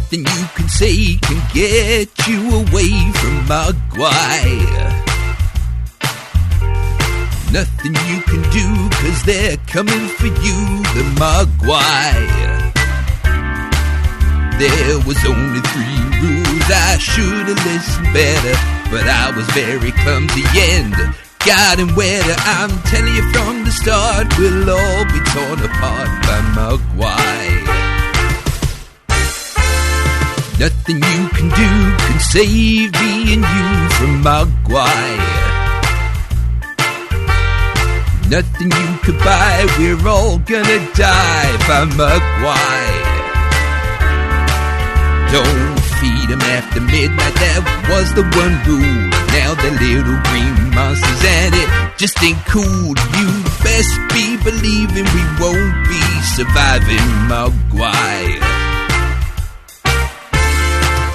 Nothing you can say can get you away from Maguire. Nothing you can do, 'cause they're coming for you, the Maguire. There was only 3 rules, I should have listened better, but I was very clumsy and got him wetter. I'm telling you from the start, we'll all be torn apart by Maguire. Nothing you can do can save me and you from Maguire. Nothing you could buy, we're all gonna die by Maguire. Don't feed them after midnight, that was the one rule. Now they're little green monsters and it just ain't cool. You best be believing we won't be surviving Maguire.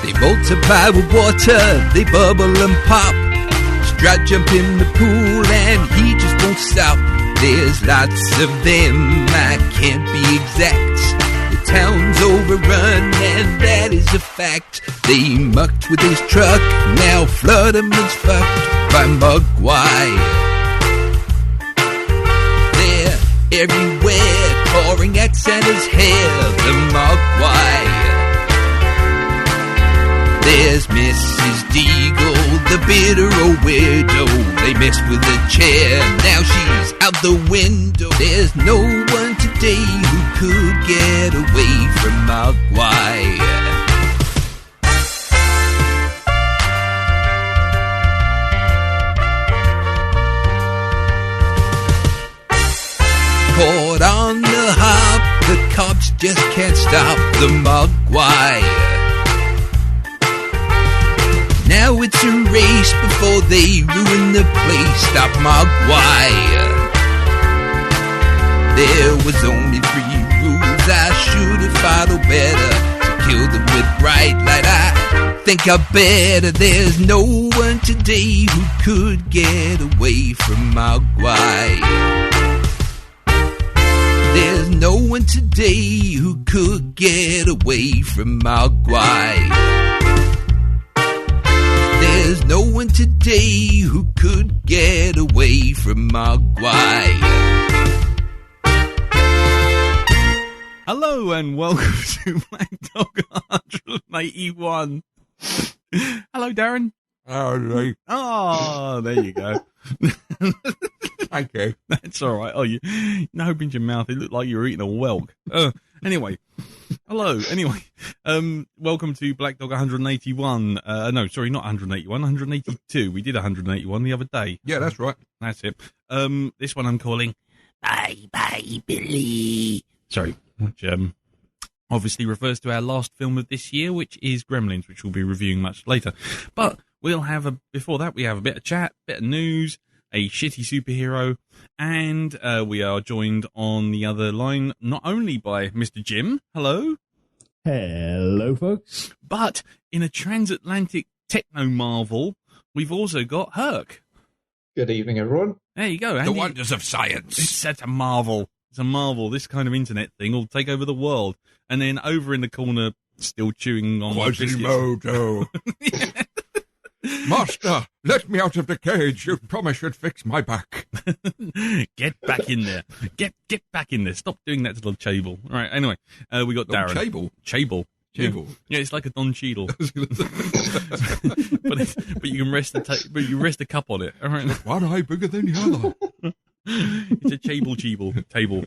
They multiply with water, they bubble and pop. Strut jump in the pool and he just won't stop. There's lots of them, I can't be exact. The town's overrun and that is a fact. They mucked with his truck, now Flutterman's fucked by Maguire. They're everywhere, pouring at Santa's hair, the Maguire. There's Mrs. Deagle, the bitter old widow. They messed with the chair, now she's out the window. There's no one today who could get away from Maguire. Caught on the hop, the cops just can't stop the Maguire. Now it's a race before they ruin the place. Stop Maguire. There was only 3 rules, I should have followed better. To kill them with bright light, I think I better. There's no one today who could get away from Maguire. There's no one today who could get away from Maguire. There's no one today who could get away from Maguire. Hello and welcome to Blackdog 181. Hello, Darren. Hello. Oh, there you go. Thank you. That's all right. Oh, you opened your mouth. It looked like you were eating a whelk. Anyway, hello. Anyway, welcome to Blackdog 181. No, sorry, not 181, 182. We did 181 the other day. Yeah, that's right. That's it. This one I'm calling Bye Bye Billy. Sorry, which obviously refers to our last film of this year, which is Gremlins, which we'll be reviewing much later. But we'll have before that, we have a bit of chat, bit of news, a shitty superhero, and we are joined on the other line not only by Mr. Jim. Hello. Hello, folks. But in a transatlantic techno marvel, we've also got Herc. Good evening, everyone. There you go. The wonders of science. It's such a marvel. It's a marvel. This kind of internet thing will take over the world. And then over in the corner, still chewing on Quasimodo. Yeah. Master, let me out of the cage. You promised you'd fix my back. Get back in there. Get back in there. Stop doing that to the Chable. All right, anyway, we got Darren. Chable? Chable. Yeah, it's like a Don Cheadle. but you can rest but you rest a cup on it. All right. One eye bigger than the other. It's a Chable table.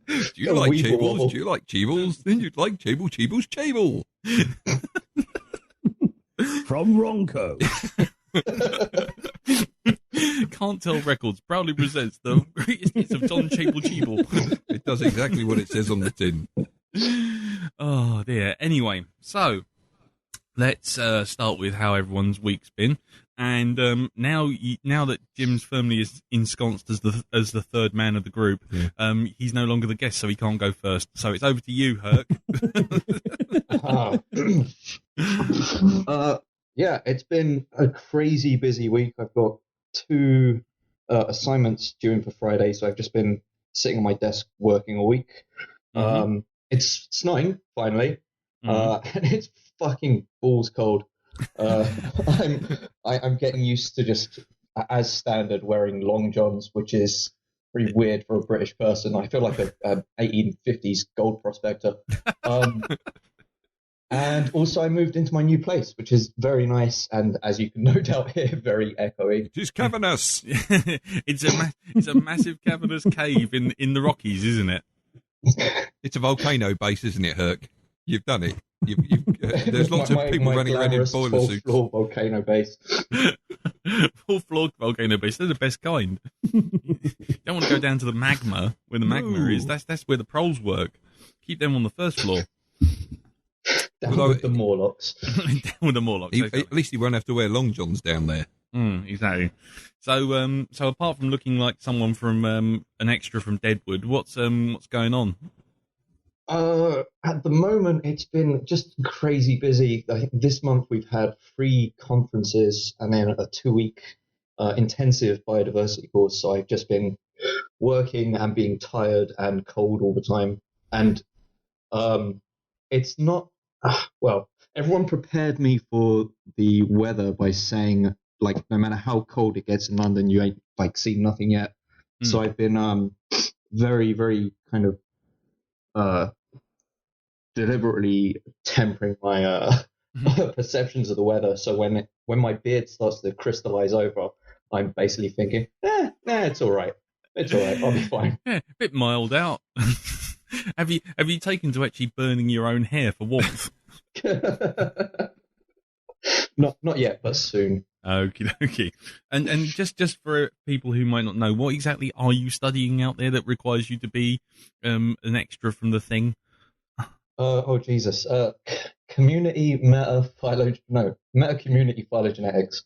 Do you like Chables? Do you like Cheebles? Then you'd like Cheeble's Chable. From Ronco. Can't Tell Records proudly presents the greatest hits of Don Cheeble. It does exactly what it says on the tin. Oh dear. Anyway, so let's start with how everyone's week's been. And now that Jim's firmly is ensconced as the third man of the group, he's no longer the guest, so he can't go first. So it's over to you, Herc. Yeah, it's been a crazy busy week. I've got 2 assignments due in for Friday, so I've just been sitting on my desk working all week. it's snowing finally, and it's fucking balls cold. I'm getting used to just, as standard, wearing long johns, which is pretty weird for a British person. I feel like a 1850s gold prospector. And also I moved into my new place, which is very nice, and as you can no doubt hear, very echoey. It's cavernous. It's a massive cavernous cave in the Rockies, isn't it? It's a volcano base, isn't it, Herc? You've done it. There's lots of people running around in boiler suits. Full-floor volcano base. Full-floor volcano base. They're the best kind. You don't want to go down to the magma, where the magma is. That's where the proles work. Keep them on the first floor. Down with the Morlocks. Down with the Morlocks. At least he won't have to wear long johns down there. Exactly. So, apart from looking like someone from an extra from Deadwood, what's going on? At the moment, it's been just crazy busy. I think this month we've had 3 conferences and then a 2-week intensive biodiversity course. So I've just been working and being tired and cold all the time. And it's not well. Everyone prepared me for the weather by saying, like, no matter how cold it gets in London, you ain't seen nothing yet. So I've been very, very kind of deliberately tempering my perceptions of the weather. So when my beard starts to crystallize over, I'm basically thinking, it's all right. It's all right. I'll be fine. Yeah, a bit mild out. Have you taken to actually burning your own hair for warmth? Not yet, but soon. Okay. And just for people who might not know, what exactly are you studying out there that requires you to be an extra from the thing? Oh Jesus! Community meta-community phylogenetics.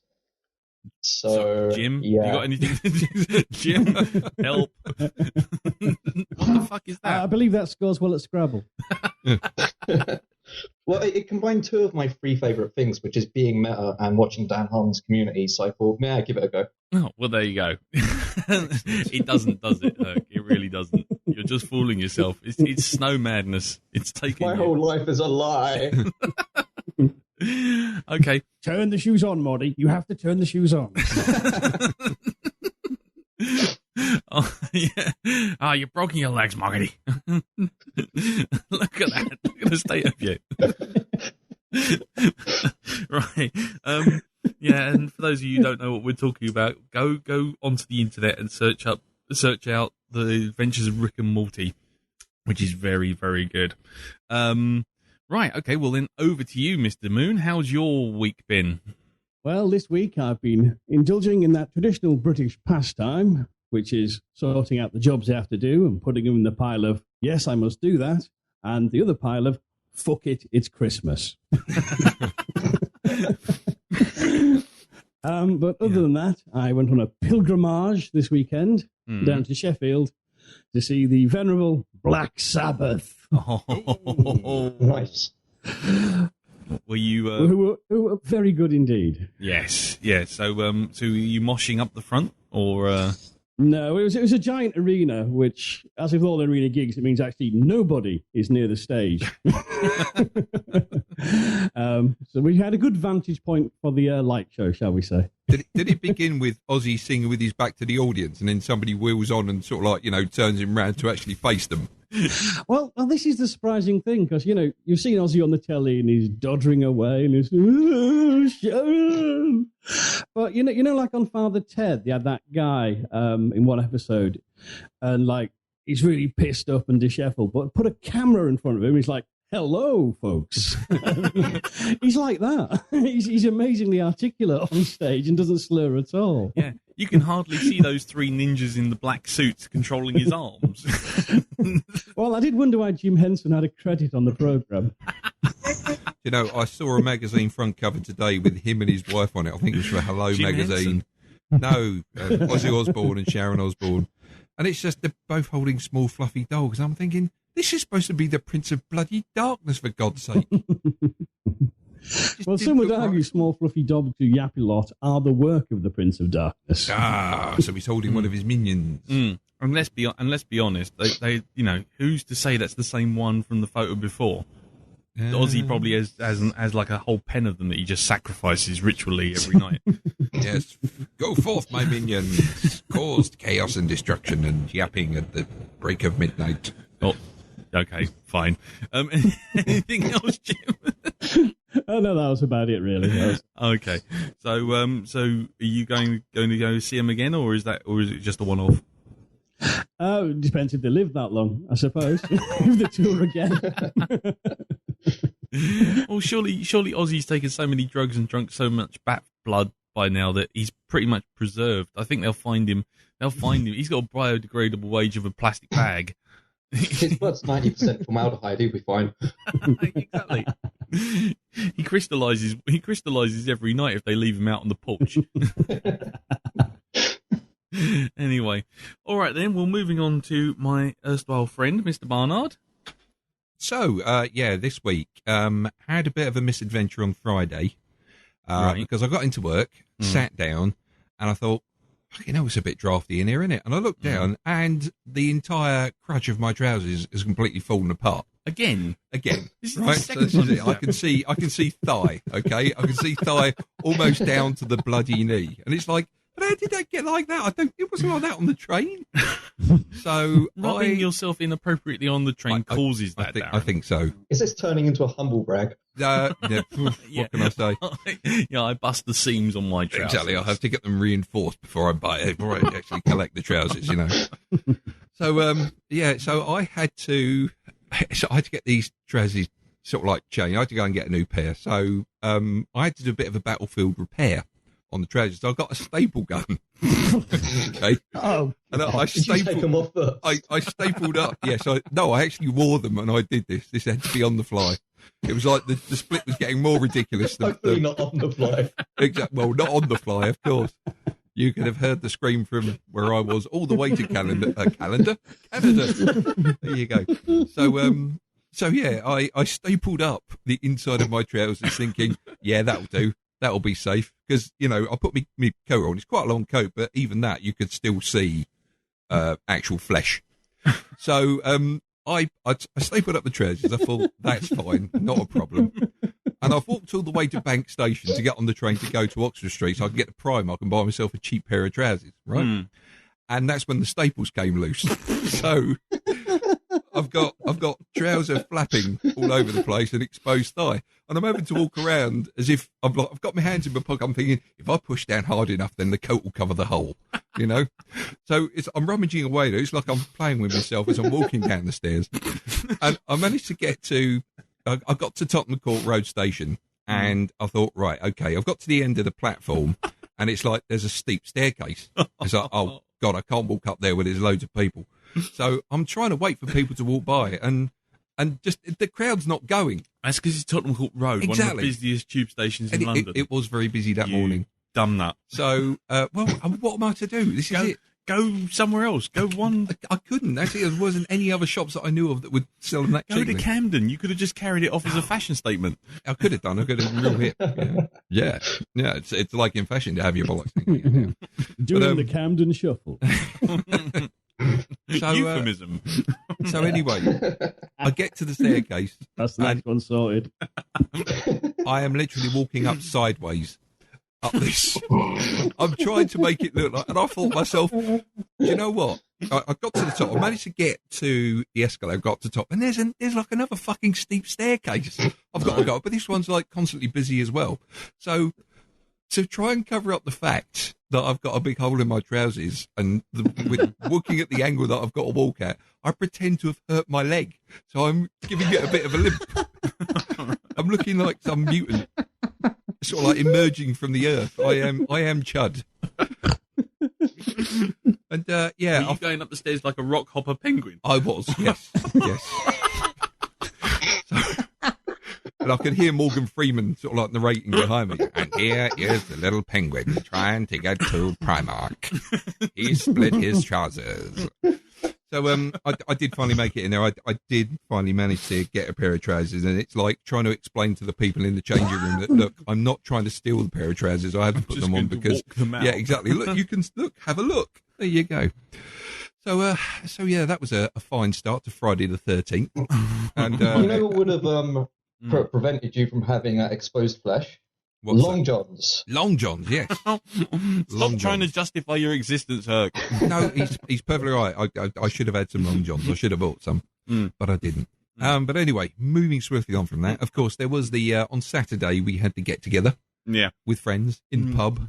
So Jim, yeah. You got anything? Jim, help! What the fuck is that? I believe that scores well at Scrabble. Well, it combined 2 of my 3 favourite things, which is being meta and watching Dan Harmon's Community. So I thought, give it a go. Oh, well, there you go. It doesn't, does it, Herc? It really doesn't. You're just fooling yourself. It's snow madness. It's taking my whole life is a lie. Okay. Turn the shoes on, Moddy. You have to turn the shoes on. Oh, yeah. Oh, you're broken your legs, Marty. Look at that. Look at the state of you. Right. Yeah, and for those of you who don't know what we're talking about, go onto the internet and search out the Adventures of Rick and Morty, which is very, very good. Right, okay, well then over to you, Mr. Moon. How's your week been? Well, this week I've been indulging in that traditional British pastime, which is sorting out the jobs I have to do and putting them in the pile of, yes, I must do that, and the other pile of, fuck it, it's Christmas. But other than that, I went on a pilgrimage this weekend down to Sheffield to see the venerable Black Sabbath. Oh, nice. Were you who were very good indeed? Yes. So were you moshing up the front or? No, it was a giant arena, which, as with all arena gigs, it means actually nobody is near the stage. So we had a good vantage point for the light show, shall we say. Did it begin with Ozzy singing with his back to the audience, and then somebody wheels on and sort of turns him round to actually face them? Well, this is the surprising thing, because, you've seen Ozzy on the telly and he's doddering away and he's, Sharon. But, like on Father Ted, they had that guy in one episode, and, he's really pissed up and disheveled, but put a camera in front of him, he's like, hello, folks. He's like that. He's amazingly articulate on stage and doesn't slur at all. Yeah, you can hardly see those 3 ninjas in the black suits controlling his arms. Well, I did wonder why Jim Henson had a credit on the programme. I saw a magazine front cover today with him and his wife on it. I think it was for Hello Jim magazine. Henson? No, Ozzy Osbourne and Sharon Osbourne. And it's just they're both holding small fluffy dogs. I'm thinking, this is supposed to be the Prince of Bloody Darkness, for God's sake. Well, some would argue small fluffy dogs who yap a lot are the work of the Prince of Darkness. So he's holding one of his minions. And let's be honest, they who's to say that's the same one from the photo before? Ozzy probably has like a whole pen of them that he just sacrifices ritually every night. Yes, go forth, my minions, caused chaos and destruction and yapping at the break of midnight. Oh, okay, fine. Anything else, Jim? Oh no, that was about it, really. Okay, so are you going to go see him again, or is it just a one-off? It depends if they live that long, I suppose. If they tour again. Well, surely Ozzy's taken so many drugs and drunk so much bat blood by now that he's pretty much preserved. I think they'll find him. He's got a biodegradable wage of a plastic bag. His blood's 90% formaldehyde. He'll be fine. Exactly. He crystallizes every night if they leave him out on the porch. Anyway, all right then. Well, moving on to my erstwhile friend, Mr. Barnard. So, this week, had a bit of a misadventure on Friday, because I got into work, sat down, and I thought, it's a bit drafty in here, isn't it? And I looked down, and the entire crotch of my trousers is completely fallen apart. Again. This is right? So this is it. I can see thigh, okay? I can see thigh almost down to the bloody knee. And it's like, but how did that get like that? It wasn't like that on the train. So rubbing yourself inappropriately on the train causes that. I think so. Is this turning into a humble brag? What can I say? I bust the seams on my trousers. Exactly. I have to get them reinforced before I actually collect the trousers. So so I had to get these trousers sort of like changed. I had to go and get a new pair. So I had to do a bit of a battlefield repair on the trousers. So I got a staple gun. Okay. Oh. And I stapled them off first? I stapled up. Yes. I actually wore them and I did this. This had to be on the fly. It was like the split was getting more ridiculous. Hopefully not on the fly. Exactly. Well, not on the fly, of course. You could have heard the scream from where I was all the way to Canada. There you go. So I stapled up the inside of my trousers thinking, that'll do. That'll be safe. Because, I put my coat on. It's quite a long coat, but even that, you could still see actual flesh. So I stapled up the trousers. I thought, that's fine. Not a problem. And I've walked all the way to Bank Station to get on the train to go to Oxford Street so I can get the Primark and buy myself a cheap pair of trousers, right? And that's when the staples came loose. So I've got trouser flapping all over the place and exposed thigh. And I'm having to walk around as if I've got my hands in my pocket. I'm thinking, if I push down hard enough, then the coat will cover the hole, So I'm rummaging away there. It's like I'm playing with myself as I'm walking down the stairs. And I managed to get to... I got to Tottenham Court Road Station and I thought, right, okay, I've got to the end of the platform and it's like there's a steep staircase. It's like, oh, God, I can't walk up there where there's loads of people. So I'm trying to wait for people to walk by and just the crowd's not going. That's because it's Tottenham Court Road, exactly. One of the busiest tube stations in London. It was very busy that morning. Dumb nut. So, what am I to do? This is it. Go somewhere else. Go one. I couldn't. Actually, there wasn't any other shops that I knew of that would sell them that cheaply. Go to Camden. You could have just carried it off as a fashion statement. I could have done. I could have real hit. Yeah. It's like in fashion to have your bollocks. Doing the Camden Shuffle. Euphemism. So anyway, I get to the staircase. That's the next one sorted. I am literally walking up sideways. Up this, I'm trying to make it look like, and I thought to myself, do you know what? I got to the top. I managed to get to the escalator. Got to the top, and there's like another fucking steep staircase. I've got to go, but this one's like constantly busy as well. So to try and cover up the fact that I've got a big hole in my trousers, and with looking at the angle that I've got to walk at, I pretend to have hurt my leg. So I'm giving it a bit of a limp. I'm looking like some mutant. Sort of like emerging from the earth. I am Chud. And Were you going up the stairs like a rock hopper penguin? I was, yes. And I could hear Morgan Freeman sort of like narrating behind me. And here is the little penguin trying to get to Primark. He split his trousers. So I did finally make it in there. I did finally manage to get a pair of trousers, and it's like trying to explain to the people in the changing room that, look, I'm not trying to steal the pair of trousers. I haven't put them on because them yeah, exactly. Look, you can have a look. There you go. So yeah, that was a fine start to Friday the 13th. And you know what would have prevented you from having exposed flesh? Long Johns. Long Johns, yes. Stop trying to justify your existence, Herc. No, he's perfectly right. I should have had some Long Johns. I should have bought some, but I didn't. But anyway, moving swiftly on from that, of course, there was the on Saturday we had the get together. Yeah, with friends in the pub.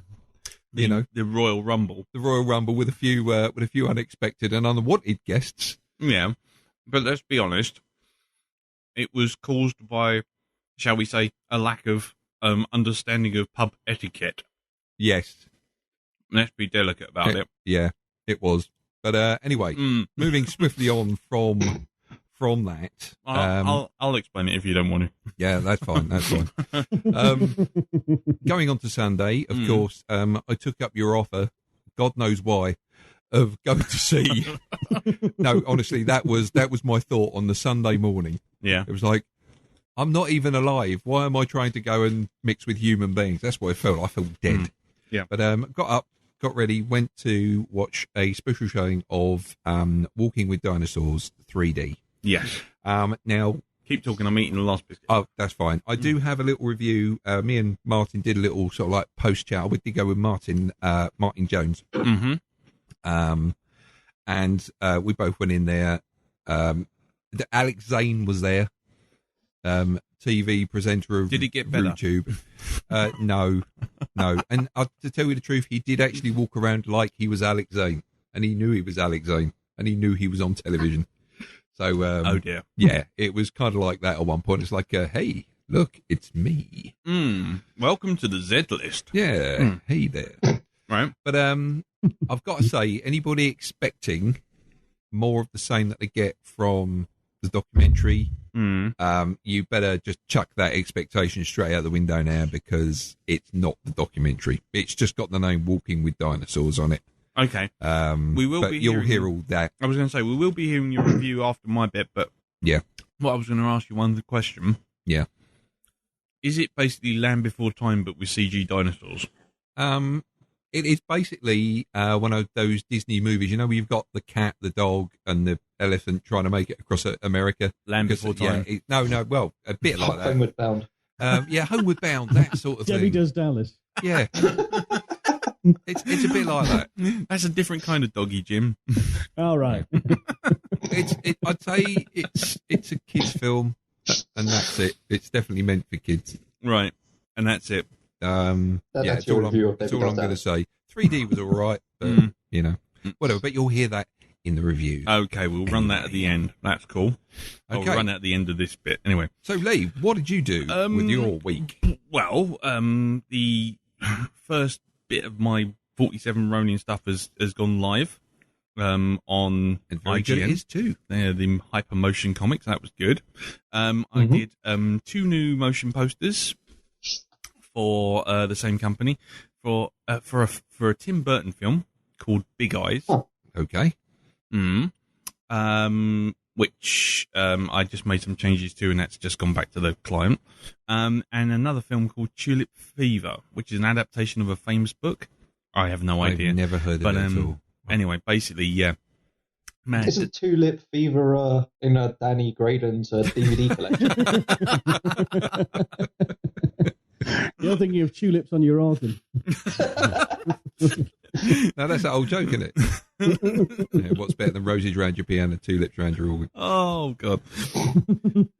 The Royal Rumble. The Royal Rumble with a few unexpected and unwanted guests. Yeah, but let's be honest, it was caused by, shall we say, a lack of understanding of pub etiquette. Yes. Let's be delicate about it. Yeah, it was. But anyway, moving swiftly on from that. I'll explain it if you don't want to. Yeah, that's fine. That's fine. Going on to Sunday, of course, I took up your offer, God knows why, of going to see. No, honestly, that was my thought on the Sunday morning. Yeah. It was like, I'm not even alive. Why am I trying to go and mix with human beings? That's what I felt. I felt dead. Yeah. But got up, got ready, went to watch a special showing of Walking with Dinosaurs 3D. Yes. Now, keep talking. I'm eating the last biscuit. Oh, that's fine. I do have a little review. Me and Martyn did a little sort of like post chat. We did go with Martyn Jones. Mm-hmm. And we both went in there. Alex Zane was there. TV presenter of Did he get better? YouTube. No. And to tell you the truth, he did actually walk around like he was Alex Zane, and he knew he was Alex Zane, and he knew he was on television. So, oh dear. Yeah, it was kind of like that at one point. It's like, hey, look, it's me. Welcome to the Z list. Yeah, hey there. Right. But I've got to say, anybody expecting more of the same that they get from the documentary, you better just chuck that expectation straight out the window now, because it's not the documentary. It's just got the name Walking with Dinosaurs on it. Okay. We will. But you'll hear all that. I was going to say we will be hearing your review after my bit, but yeah. What I was going to ask you one question. Yeah. Is it basically Land Before Time but with CG dinosaurs? It is basically one of those Disney movies, you know, where you've got the cat, the dog, and the elephant trying to make it across America. Land Before Time. Yeah, well, a bit like that. Homeward Bound. Yeah, Homeward Bound, that sort of Debbie thing. Does Dallas. Yeah. It's a bit like that. That's a different kind of doggy, Jim. All right. I'd say it's a kids' film, and that's it. It's definitely meant for kids. Right, and that's it. That's all I'm going to say. 3D was all right, but whatever. But you'll hear that in the review. Okay, we'll run that at the end. That's cool. Okay. I'll run that at the end of this bit. Anyway. So, Lee, what did you do with your week? Well, the first bit of my 47 Ronin stuff has gone live on IGN. Good it is too. The Hypermotion comics. That was good. I did 2 new motion posters for the same company for a Tim Burton film called Big Eyes. Oh. Okay. Which I just made some changes to, and that's just gone back to the client. And another film called Tulip Fever, which is an adaptation of a famous book. I have no idea. I've never heard of it at all. Anyway, basically, yeah. Man, Isn't Tulip Fever in Danny Graydon's DVD collection? You're thinking of tulips on your organ. Now that's that old joke, isn't it? Yeah, what's better than roses round your piano, tulips round your organ? Oh God!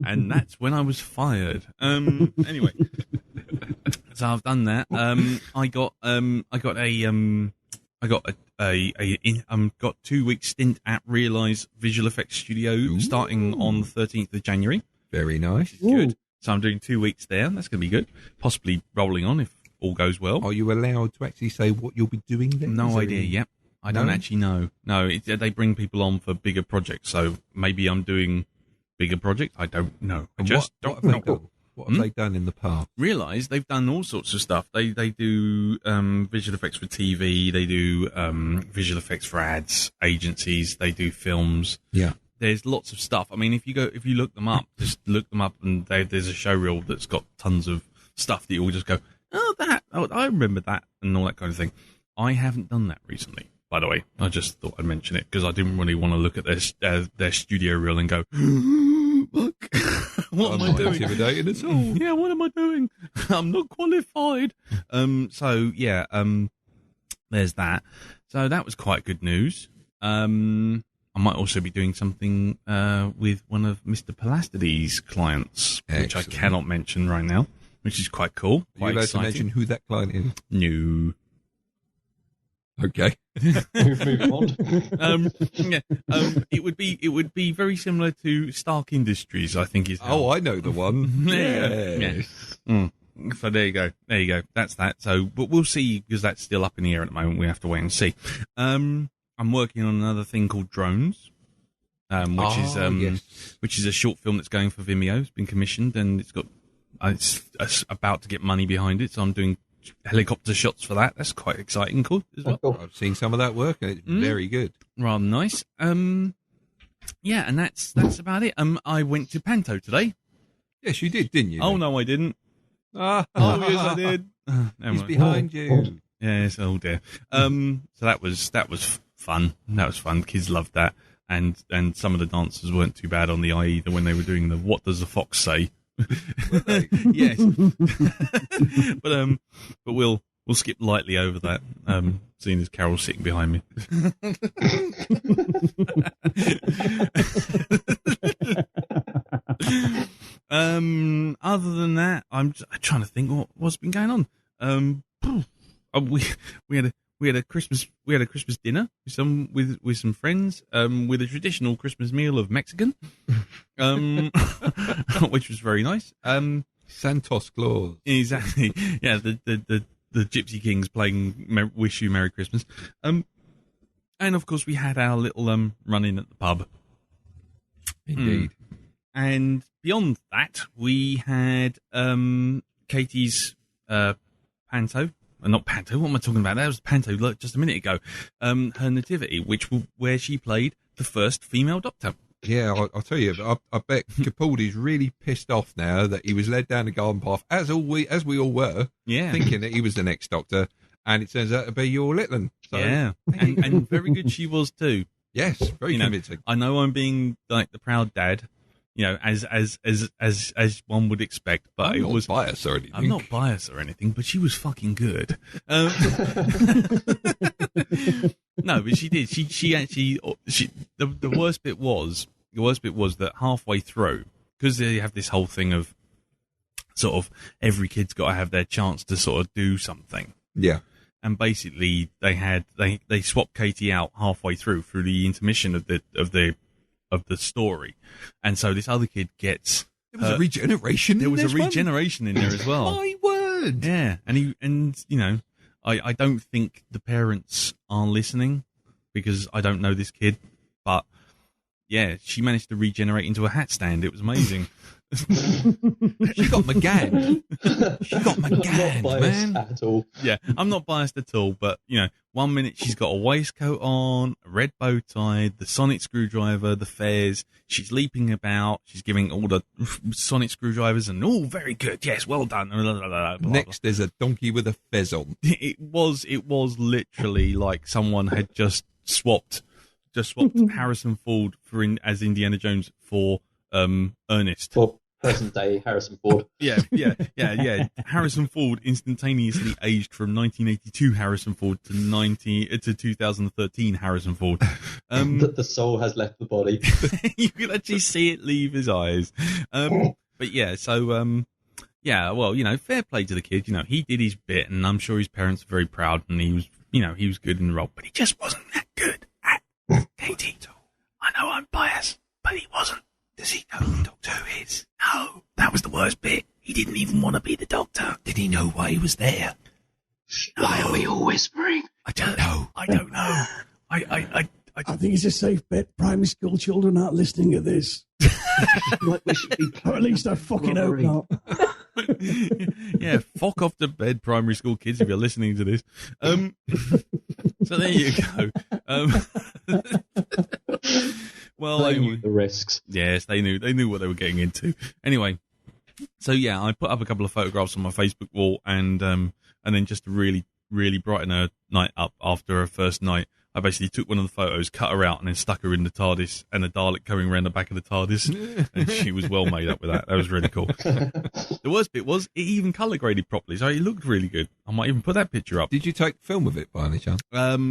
And that's when I was fired. Anyway, so I've done that. I got got 2 week stint at Realise Visual Effects Studio starting on the 13th of January. Very nice. Good. So I'm doing 2 weeks there. That's going to be good. Possibly rolling on if all goes well. Are you allowed to actually say what you'll be doing there? No idea yet. I don't actually know. No, they bring people on for bigger projects. So maybe I'm doing bigger projects. I don't know. I just don't know. What have they done in the past? Realise they've done all sorts of stuff. They do visual effects for TV. They do visual effects for ads, agencies. They do films. Yeah. There's lots of stuff. I mean, if you look them up, just look them up, and there's a showreel that's got tons of stuff that you'll just go, oh, I remember that, and all that kind of thing. I haven't done that recently, by the way. I just thought I'd mention it because I didn't really want to look at their studio reel and go, look, what am I doing? Intimidating at all. Yeah, what am I doing? I'm not qualified. There's that. So that was quite good news. I might also be doing something with one of Mr. Palastides' clients, which I cannot mention right now, which is quite cool. Are you allowed to mention who that client is? No. Okay. Moving on. It would be very similar to Stark Industries, I think is. I know the one. Yeah. So there you go. That's that. So, but we'll see because that's still up in the air at the moment. We have to wait and see. I'm working on another thing called Drones, which is a short film that's going for Vimeo. It's been commissioned and it's about to get money behind it. So I'm doing helicopter shots for that. That's quite exciting, cool as well. Cool. I've seen some of that work and it's very good. Rather nice. And that's about it. I went to Panto today. Yes, you did, didn't you? Oh no, I didn't. Oh, yes, I did. He's behind you. Yes, oh dear. So that was fun. That was fun. Kids loved that, and some of the dancers weren't too bad on the eye either when they were doing the "What does the fox say?" Yes, but we'll skip lightly over that. Seeing as Carol's sitting behind me. Other than that, I'm trying to think what's been going on. We had a Christmas dinner with some friends with a traditional Christmas meal of Mexican, which was very nice. Santos Claus. Exactly. Yeah, the Gypsy Kings playing "Wish You Merry Christmas," and of course we had our little run in at the pub. Indeed. And beyond that, we had Katie's panto. Not panto. What am I talking about? That was panto just a minute ago. Her nativity, where she played the first female Doctor. Yeah, I'll tell you. I bet Capaldi's really pissed off now that he was led down the garden path, as we all were, thinking that he was the next Doctor, and it turns out to be your little one. So, yeah, and very good she was too. Yes, very convincing. I know I'm being like the proud dad, as one would expect, but I'm not biased or anything. I'm not biased or anything, but she was fucking good. No, but she did. She actually. The worst bit was that halfway through, because they have this whole thing of sort of every kid's got to have their chance to sort of do something. Yeah. And basically, they swapped Katie out halfway through the intermission of the story, and so this other kid gets. There was a regeneration. There was a regeneration in there as well. My word! Yeah, I don't think the parents are listening because I don't know this kid, but yeah, she managed to regenerate into a hat stand. It was amazing. She got McGann. Man. At all. Yeah, I'm not biased at all, but 1 minute she's got a waistcoat on, a red bow tie, the sonic screwdriver, the fez. She's leaping about. She's giving all the sonic screwdrivers and very good. Yes, well done. Next, there's a donkey with a fez on. It was literally like someone had just swapped Harrison Ford as Indiana Jones for Ernest. For present day Harrison Ford. Yeah. Harrison Ford instantaneously aged from 1982 Harrison Ford to 2013 Harrison Ford. The soul has left the body. You can actually see it leave his eyes. But yeah, so well, fair play to the kid. He did his bit, and I'm sure his parents are very proud, and he was good in the role, but he just wasn't that good at Katie. I know I'm biased, but he wasn't. Does he know who Doctor Who is? No, that was the worst bit. He didn't even want to be the Doctor. Did he know why he was there? No. Why are we all whispering? I don't know. I think it's a safe bet. Primary school children aren't listening to this. Like we should be or at least I fucking hope not. Yeah, fuck off to bed, primary school kids, if you're listening to this. So there you go. Well, They anyway. knew the risks. Yes, they knew what they were getting into. Anyway, so yeah, I put up a couple of photographs on my Facebook wall, and then just to really brighten her night up after her first night, I basically took one of the photos, cut her out, and then stuck her in the TARDIS, and the Dalek coming around the back of the TARDIS, and she was well made up with that. That was really cool. The worst bit was it even colour graded properly, so it looked really good. I might even put that picture up. Did you take film of it by any chance?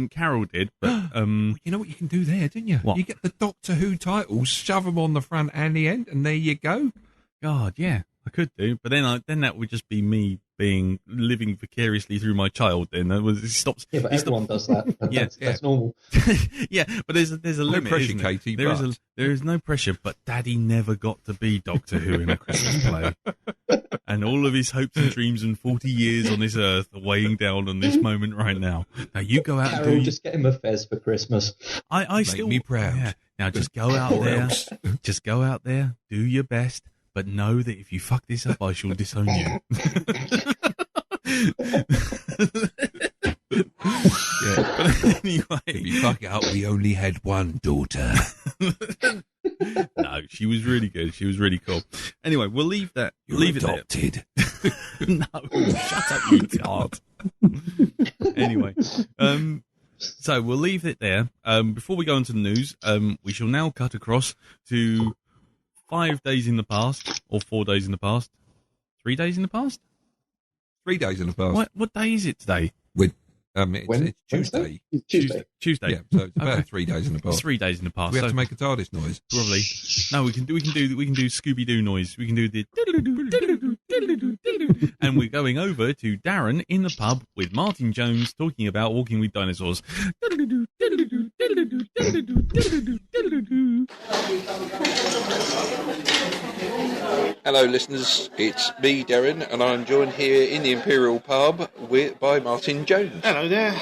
Carol did, but You know what you can do there, didn't you? What? You get the Doctor Who titles, shove them on the front and the end, and there you go. God, yeah, I could do, but then that would just be me living vicariously through my child. Then it stops. Yeah, but everyone does that. That's normal. Yeah, but there's a limit. pressure, isn't there? Katie, There is no pressure. But Daddy never got to be Doctor Who in a Christmas play, and all of his hopes and dreams and 40 years on this earth are weighing down on this moment right now. Now you go out Carol, and do. just get him a fez for Christmas. I Make still me proud. Yeah. Now just go out Or there. else. Just go out there. Do your best. But know that if you fuck this up, I shall disown you. Yeah. But anyway, If you fuck it up, we only had one daughter. no, she was really good. She was really cool. Anyway, we'll leave that. You're leave adopted. it there. No, shut up, you tart. Anyway, so we'll leave it there. Before we go into the news, we shall now cut across to 5 days in the past, or 4 days in the past, 3 days in the past. 3 days in the past. What day is it today? It's Tuesday. Tuesday. Tuesday. Yeah, so it's about Okay. 3 days in the It's past. 3 days in the past. We have so to make a TARDIS noise. probably. No, we can do Scooby Doo noise. We can do the and we're going over to Darren in the pub with Martyn Jones talking about Walking with Dinosaurs. Hello listeners, it's me Darren and I'm joined here in the Imperial Pub by Martyn Jones. Hello there.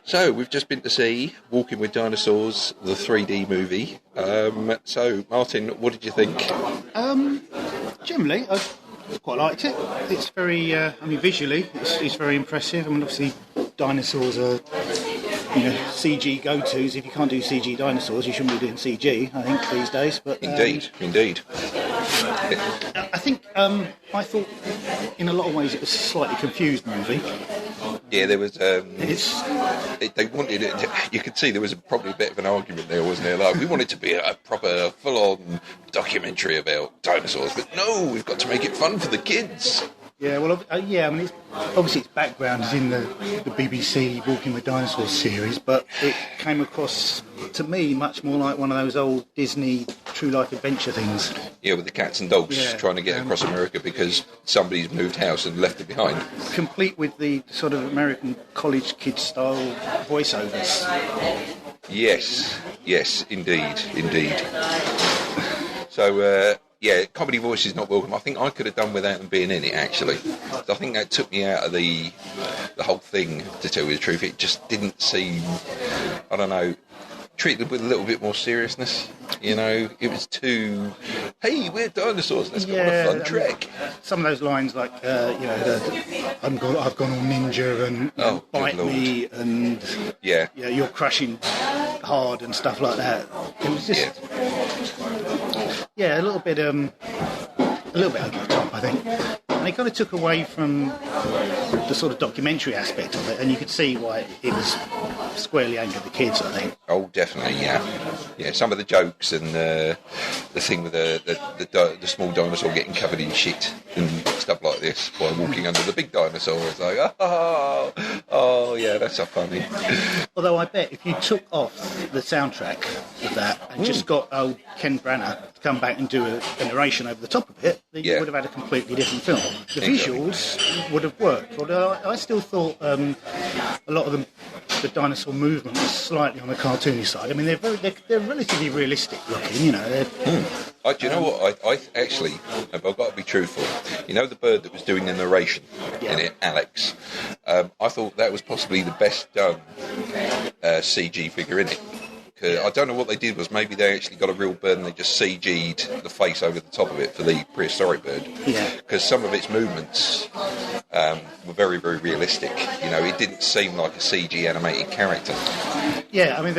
So we've just been to see Walking with Dinosaurs, the 3D movie. So Martyn, what did you think? Generally, I quite liked it. It's very, visually, it's very impressive. I mean, obviously, dinosaurs are, CG go-tos. If you can't do CG dinosaurs, you shouldn't be doing CG, I think, these days. But Indeed. I think, I thought, in a lot of ways, it was a slightly confused movie. Yeah, there was. It's They wanted it. You could see there was probably a bit of an argument there, wasn't there? Like we want it to be a proper, full-on documentary about dinosaurs, but no, we've got to make it fun for the kids. Yeah, well, it's, obviously its background is in the BBC Walking with Dinosaurs series, but it came across, to me, much more like one of those old Disney true life adventure things. Yeah, with the cats and dogs Yeah, trying to get across America because somebody's moved house and left it behind. Complete with the sort of American college kid style voiceovers. Yes, indeed. So, comedy voice is not welcome. I think I could have done without them being in it, actually. I think that took me out of the whole thing, to tell you the truth. It just didn't seem, I don't know, treated with a little bit more seriousness. It was too, hey, we're dinosaurs, let's go on a fun trek. Some of those lines like, I've gone all ninja and bite good me and you're crushing hard and stuff like that. It was just, a little bit over the top, I think. And it kind of took away from the sort of documentary aspect of it, and you could see why it was squarely aimed at the kids, I think. Oh, definitely, yeah. Some of the jokes and the thing with the small dinosaur getting covered in shit and stuff like this while walking under the big dinosaur. It's like, oh, yeah, that's so funny. Although I bet if you took off the soundtrack of that and just got old Ken Branagh to come back and do a narration over the top of it, then you would have had a completely different film. The visuals would have worked, although I still thought a lot of the dinosaur movement was slightly on the cartoony side. I mean, they're relatively realistic looking, Do you know what? I actually, I've got to be truthful. The bird that was doing the narration in it, Alex, I thought that was possibly the best done CG figure in it. I don't know what they did was maybe they actually got a real bird and they just CG'd the face over the top of it for the prehistoric bird. Yeah. Because some of its movements were very, very realistic. You know, it didn't seem like a CG animated character. Yeah, I mean,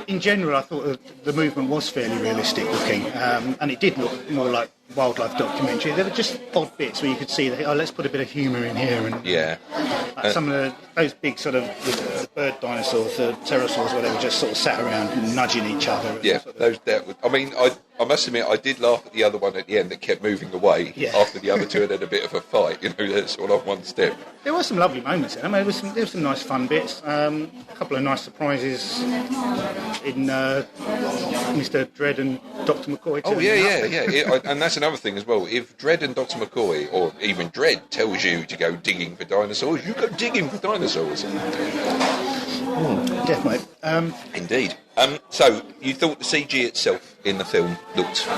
in general, I thought the movement was fairly realistic looking, and it did look more like wildlife documentary. There were just odd bits where you could see that, let's put a bit of humour in here. And like some of those big sort of the bird dinosaurs, the pterosaurs, where they were just sort of sat around and nudging each other. Yeah, I must admit, I did laugh at the other one at the end that kept moving away after the other two had had a bit of a fight, sort of one step. There were some lovely moments in. I mean, there were some nice fun bits. A couple of nice surprises in Mr Dredd and Dr McCoy. Oh, yeah. And that's another thing as well. If Dredd and Dr McCoy, or even Dredd, tells you to go digging for dinosaurs, you go digging for dinosaurs. Definitely. Indeed. So, you thought the CG itself in the film looked,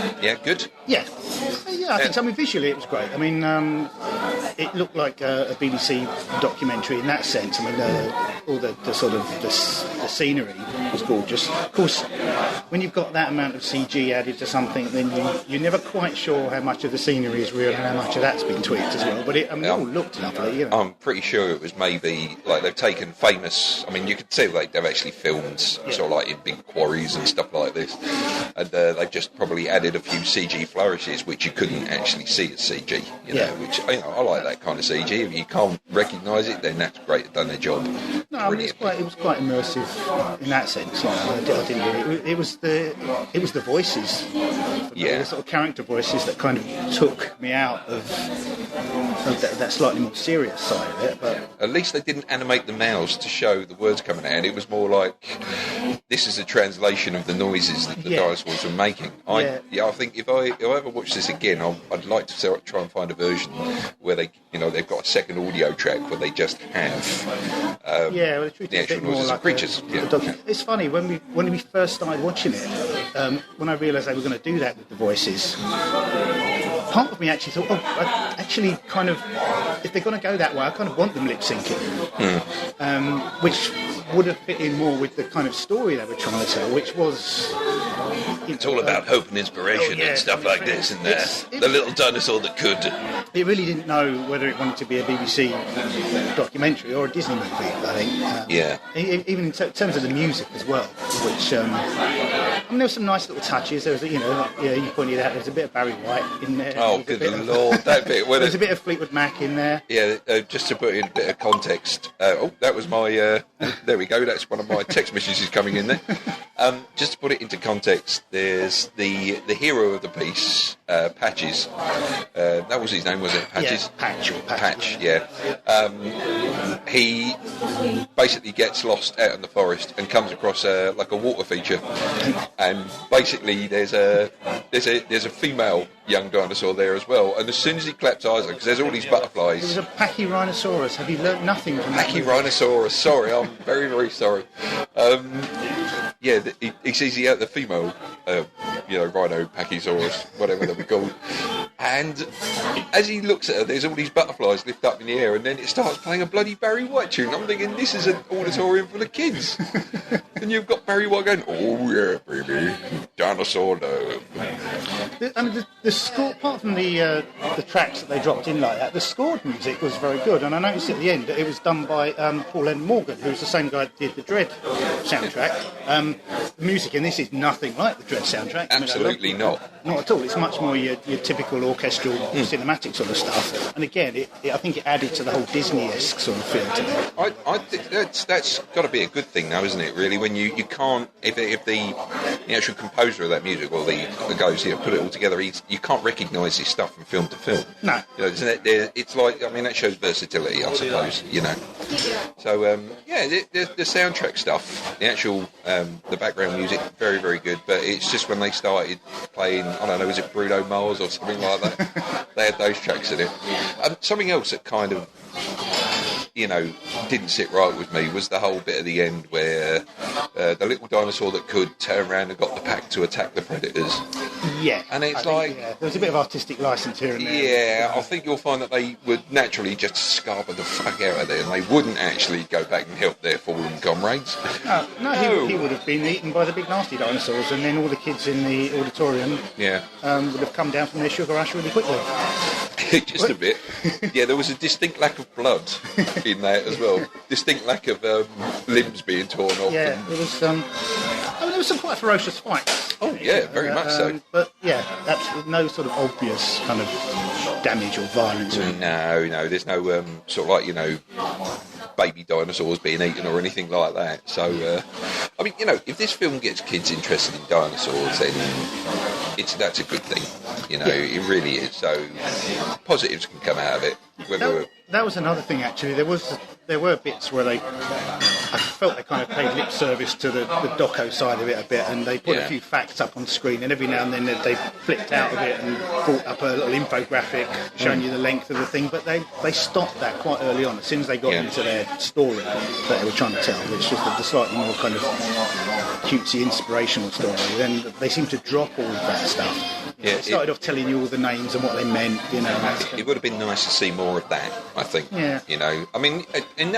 good? Yeah, I think so. I mean, visually it was great. I mean, it looked like a BBC documentary in that sense. I mean, all the sort of the scenery was gorgeous. Of course, when you've got that amount of CG added to something, then you're never quite sure how much of the scenery is real and how much of that's been tweaked as well. But it all looked lovely. I'm pretty sure it was maybe like they've taken famous. I mean, you could see like they've actually filmed sort of like in big quarries and stuff like this, and they've just probably added a few CG flourishes which you couldn't actually see as CG. You know, which I like that kind of CG. If you can't recognise it, then that's great. They've done their job. No, I mean, it was quite immersive in that sense. I didn't really, it was the voices, the sort of character voices that kind of took me out of that slightly more serious side of it. But at least they didn't animate the mouths to show the words coming out. It was more like this is a translation of the noises that the dinosaurs were making. I think if I ever watch this again, I'd like to try and find a version where they've got a second audio track where they just have the actual noises of creatures. It's funny when we first started watching it, when I realised they were going to do that with the voices. Part of me actually thought, I actually kind of, if they're going to go that way, I kind of want them lip syncing, which would have fit in more with the kind of story they were trying to tell, which was... It's all about hope and inspiration and stuff like this, and the little dinosaur that could. It really didn't know whether it wanted to be a BBC documentary or a Disney movie, I think. Even in terms of the music as well, which... I mean, there were some nice little touches. There was, you pointed out, there's a bit of Barry White in there. Oh, good Lord, that bit. There's a bit of Fleetwood Mac in there. Yeah, just to put in a bit of context. That was my... there we go, that's one of my text messages coming in there. Just to put it into context, there's the hero of the piece, Patches. That was his name, was it? Patches? Yeah, Patch, yeah. He basically gets lost out in the forest and comes across like a water feature, and basically there's a female young dinosaur there as well. And as soon as he claps eyes on, because there's all these butterflies. It was a Pachyrhinosaurus. Have you learnt nothing from that? Pachyrhinosaurus. Sorry, I'm very, very sorry. He sees the female, rhino, Pachysaurus, whatever they were called. And as he looks at her, there's all these butterflies lift up in the air, and then it starts playing a bloody Barry White tune. I'm thinking, this is an auditorium full of kids. And you've got Barry White going, oh yeah, baby, dinosaur love. The score, apart from the tracks that they dropped in like that, the scored music was very good. And I noticed at the end that it was done by Paul N. Morgan, who's the same guy that did the Dredd soundtrack. The music in this is nothing like the Dredd soundtrack. Absolutely not. Not at all. It's much more your typical orchestral, cinematic sort of stuff. And again, I think it added to the whole Disney-esque sort of feel to it. I think that's got to be a good thing, though, isn't it? Really, when you can't, if the actual composer of that music or the guys here put it all together, you can't recognise this stuff from film to film. No. It's like, I mean, that shows versatility, I suppose. So the soundtrack stuff, the actual the background music, very, very good. But it's just when they started playing, I don't know, was it Bruno Mars or something like that? They had those tracks in it. Something else that kind of didn't sit right with me was the whole bit at the end where the little dinosaur that could turn around and got the pack to attack the predators. Yeah. And it's there's a bit of artistic license here and there. Yeah, I think you'll find that they would naturally just scarper the fuck out of there, and they wouldn't actually go back and help their fallen comrades. No, he would have been eaten by the big nasty dinosaurs, and then all the kids in the auditorium would have come down from their sugar rush really quickly. Just a bit. Yeah, there was a distinct lack of blood in that as well. Distinct lack of limbs being torn off. Yeah, there was there was some quite ferocious fights. Oh yeah, very much so. But yeah, absolutely no sort of obvious kind of damage or violence. No, there's no sort of like baby dinosaurs being eaten or anything like that. So I mean, if this film gets kids interested in dinosaurs, then that's a good thing. It really is. So positives can come out of it. That was another thing, actually. There were bits where I felt they kind of paid lip service to the doco side of it a bit, and they put a few facts up on screen, and every now and then they flipped out of it and brought up a little infographic showing you the length of the thing, but they stopped that quite early on. As soon as they got into their story that they were trying to tell, which was the slightly more kind of cutesy, inspirational story, then they seemed to drop all of that stuff. They started off telling you all the names and what they meant. It would have been nice to see more of that, I think. Yeah. I mean,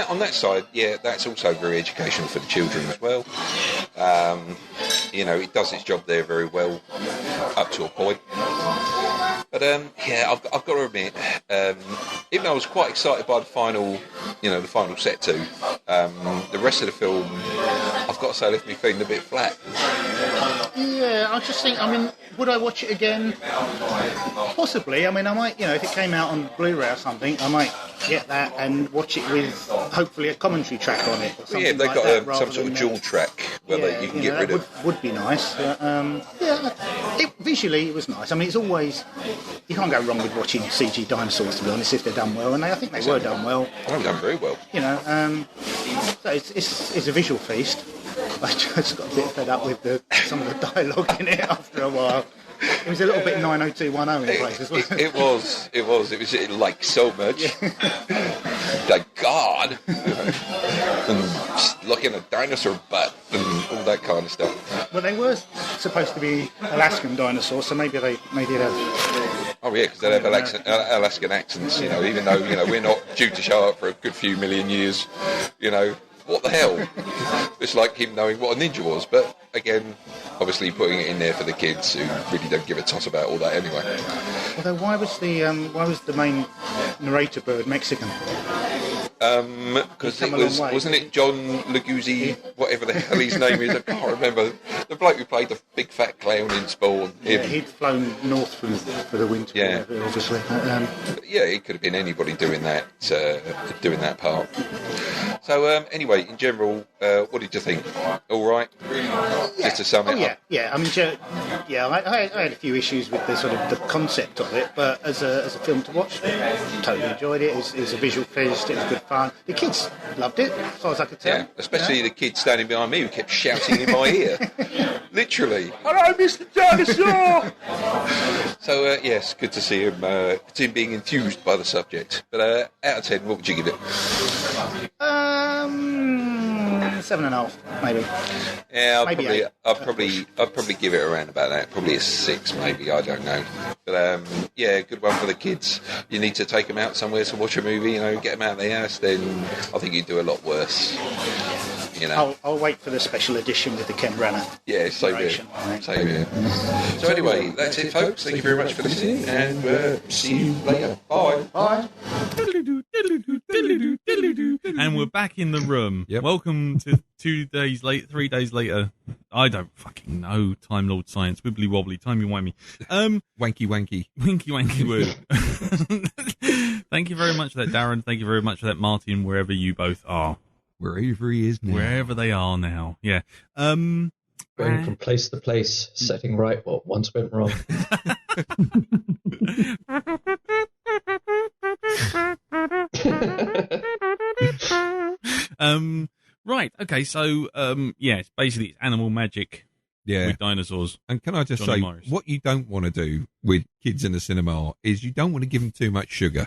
on that side, that's also very educational for the children as well. It does its job there very well up to a point. But I've got to admit, even though I was quite excited by the final set too, the rest of the film, I've got to say, left me feeling a bit flat. Yeah, I just think, would I watch it again? Possibly. I might, if it came out on Blu-ray or something, I might get that and watch it with, hopefully, a commentary track on it. Or something they've like got some sort of dual track where you can get rid of. Would be nice. Visually, it was nice. It's always, you can't go wrong with watching CG dinosaurs, to be honest, if they're done well, and I think they were done well. They've done very well. So it's a visual feast. I just got a bit fed up with some of the dialogue in it after a while. It was a little bit 90210 in places, wasn't it? It was like so much. Like God. And looking at dinosaur butt and all that kind of stuff. Well, they were supposed to be Alaskan dinosaurs, so maybe they'd have... Oh yeah, because they have Alaskan accents, even though, we're not due to show up for a good few million years, what the hell? It's like him knowing what a ninja was, but again, obviously putting it in there for the kids who really don't give a toss about all that anyway. Although, why was the main narrator bird Mexican? Because wasn't it John Leguzzi, whatever the hell his name is, I can't remember, the bloke who played the big fat clown in Spawn. Yeah, he'd flown north for the winter, obviously. It could have been anybody doing that part. So anyway, in general, what did you think? All right? Just to sum it up. Yeah. I had a few issues with the sort of the concept of it, but as a film to watch, totally enjoyed it. It was a visual feast. It was good fun. The kids loved it, as far as I could tell. Yeah, especially the kid standing behind me who kept shouting in my ear. Literally. Hello, Mr. Dinosaur! So, yes, good to see him being enthused by the subject. But out of 10, what would you give it? 7.5, maybe. Yeah, maybe I'd probably give it around about that. Probably a 6, maybe. I don't know. But good one for the kids. You need to take them out somewhere to watch a movie. Get them out of the house. Then I think you'd do a lot worse. I'll wait for the special edition with the Ken Branagh. Yeah, same here. So anyway, that's it, folks. Thank you very much for listening, and see you later. Bye. Bye. And we're back in the room. Yep. Welcome to 3 days later. I don't fucking know. Time Lord Science, wibbly wobbly, timey-wimey. Wanky wanky. Winky wanky woo. Thank you very much for that, Darren. Thank you very much for that, Martyn, wherever you both are. Wherever he is now. Wherever they are now. Yeah. Going from place to place, setting right what once went wrong. Right. Okay. So, basically it's animal magic with dinosaurs. And can I just Johnny say, Morris. what you don't want to do with kids in the cinema is you don't want to give them too much sugar.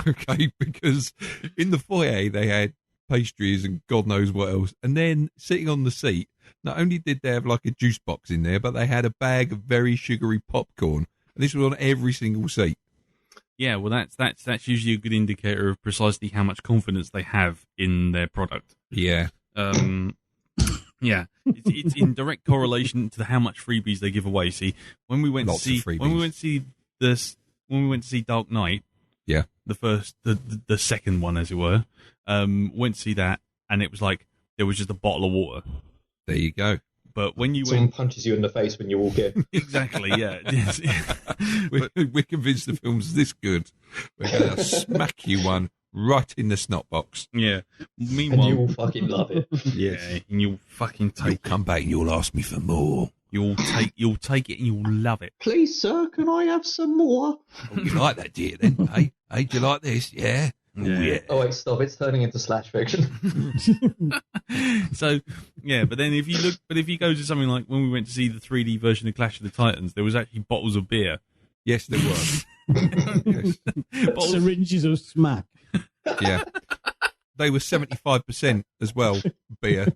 Okay, because in the foyer they had pastries and God knows what else. And then sitting on the seat, not only did they have like a juice box in there, but they had a bag of very sugary popcorn. And this was on every single seat. Yeah, well, that's usually a good indicator of precisely how much confidence they have in their product. Yeah. Yeah, it's in direct correlation to how much freebies they give away. See, when we went to see Dark Knight, yeah, the second one, as it were, went to see that, and it was like there was just a bottle of water. There you go. But when someone punches you in the face when you walk in. Exactly, yeah. Yes. We're convinced the film's this good. We're going to smack you one right in the snot box. Yeah. Meanwhile, and you will fucking love it. Yeah, and you'll fucking take You'll come back and you'll ask me for more. You'll take it and you'll love it. Please, sir, can I have some more? Oh, you like that, do you then? Hey, do you like this? Yeah. Yeah. Oh, yeah. Oh wait, stop! It's turning into slash fiction. So, yeah, but then if you go to something like when we went to see the 3D version of Clash of the Titans, there was actually bottles of beer. Yes, there was. Yes. Syringes of smack. Yeah. They were 75% as well, beer.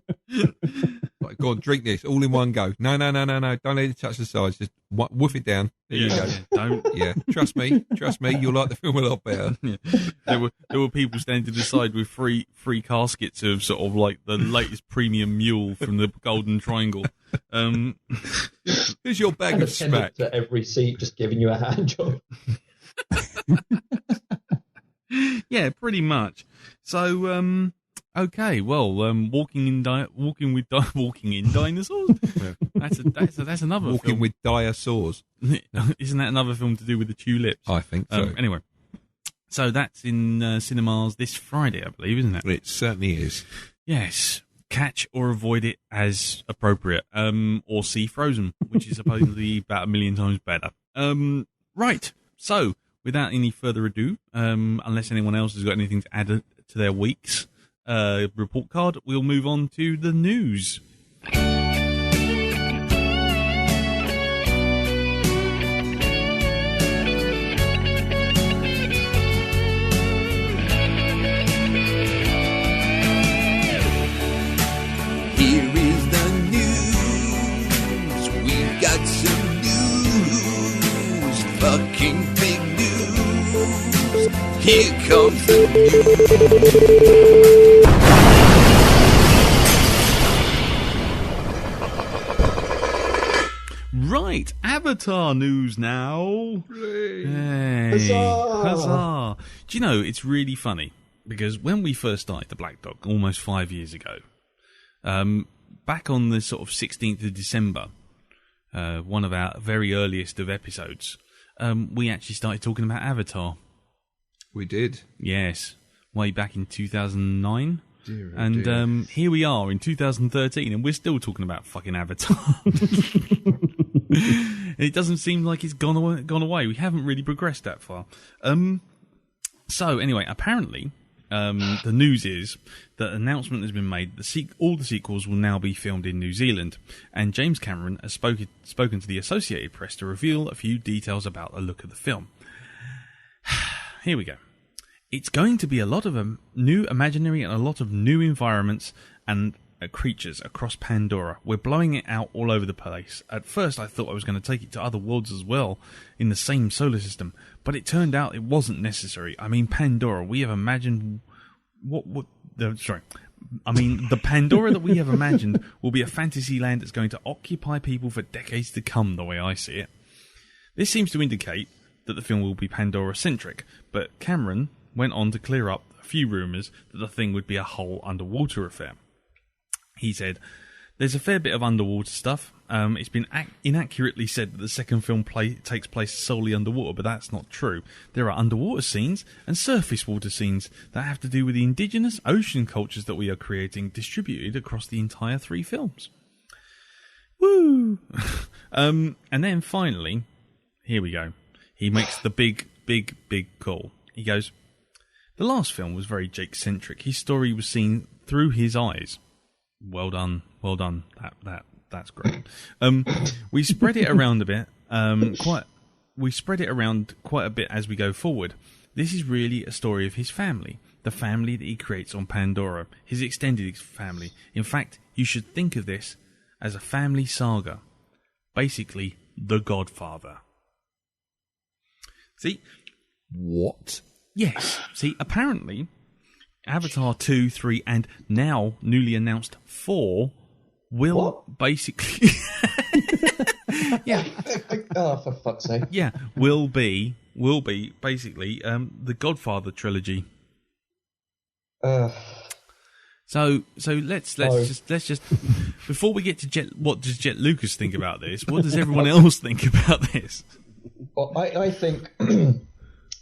Like, go on, drink this all in one go. No. Don't let it touch the sides. Just woof it down. There you go. Don't. Yeah, trust me. You'll like the film a lot better. Yeah. There were people standing to the side with free caskets of sort of like the latest premium mule from the Golden Triangle. Here's your bag And of smack. to every seat, just giving you a hand job. Yeah, pretty much. So, okay, well, walking in dinosaurs. Yeah. That's another Walking film. with dinosaurs. Isn't that another film to do with the tulips? I think so. Anyway, so that's in cinemas this Friday, I believe, isn't it? It certainly is. Yes. Catch or avoid it as appropriate. Or see Frozen, which is supposedly about 1 million times better. Right. So, without any further ado, unless anyone else has got anything to add to their week's report card, we'll move on to the news. Here is the news. We've got some news. Fucking big news. Here comes the news. Right, Avatar news now. Hey, Huzzah! huzzah! Do you know, it's really funny, because when we first started the Blackdog, almost 5 years ago, back on the sort of 16th of December, one of our very earliest of episodes, we actually started talking about Avatar. We did. Yes, way back in 2009. Dear, and dear. Here we are in 2013, and we're still talking about fucking Avatar. It doesn't seem like it's gone away. We haven't really progressed that far. So anyway, apparently, the news is that an announcement has been made that all the sequels will now be filmed in New Zealand, and James Cameron has spoken to the Associated Press to reveal a few details about the look of the film. Here we go. It's going to be a lot of new imaginary and a lot of new environments and creatures across Pandora. We're blowing it out all over the place. At first I thought I was going to take it to other worlds as well in the same solar system, but it turned out it wasn't necessary. I mean, Pandora, we have imagined the Pandora that we have imagined will be a fantasy land that's going to occupy people for decades to come, the way I see it. This seems to indicate that the film will be Pandora-centric, but Cameron went on to clear up a few rumours that the thing would be a whole underwater affair. He said, "There's a fair bit of underwater stuff. It's been inaccurately said that the second film takes place solely underwater, but that's not true. There are underwater scenes and surface water scenes that have to do with the indigenous ocean cultures that we are creating, distributed across the entire 3 films." Woo! And then finally, here we go. He makes the big call. He goes, "The last film was very Jake-centric. His story was seen through his eyes." Well done. That's great. We spread it around a bit. We spread it around quite a bit as we go forward. This is really a story of his family, the family that he creates on Pandora, his extended family. In fact, you should think of this as a family saga. Basically, The Godfather. See? What? Yes. See, apparently, Avatar 2, 3, and now newly announced 4 will basically... yeah. Oh, for fuck's sake. Yeah, will be basically the Godfather trilogy. So let's just before we get to what does Jet Lucas think about this? What does everyone else think about this? Well, I think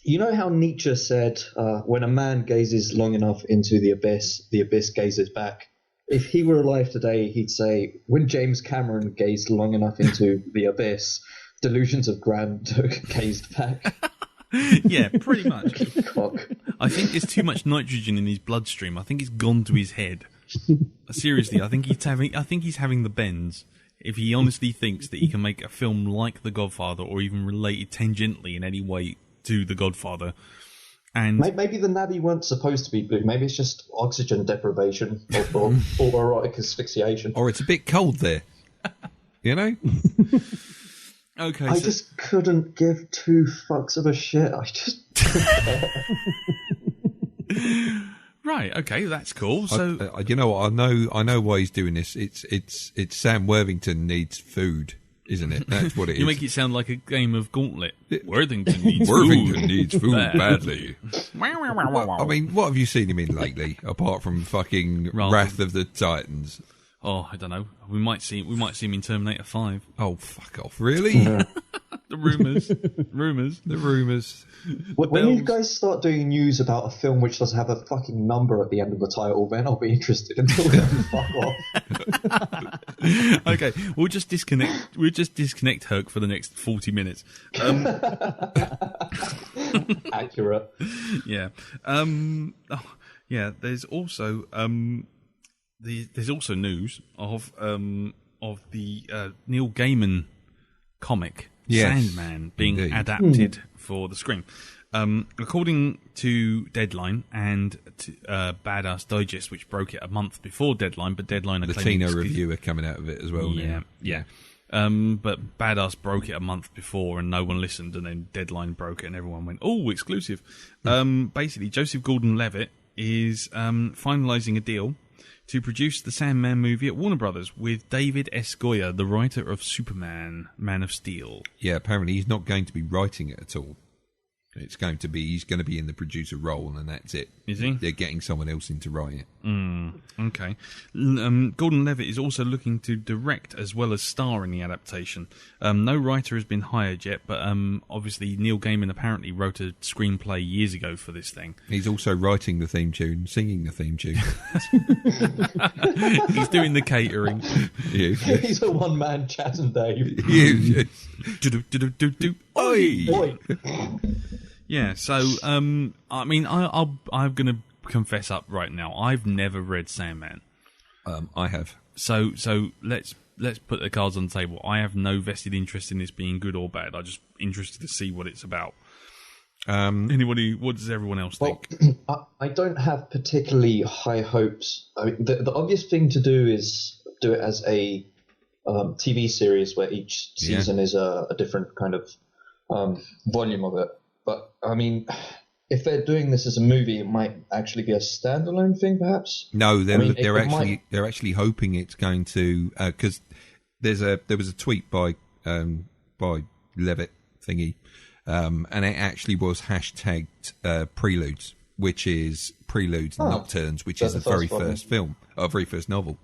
you know how Nietzsche said, when a man gazes long enough into the abyss gazes back. If he were alive today, he'd say, when James Cameron gazed long enough into the abyss, delusions of grandeur gazed back. Yeah, pretty much. Cock. I think there's too much nitrogen in his bloodstream. I think it's gone to his head. Seriously, I think he's having the bends. If he honestly thinks that he can make a film like The Godfather, or even related tangentially in any way to The Godfather. And maybe the nabby weren't supposed to be blue. Maybe it's just oxygen deprivation or autoerotic asphyxiation. Or it's a bit cold there. You know? okay, I just couldn't give 2 fucks of a shit. I just Right, okay, that's cool. So you know what? I know why he's doing this. It's Sam Worthington needs food, isn't it? That's what it is. You make it sound like a game of Gauntlet. Worthington needs Worthington food. needs food badly. I mean, what have you seen him in lately, apart from fucking Wrath of the Titans? Oh, I don't know. We might see him in Terminator 5. Oh, fuck off! Really? The rumours. The rumours. When you guys start doing news about a film which does have a fucking number at the end of the title, then I'll be interested. Until then, fuck off. Okay, we'll just disconnect Herc for the next 40 minutes. Accurate. Yeah. Yeah. There's also news of the Neil Gaiman comic. Yes, Sandman being indeed. adapted for the screen. According to Deadline and to, Badass Digest, which broke it a month before Deadline, but Deadline are The claiming Tina review are coming out of it as well. Yeah. But Badass broke it a month before and no one listened, and then Deadline broke it and everyone went, oh, exclusive. Basically, Joseph Gordon-Levitt is finalising a deal to produce the Sandman movie at Warner Brothers with David S. Goyer, the writer of Superman, Man of Steel. Yeah, apparently he's not going to be writing it at all. He's going to be in the producer role, and that's it. Is he? They're getting someone else in to write it. Okay. Gordon-Levitt is also looking to direct as well as star in the adaptation. No writer has been hired yet, but obviously Neil Gaiman apparently wrote a screenplay years ago for this thing. He's also writing the theme tune, singing the theme tune. He's doing the catering. He's a one-man Chaz and Dave. Oi! Yeah, so I mean, I'm going to confess up right now. I've never read Sandman. I have. So let's put the cards on the table. I have no vested interest in this being good or bad. I'm just interested to see what it's about. Anybody? What does everyone else think? Well, I don't have particularly high hopes. I mean, the obvious thing to do is do it as a TV series where each season is a different kind of volume of it. But I mean, if they're doing this as a movie, it might actually be a standalone thing, perhaps. No, they're actually hoping it's going to, because there was a tweet by Levitt thingy, and it actually was hashtagged Preludes, which is Preludes and Nocturnes, which is the very first novel.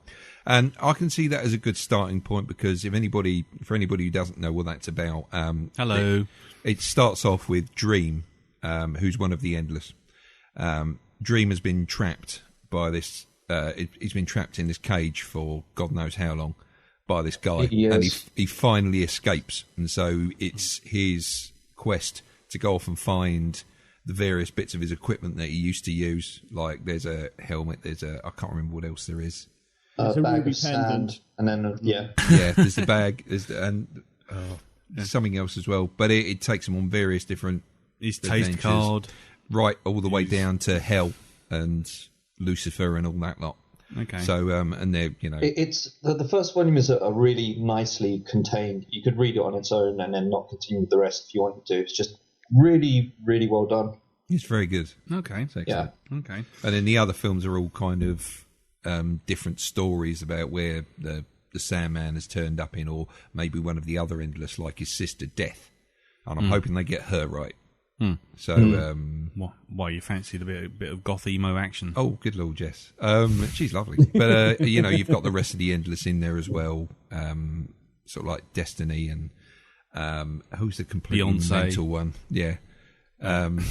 And I can see that as a good starting point, because for anybody who doesn't know what that's about, hello. It starts off with Dream, who's one of the Endless. Dream has been trapped by this. He's been trapped in this cage for God knows how long by this guy, and he finally escapes. And so it's his quest to go off and find the various bits of his equipment that he used to use. Like there's a helmet, I can't remember what else there is. It's a bag ruby of sand, pendant. and then Yeah, there's the bag, there's something else as well. But it takes them on various different His taste adventures, card. right all the way down to hell and Lucifer and all that lot. Okay. So, and they're, it's the first volume is a really nicely contained. You could read it on its own and then not continue with the rest if you wanted to. It's just really, really well done. it's very good. Okay. It's excellent. Yeah. Okay. And then the other films are all kind of different stories about where the Sandman has turned up in, or maybe one of the other Endless, like his sister Death. And I'm hoping they get her right. So, Why you fancied a bit of goth emo action? oh, good Lord, Jess. She's lovely. But, you've got the rest of the Endless in there as well. Sort of like Destiny and who's the completely Beyonce. mental one? Yeah. I can't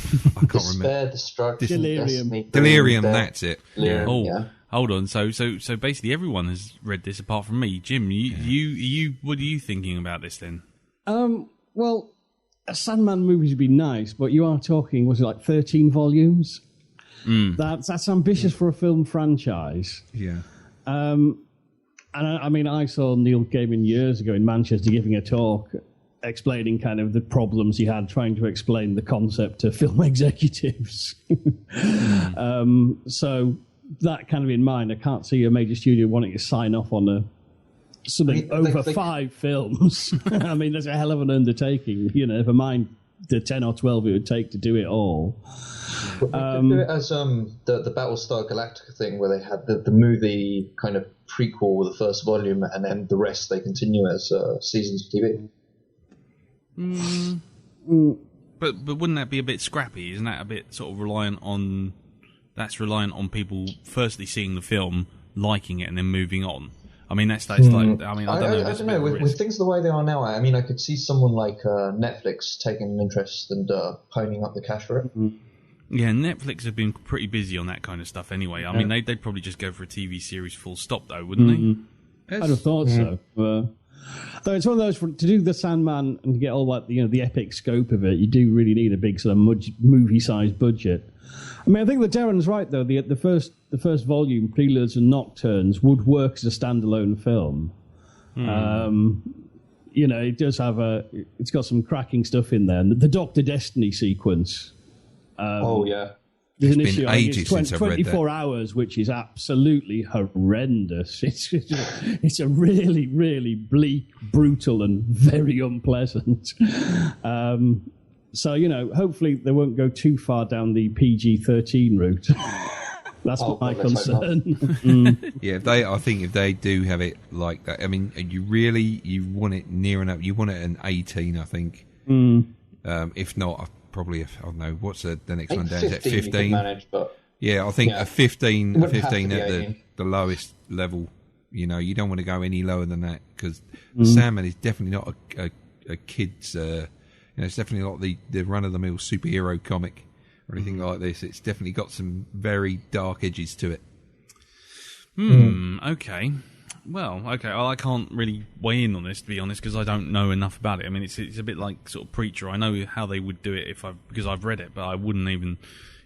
remember. Despair, Destruction, Delirium. Destiny, Delirium, Death, that's it. Delirium, Oh, yeah. hold on. So basically, everyone has read this apart from me. Jim, you, what are you thinking about this then? Well, a Sandman movie would be nice, but you are talking, was it like 13 volumes? That's ambitious for a film franchise. Yeah. And I mean, I saw Neil Gaiman years ago in Manchester giving a talk explaining kind of the problems he had trying to explain the concept to film executives. So that kind of in mind, I can't see a major studio wanting to sign off on something over 5 films. I mean, that's a hell of an undertaking. Never mind the 10 or 12 it would take to do it all. But they could do it as the Battlestar Galactica thing, where they had the movie kind of prequel with the first volume, and then the rest they continue as seasons of TV. But wouldn't that be a bit scrappy? Isn't that a bit sort of reliant on people firstly seeing the film, liking it, and then moving on? I mean, that's like. I mean, I don't know. I don't know. With things the way they are now, I mean, I could see someone like Netflix taking an interest and ponying up the cash for it. Yeah, Netflix have been pretty busy on that kind of stuff anyway. I mean, they'd probably just go for a TV series full stop, though, wouldn't they? I'd have thought so. Though it's one of those, to do the Sandman and to get all that, the epic scope of it, you do really need a big sort of movie-sized budget. I mean, I think that Darren's right, though. The first volume, Preludes and Nocturnes, would work as a standalone film. It does have it's got some cracking stuff in there. And the Dr. Destiny sequence. Oh, yeah. There's an It's issue. been I think ages it's since I've read 24 hours, which is absolutely horrendous. It's a really, really bleak, brutal, and very unpleasant. So, hopefully they won't go too far down the PG-13 route. That's my concern. Yeah, I think if they do have it like that, I mean, you want it near enough. You want it an 18, I think. If not, probably, I don't know, what's the next one down? Is it 15? You can manage, but yeah, I think a 15 at the lowest level. You don't want to go any lower than that, because the Sandman is definitely not a kid's. It's definitely not the run-of-the-mill superhero comic or anything like this. It's definitely got some very dark edges to it. Okay. Well, I can't really weigh in on this, to be honest, because I don't know enough about it. I mean, it's a bit like sort of Preacher. I know how they would do it because I've read it, but I wouldn't even.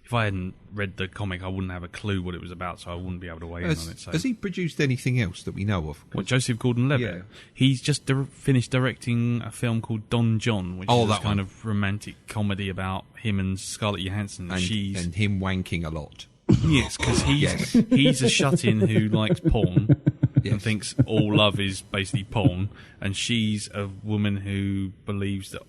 If I hadn't read the comic, I wouldn't have a clue what it was about, so I wouldn't be able to weigh in on it. So. Has he produced anything else that we know of? What, Joseph Gordon-Levitt? Yeah. He's just finished directing a film called Don John, which is a kind of romantic comedy about him and Scarlett Johansson. And him wanking a lot. Yes, because he's a shut-in who likes porn and thinks all love is basically porn, and she's a woman who believes that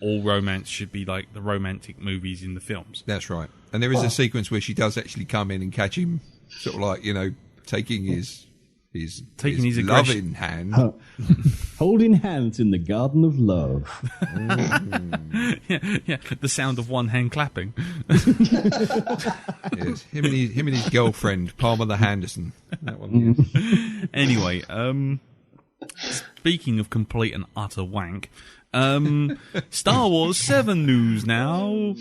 all romance should be like the romantic movies in the films. That's right. And there is a sequence where she does actually come in and catch him, sort of like, taking his loving hand. Holding hands in the garden of love. Yeah, the sound of one hand clapping. Yes, him and his girlfriend, Palmer the Henderson. That one. Yes. Anyway, speaking of complete and utter wank, Star Wars 7 news now.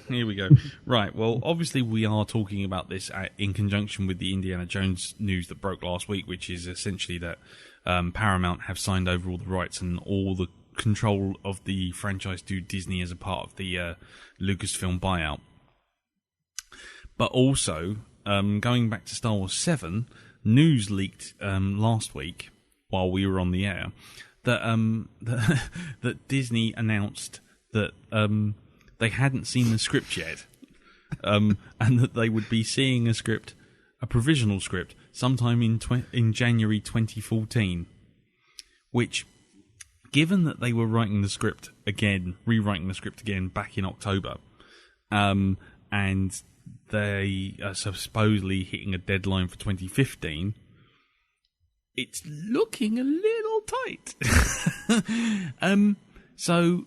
Here we go. Right, well, obviously we are talking about this in conjunction with the Indiana Jones news that broke last week, which is essentially that Paramount have signed over all the rights and all the control of the franchise to Disney as a part of the Lucasfilm buyout. But also, going back to Star Wars 7, news leaked last week while we were on the air that that Disney announced that they hadn't seen the script yet, and that they would be seeing a provisional script, sometime in January 2014. Which, given that they were rewriting the script again back in October, and they are supposedly hitting a deadline for 2015, it's looking a little tight. So,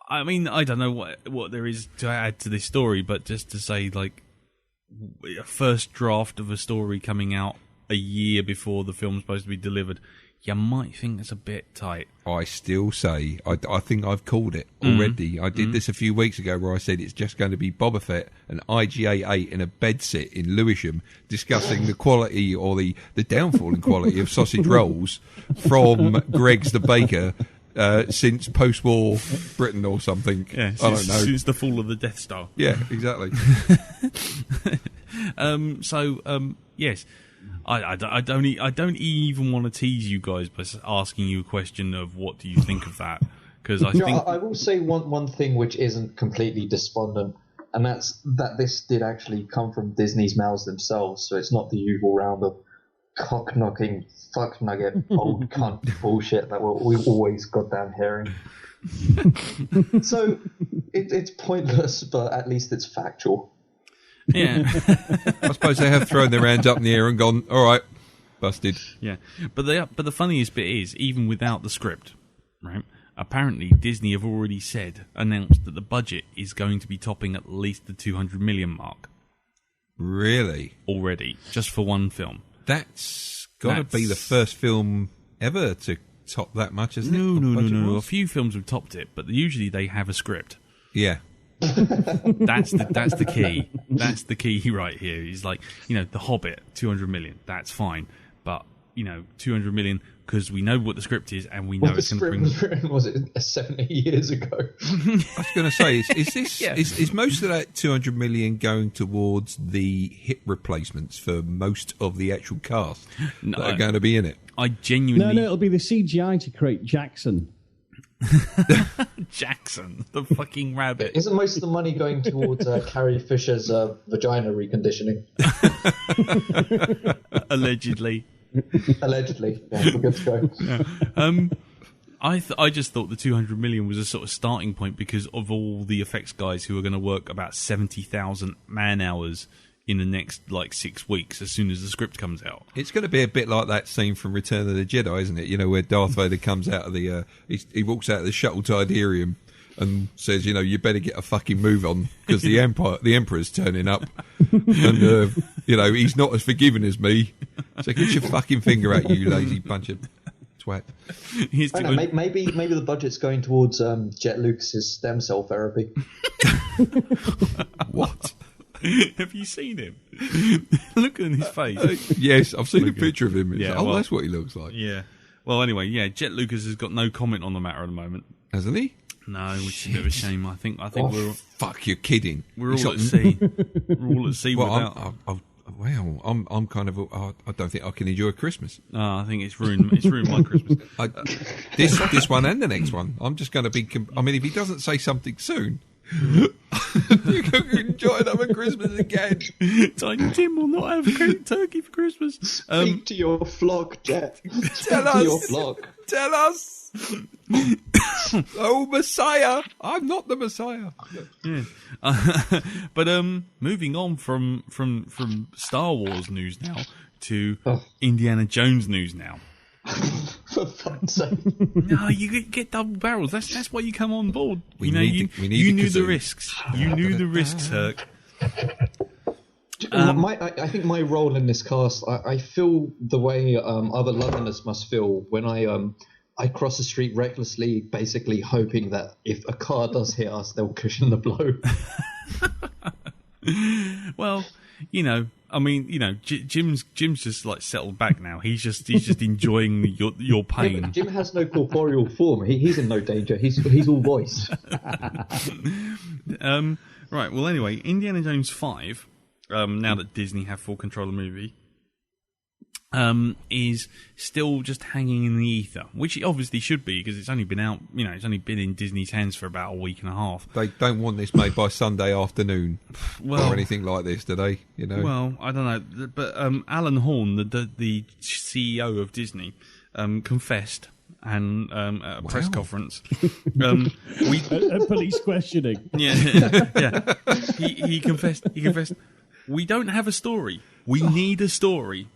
I mean, I don't know what there is to add to this story, but just to say, like, a first draft of a story coming out a year before the film's supposed to be delivered, you might think it's a bit tight. I still say, I think I've called it already. I did this a few weeks ago where I said it's just going to be Boba Fett and IGA-8 in a bedsit in Lewisham discussing the quality or the downfall in quality of sausage rolls from Greg's the Baker since post-war Britain or something. Yeah, I don't know. Since the fall of the Death Star. Yeah, exactly. Yes. I don't even want to tease you guys by asking you a question of what do you think of that, because I will say one thing which isn't completely despondent, and that's that this did actually come from Disney's mouths themselves, so it's not the usual round of cock-knocking, fuck-nugget, old cunt bullshit that we've always goddamn hearing. So it's pointless, but at least it's factual. Yeah. I suppose they have thrown their hands up in the air and gone, all right, busted. Yeah, but the funniest bit is, even without the script, right? Apparently, Disney have already announced that the budget is going to be topping at least the 200 million mark. Really? Already, just for one film. That's got to be the first film ever to top that much, isn't it? No. A few films have topped it, but usually they have a script. Yeah. That's the key. That's the key right here. He's like, The Hobbit, 200 million. That's fine, but 200 million because we know what the script is and we know it's going to bring. Was written, was it 70 years ago? I was going to say, is this is most of that 200 million going towards the hip replacements for most of the actual cast that are going to be in it? I genuinely. No, it'll be the CGI to create Jackson. Jackson, the fucking rabbit. Isn't most of the money going towards Carrie Fisher's vagina reconditioning? Allegedly. Allegedly. Yeah, we're good to go. Yeah. I just thought the 200 million was a sort of starting point because of all the effects guys who are going to work about 70,000 man hours in the next 6 weeks as soon as the script comes out. It's going to be a bit like that scene from Return of the Jedi, isn't it? Where Darth Vader comes out of the he walks out of the shuttle Tidarium and says, you better get a fucking move on because the Emperor's turning up and he's not as forgiving as me. So get your fucking finger out, you lazy bunch of twat. Maybe the budget's going towards Jet Lucas's stem cell therapy. What? Have you seen him? Look at his face. Yes, I've seen a picture of him. Yeah, that's what he looks like. Yeah. Well, anyway, Jet Lucas has got no comment on the matter at the moment. Hasn't he? No, which is a bit of a shame. I think we're. Fuck, you're kidding. We're all at sea. We're all at sea without. I'm kind of. I don't think I can enjoy Christmas. I think it's ruined. It's ruined my Christmas. This one and the next one. I'm just going to be. I mean, if he doesn't say something soon. You can enjoy another Christmas again. Tiny Tim will not have turkey for Christmas. Speak to your flock, Jet. Tell us. To your flock. Tell us. Oh, Messiah! I'm not the Messiah. Yeah. But moving on from Star Wars news now to Indiana Jones news now. For fuck's sake. No, you get double barrels. That's why you come on board. We knew the risks. You knew the risks, Herc. I think my role in this cast, I feel the way other Londoners must feel when I cross the street recklessly, basically hoping that if a car does hit us, they'll cushion the blow. Well, Jim's just settled back now. He's just enjoying your pain. Yeah, Jim has no corporeal form. He's in no danger. He's all voice. Right. Well, anyway, Indiana Jones 5. Now that Disney have full control of the movie, is still just hanging in the ether, which it obviously should be because it's only been out, it's only been in Disney's hands for about a week and a half. They don't want this made by Sunday afternoon or anything like this, do they? Well, I don't know, but Alan Horn, the CEO of Disney, confessed. And at a press conference, a police questioning. Yeah. He confessed. We don't have a story. We need a story.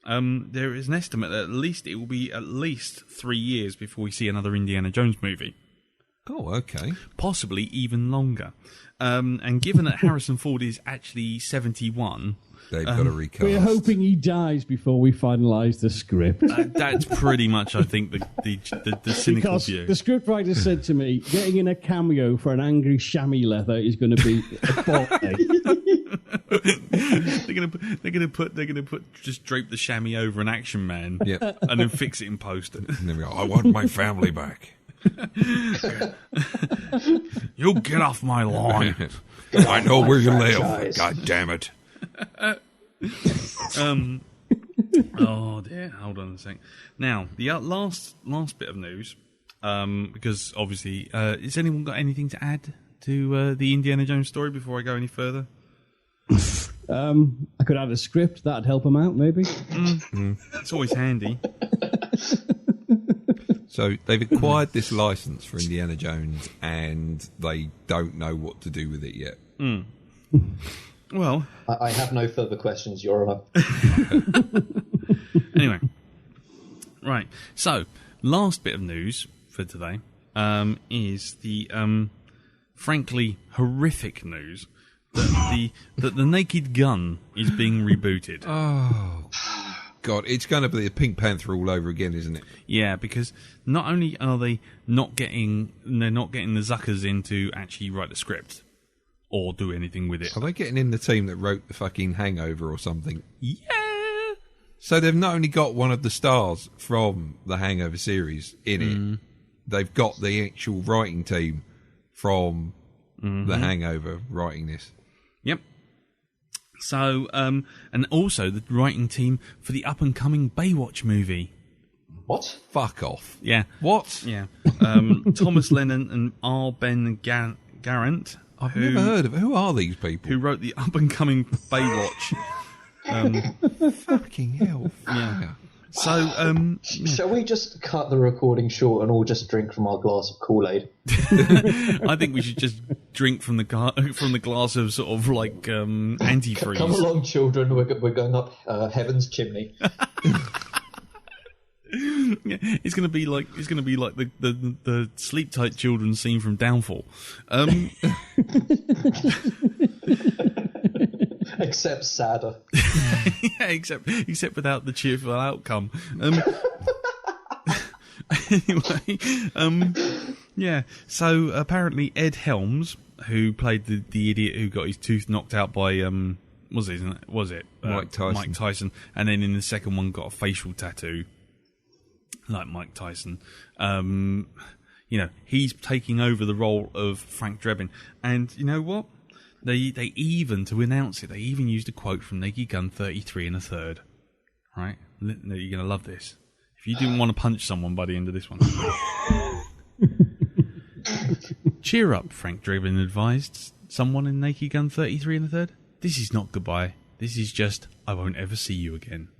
There is an estimate that it will be at least 3 years before we see another Indiana Jones movie. Oh, okay. Possibly even longer. And given that Harrison Ford is actually 71. They've got to recast. We're hoping he dies before we finalise the script. That's pretty much, I think, the cynical because view. The scriptwriter said to me, getting in a cameo for an angry chamois leather is going to be a ball ache. They're gonna put just drape the chamois over an Action Man, Yep. and then fix it in post. And then we go, I want my family back. You get off my lawn. I know where you live. God damn it. Oh dear, hold on a sec. Now, the last bit of news, because obviously, has anyone got anything to add to the Indiana Jones story before I go any further? I could add a script, that'd help him out, maybe. It's always handy. So they've acquired this license for Indiana Jones, and they don't know what to do with it yet. Well, I have no further questions, Your Honour. Anyway, right. So, last bit of news for today is the frankly horrific news that the Naked Gun is being rebooted. Oh, God, it's going to be the Pink Panther all over again, isn't it? Yeah, because not only are they not getting the Zuckers in to actually write the script or do anything with it. Are they getting in the team that wrote the fucking Hangover or something? Yeah. So they've not only got one of the stars from the Hangover series in it, they've got the actual writing team from the Hangover writing this. Yep. So, and also the writing team for the up-and-coming Baywatch movie. What? Fuck off. Yeah. What? Yeah. Thomas Lennon and R. Ben Garant. I've never heard of it. Who are these people? Who wrote the up-and-coming Baywatch. Fucking hell. Yeah. So, Shall we just cut the recording short and all just drink from our glass of Kool-Aid? I think we should just drink from the glass of sort of like antifreeze. Come along, children. We're going up heaven's chimney. Yeah, it's gonna be like the sleep tight children scene from Downfall. Except sadder. Yeah, except without the cheerful outcome. Anyway, yeah. So apparently Ed Helms, who played the idiot who got his tooth knocked out by was it Mike Tyson? Mike Tyson, and then in the second one got a facial tattoo like Mike Tyson. He's taking over the role of Frank Drebin, and you know what? They even, to announce it, they even used a quote from Naked Gun 33 1/3. Right? You're going to love this. If you didn't want to punch someone by the end of this one. Cheer up, Frank Drebin advised someone in Naked Gun 33 1/3. This is not goodbye. This is just, I won't ever see you again.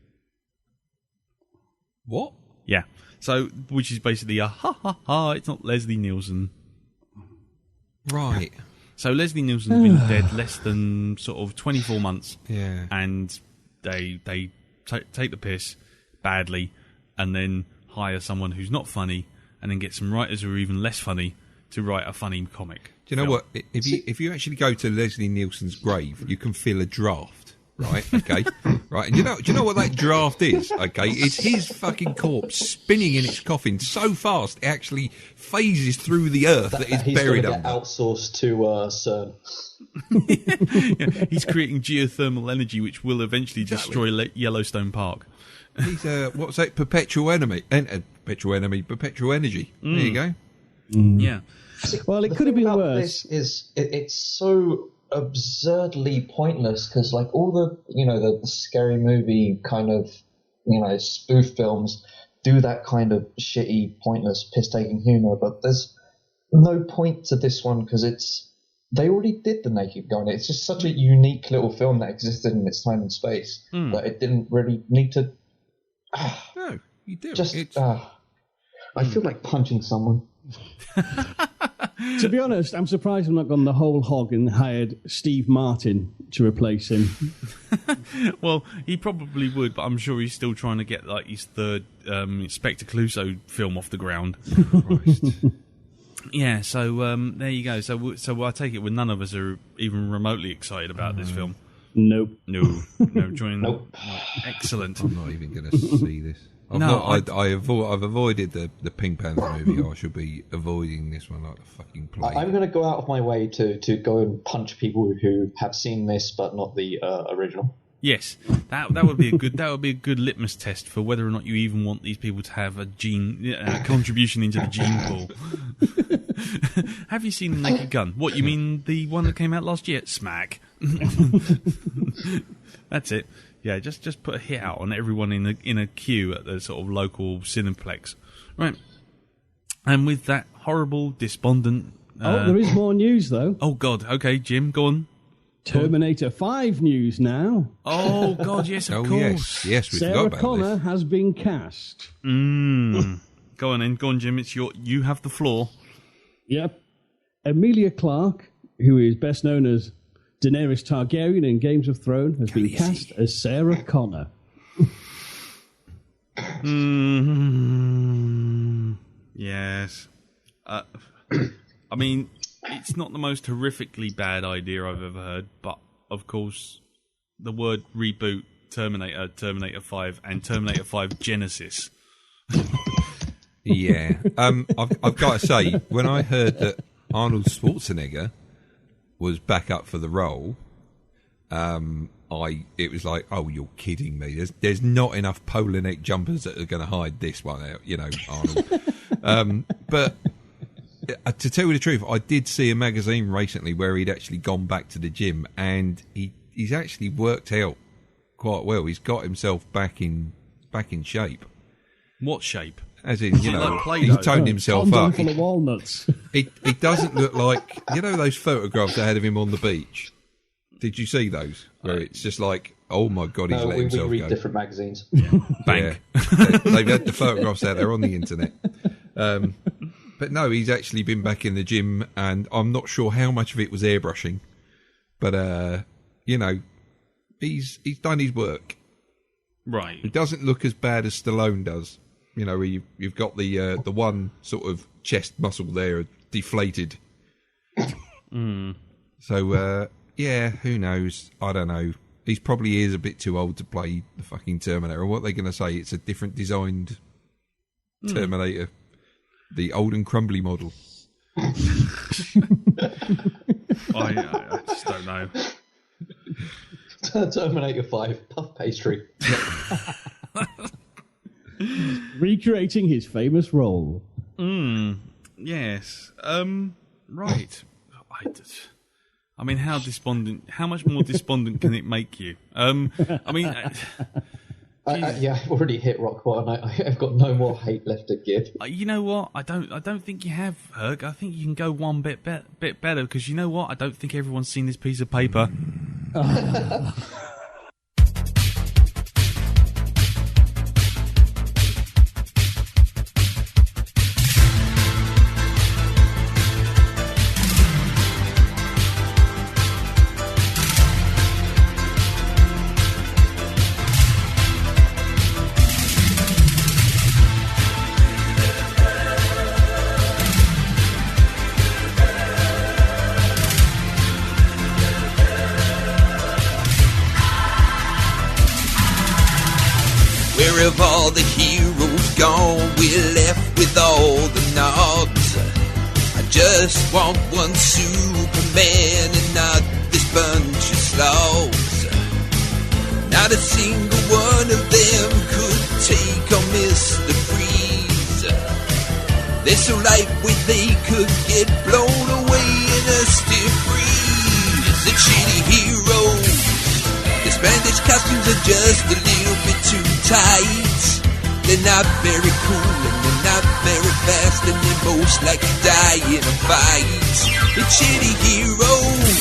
What? Yeah. So, which is basically a ha ha ha, it's not Leslie Nielsen. Right. So Leslie Nielsen's been dead less than sort of 24 months. Yeah. And they take the piss badly and then hire someone who's not funny and then get some writers who are even less funny to write a funny comic. Do you know what? If you actually go to Leslie Nielsen's grave, you can feel a draft. Right, okay, right, and do you know what that draft is? Okay, it's his fucking corpse spinning in its coffin so fast it actually phases through the earth that is buried under. under. Outsourced to CERN. Yeah, he's creating geothermal energy, which will eventually destroy Yellowstone Park. He's what's that? Perpetual energy. There you go. Yeah. Well, it could have been worse. It's so absurdly pointless because like all the the scary movie kind of spoof films do that kind of shitty, pointless, piss-taking humour, but there's no point to this one because they already did The Naked Gun. It's just such a unique little film that existed in its time and space that it didn't really need to... No, you do. I feel like punching someone. To be honest, I'm surprised I've not gone the whole hog and hired Steve Martin to replace him. Well, he probably would, but I'm sure he's still trying to get like his third Inspector Clouseau film off the ground. Christ. Yeah, so there you go. So I take it when none of us are even remotely excited about this film. Nope. No, joining. Nope. No. Excellent. I'm not even going to see this. I've avoided the Pink Panther movie. I should be avoiding this one like the fucking plague. I'm going to go out of my way to go and punch people who have seen this but not the original. Yes, that would be a good litmus test for whether or not you even want these people to have a contribution into the gene pool. Have you seen The Naked Gun? What, you mean the one that came out last year? Smack. That's it. Yeah, just put a hit out on everyone in a queue at the sort of local Cineplex, right? And with that horrible, despondent. There is more news though. Oh God. Okay, Jim, go on. Terminator 5 news now. Oh God, yes, of course. Yes, we forgot Sarah about Connor this. has been cast. Go on, Jim. You have the floor. Yep. Emilia Clarke, who is best known as Daenerys Targaryen in Games of Thrones, has been cast as Sarah Connor. Yes. I mean, it's not the most horrifically bad idea I've ever heard, but of course, the word reboot, Terminator, Terminator 5, and Terminator 5 Genesis. Yeah. I've got to say, when I heard that Arnold Schwarzenegger was back up for the role, it was like, oh, you're kidding me. There's not enough polar neck jumpers that are going to hide this one out, Arnold. But to tell you the truth, I did see a magazine recently where he'd actually gone back to the gym, and he's actually worked out quite well. He's got himself back in shape. What shape? As in, like he's toned himself up. Full of walnuts. He doesn't look like, those photographs they had of him on the beach. Did you see those? Where it's just like, oh my God, he's let himself we read go. different magazines. Bank. Yeah. They've had the photographs out there on the internet. But no, he's actually been back in the gym, and I'm not sure how much of it was airbrushing. But, he's done his work. Right. He doesn't look as bad as Stallone does. Where you've got the one sort of chest muscle there deflated. So, who knows? I don't know. He probably is a bit too old to play the fucking Terminator. What are they going to say? It's a different designed Terminator. The old and crumbly model. I just don't know. Terminator 5, puff pastry. Recreating his famous role. Yes. Right. I mean, how much more despondent can it make you? I've already hit rock bottom. I've got no more hate left to give. You know what? I don't think you have, Herc. I think you can go one bit better, because you know what? I don't think everyone's seen this piece of paper. Where have all the heroes gone? We're left with all the knobs. I just want one Superman and not this bunch of slobs. Not a single one of them could take on Mr. Freeze. They're so lightweight they could get blown away in a stiff breeze. The shitty heroes, the Spandex costumes are just a little bit too tight. They're not very cool and they're not very fast, and they most likely die in a fight. It's shitty heroes.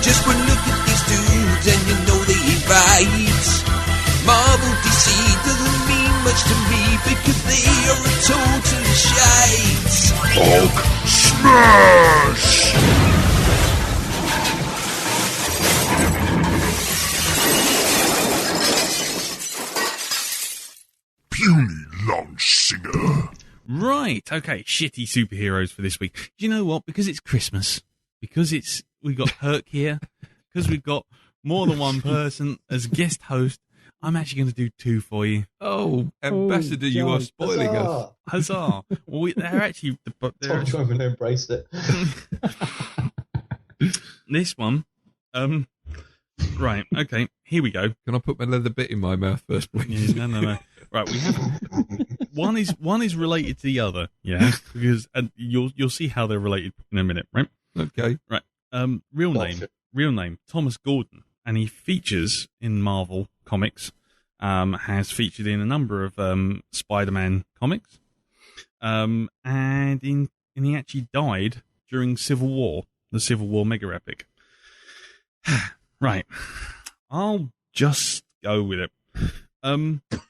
Just one look at these dudes and you know they ain't right. Marvel DC doesn't mean much to me because they are a total shite. Hulk smash! Puny Lunch Singer. Right, okay, shitty superheroes for this week. Do you know what? Because it's Christmas, because we got Herc here, because we've got more than one person as guest host, I'm actually going to do two for you. Oh, Ambassador, you are spoiling us. Huzzah! Well, they're actually... Tom Jordan embraced it. This one, right, okay, here we go. Can I put my leather bit in my mouth first, please? Yeah, no. Right, we have one is related to the other, yeah, because and you'll see how they're related in a minute, right? Okay. Right. Real name Thomas Gordon, and he features in Marvel Comics. Has featured in a number of Spider-Man comics, and he actually died during Civil War, the Civil War mega epic. Right, I'll just go with it.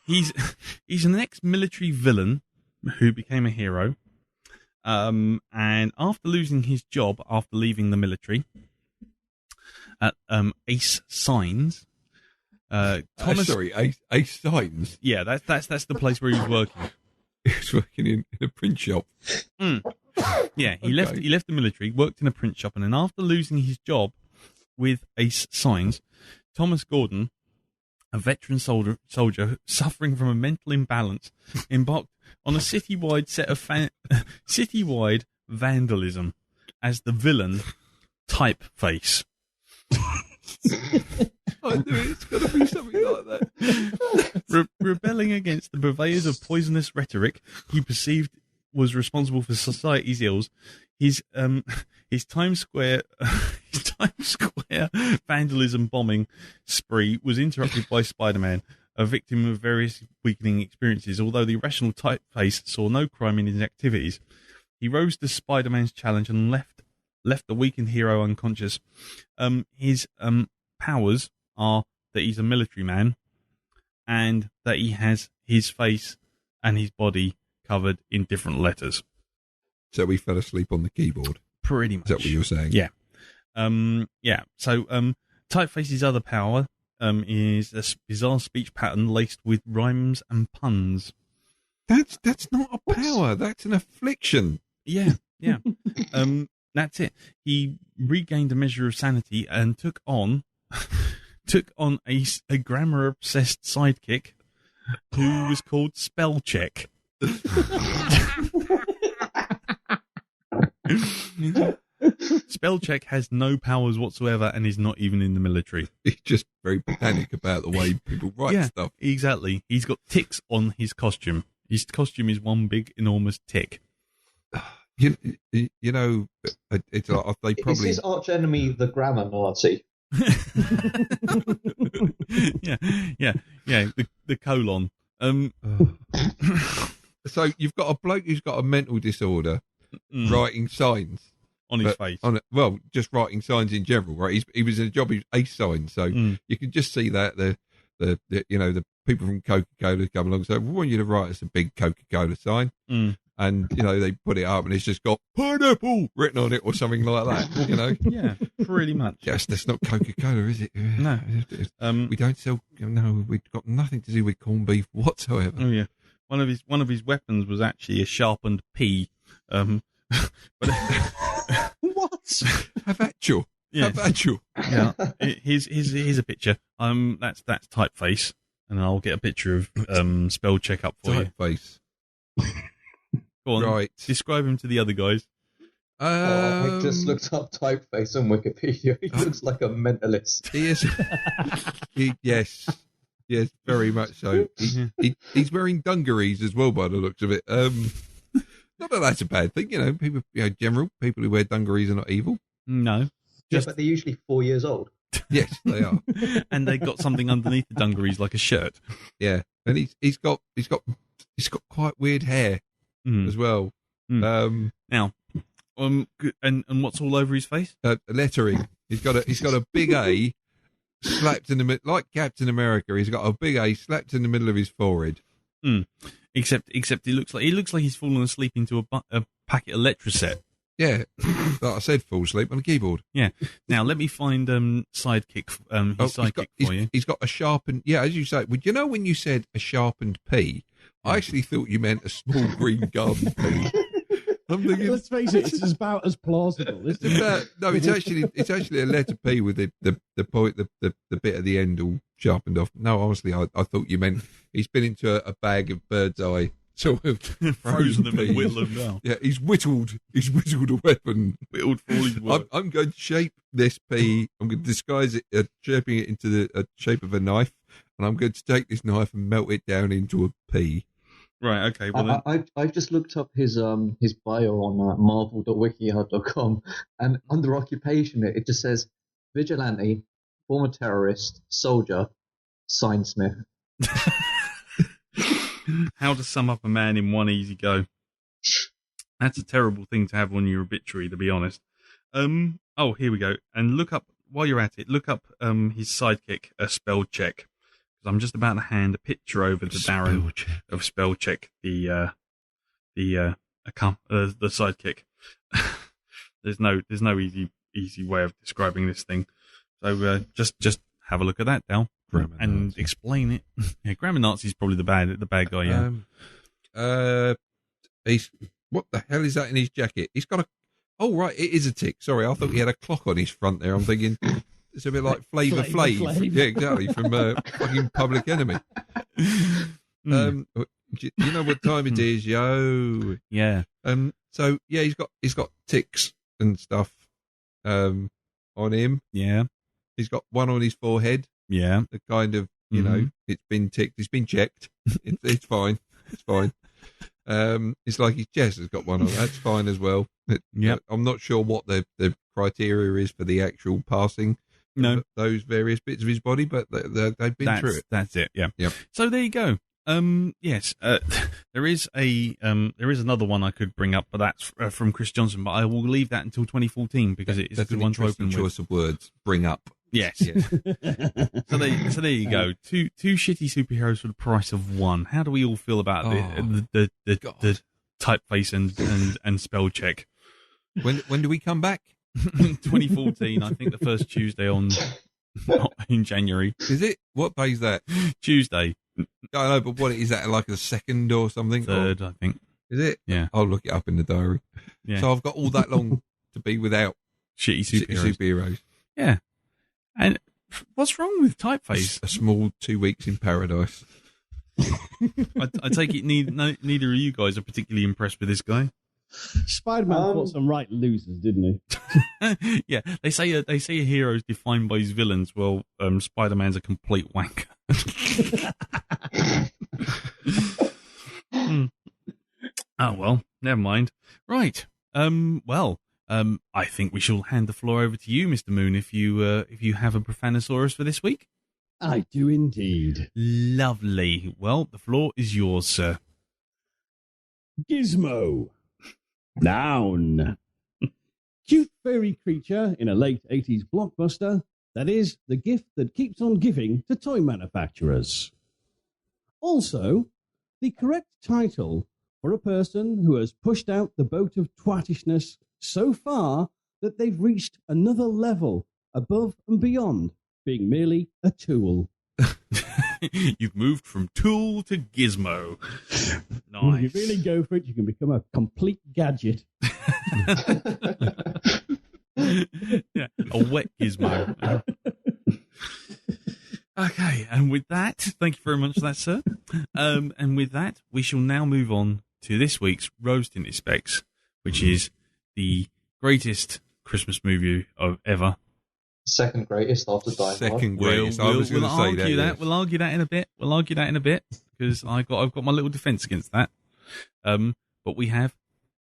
He's an ex-military villain who became a hero, and after losing his job after leaving the military at Ace Signs. Thomas, Ace Signs. Yeah, that's the place where he was working. He was working in a print shop. Yeah, he left the military, worked in a print shop, and then after losing his job with Ace Signs, Thomas Gordon, a veteran soldier suffering from a mental imbalance, embarked on a citywide vandalism as the villain Typeface. I knew it's got to be something like that. Rebelling against the purveyors of poisonous rhetoric he perceived was responsible for society's ills, his Times Square vandalism bombing spree was interrupted by Spider-Man, a victim of various weakening experiences. Although the irrational Typeface saw no crime in his activities, he rose to Spider-Man's challenge and left the weakened hero unconscious. His powers are that he's a military man and that he has his face and his body covered in different letters. So he fell asleep on the keyboard. Pretty much. Is that what you were saying? Yeah. So Typeface's other power is a bizarre speech pattern laced with rhymes and puns. That's not a power. That's an affliction. Yeah. That's it. He regained a measure of sanity and took on a grammar-obsessed sidekick who was called Spell Check. Spell Check has no powers whatsoever and is not even in the military. He's just very panic about the way people write stuff. Exactly. He's got ticks on his costume. His costume is one big, enormous tick. You know, it's like they probably... Is his arch enemy the grammar Nazi? yeah. The colon. So you've got a bloke who's got a mental disorder writing signs on his face. Just writing signs in general, right? He was in a job. He was Ace Signs, so you can just see that the people from Coca-Cola come along and say, "We want you to write us a big Coca-Cola sign." And, they put it up and it's just got pineapple written on it or something like that, Yeah, pretty much. Yes, that's not Coca-Cola, is it? No. We don't sell, we've got nothing to do with corned beef whatsoever. Oh, yeah. One of his weapons was actually a sharpened pea. But what? Have actual. Yeah. Have actual. Yeah. Here's a picture. That's Typeface. And I'll get a picture of Spell Check up for Typeface. Go on. Right. Describe him to the other guys. I just looked up Typeface on Wikipedia. He looks like a mentalist. He is. Yes, very much so. He's wearing dungarees as well, by the looks of it. Not that that's a bad thing, people. People who wear dungarees are not evil. No, But they're usually 4 years old. Yes, they are. And they got something underneath the dungarees like a shirt. Yeah, and he's got quite weird hair as well. Now, and what's all over his face? Lettering. He's got a big A slapped in the middle, like Captain America. He's got a big A slapped in the middle of his forehead. Except he looks like he's fallen asleep into a packet of Letraset. Yeah, like I said, fall asleep on the keyboard. Yeah. Now let me find sidekick sidekick for you. He's got a sharpened. Yeah, as you say. Would you know when you said a sharpened pea? I actually thought you meant a small green garden pea. I'm thinking, let's face it, it's about as plausible. It's actually a letter P with the point, the bit at the end all sharpened off. No, honestly, I thought you meant he's been into a bag of bird's eye, sort of frozen them and whittled them down. Yeah, he's whittled a weapon. Whittled for his work. I'm going to shape this P. I'm going to disguise it, shaping it into the shape of a knife, and I'm going to take this knife and melt it down into a P. Right, okay. Well, I've just looked up his bio on marvel.wikihow.com, and under occupation it just says vigilante, former terrorist, soldier, signsmith. How to sum up a man in one easy go. That's a terrible thing to have on your obituary, to be honest. Oh, here we go. And while you're at it, look up his sidekick, a spell check. I'm just about to hand a picture over to Darren of spell check, the sidekick. there's no easy way of describing this thing. So just have a look at that, Dal, and explain it. Yeah, Grammar Nazi's probably the bad guy. Yeah. What the hell is that in his jacket? He's got a. Oh right, it is a tick. Sorry, I thought he had a clock on his front there. I'm thinking. It's a bit like Flavor Flav. Yeah, exactly, from fucking Public Enemy. Do you know what time it is, yo? Yeah. So yeah, he's got ticks and stuff on him. Yeah. He's got one on his forehead. Yeah. The kind of, you know, it's been ticked. It's been checked. It's fine. It's fine. It's like his chest has got one on. That's fine as well. Yeah. I'm not sure what the criteria is for the actual passing. No, those various bits of his body, but they've been through it. That's it. Yeah. Yep. So there you go. Yes. There is another one I could bring up, but that's from Chris Johnson. But I will leave that until 2014 because it's a good one to open with. Choice of words. Bring up. Yes. So there you go. Two shitty superheroes for the price of one. How do we all feel about the typeface and spell check? When do we come back? 2014, I think the first Tuesday in January. Is it? What day is that? Tuesday. I know, but what is that, like the 2nd or something? 3rd, I think. Is it? Yeah. I'll look it up in the diary. Yeah. So I've got all that long to be without shitty superheroes. Yeah. And what's wrong with typeface? A small 2 weeks in paradise. I take it neither of you guys are particularly impressed with this guy. Spider-Man fought some right losers, didn't he? Yeah, they say a hero is defined by his villains. Well, Spider-Man's a complete wanker. Oh well, never mind. Right. I think we shall hand the floor over to you, Mr. Moon, if you have a profanasaurus for this week. I do indeed. Lovely. Well, the floor is yours, sir. Gizmo. Noun. Cute furry creature in a late 80s blockbuster that is the gift that keeps on giving to toy manufacturers. Also, the correct title for a person who has pushed out the boat of twattishness so far that they've reached another level above and beyond being merely a tool. You've moved from tool to gizmo. Nice. When you really go for it, you can become a complete gadget. Yeah, a wet gizmo. Okay, and with that, thank you very much for that, sir. And with that, we shall now move on to this week's Roast in Specs, which is the greatest Christmas movie of ever. Second greatest after Die Hard. Second greatest. I was going to say that. Yes. We'll argue that in a bit because I've got my little defence against that. But we have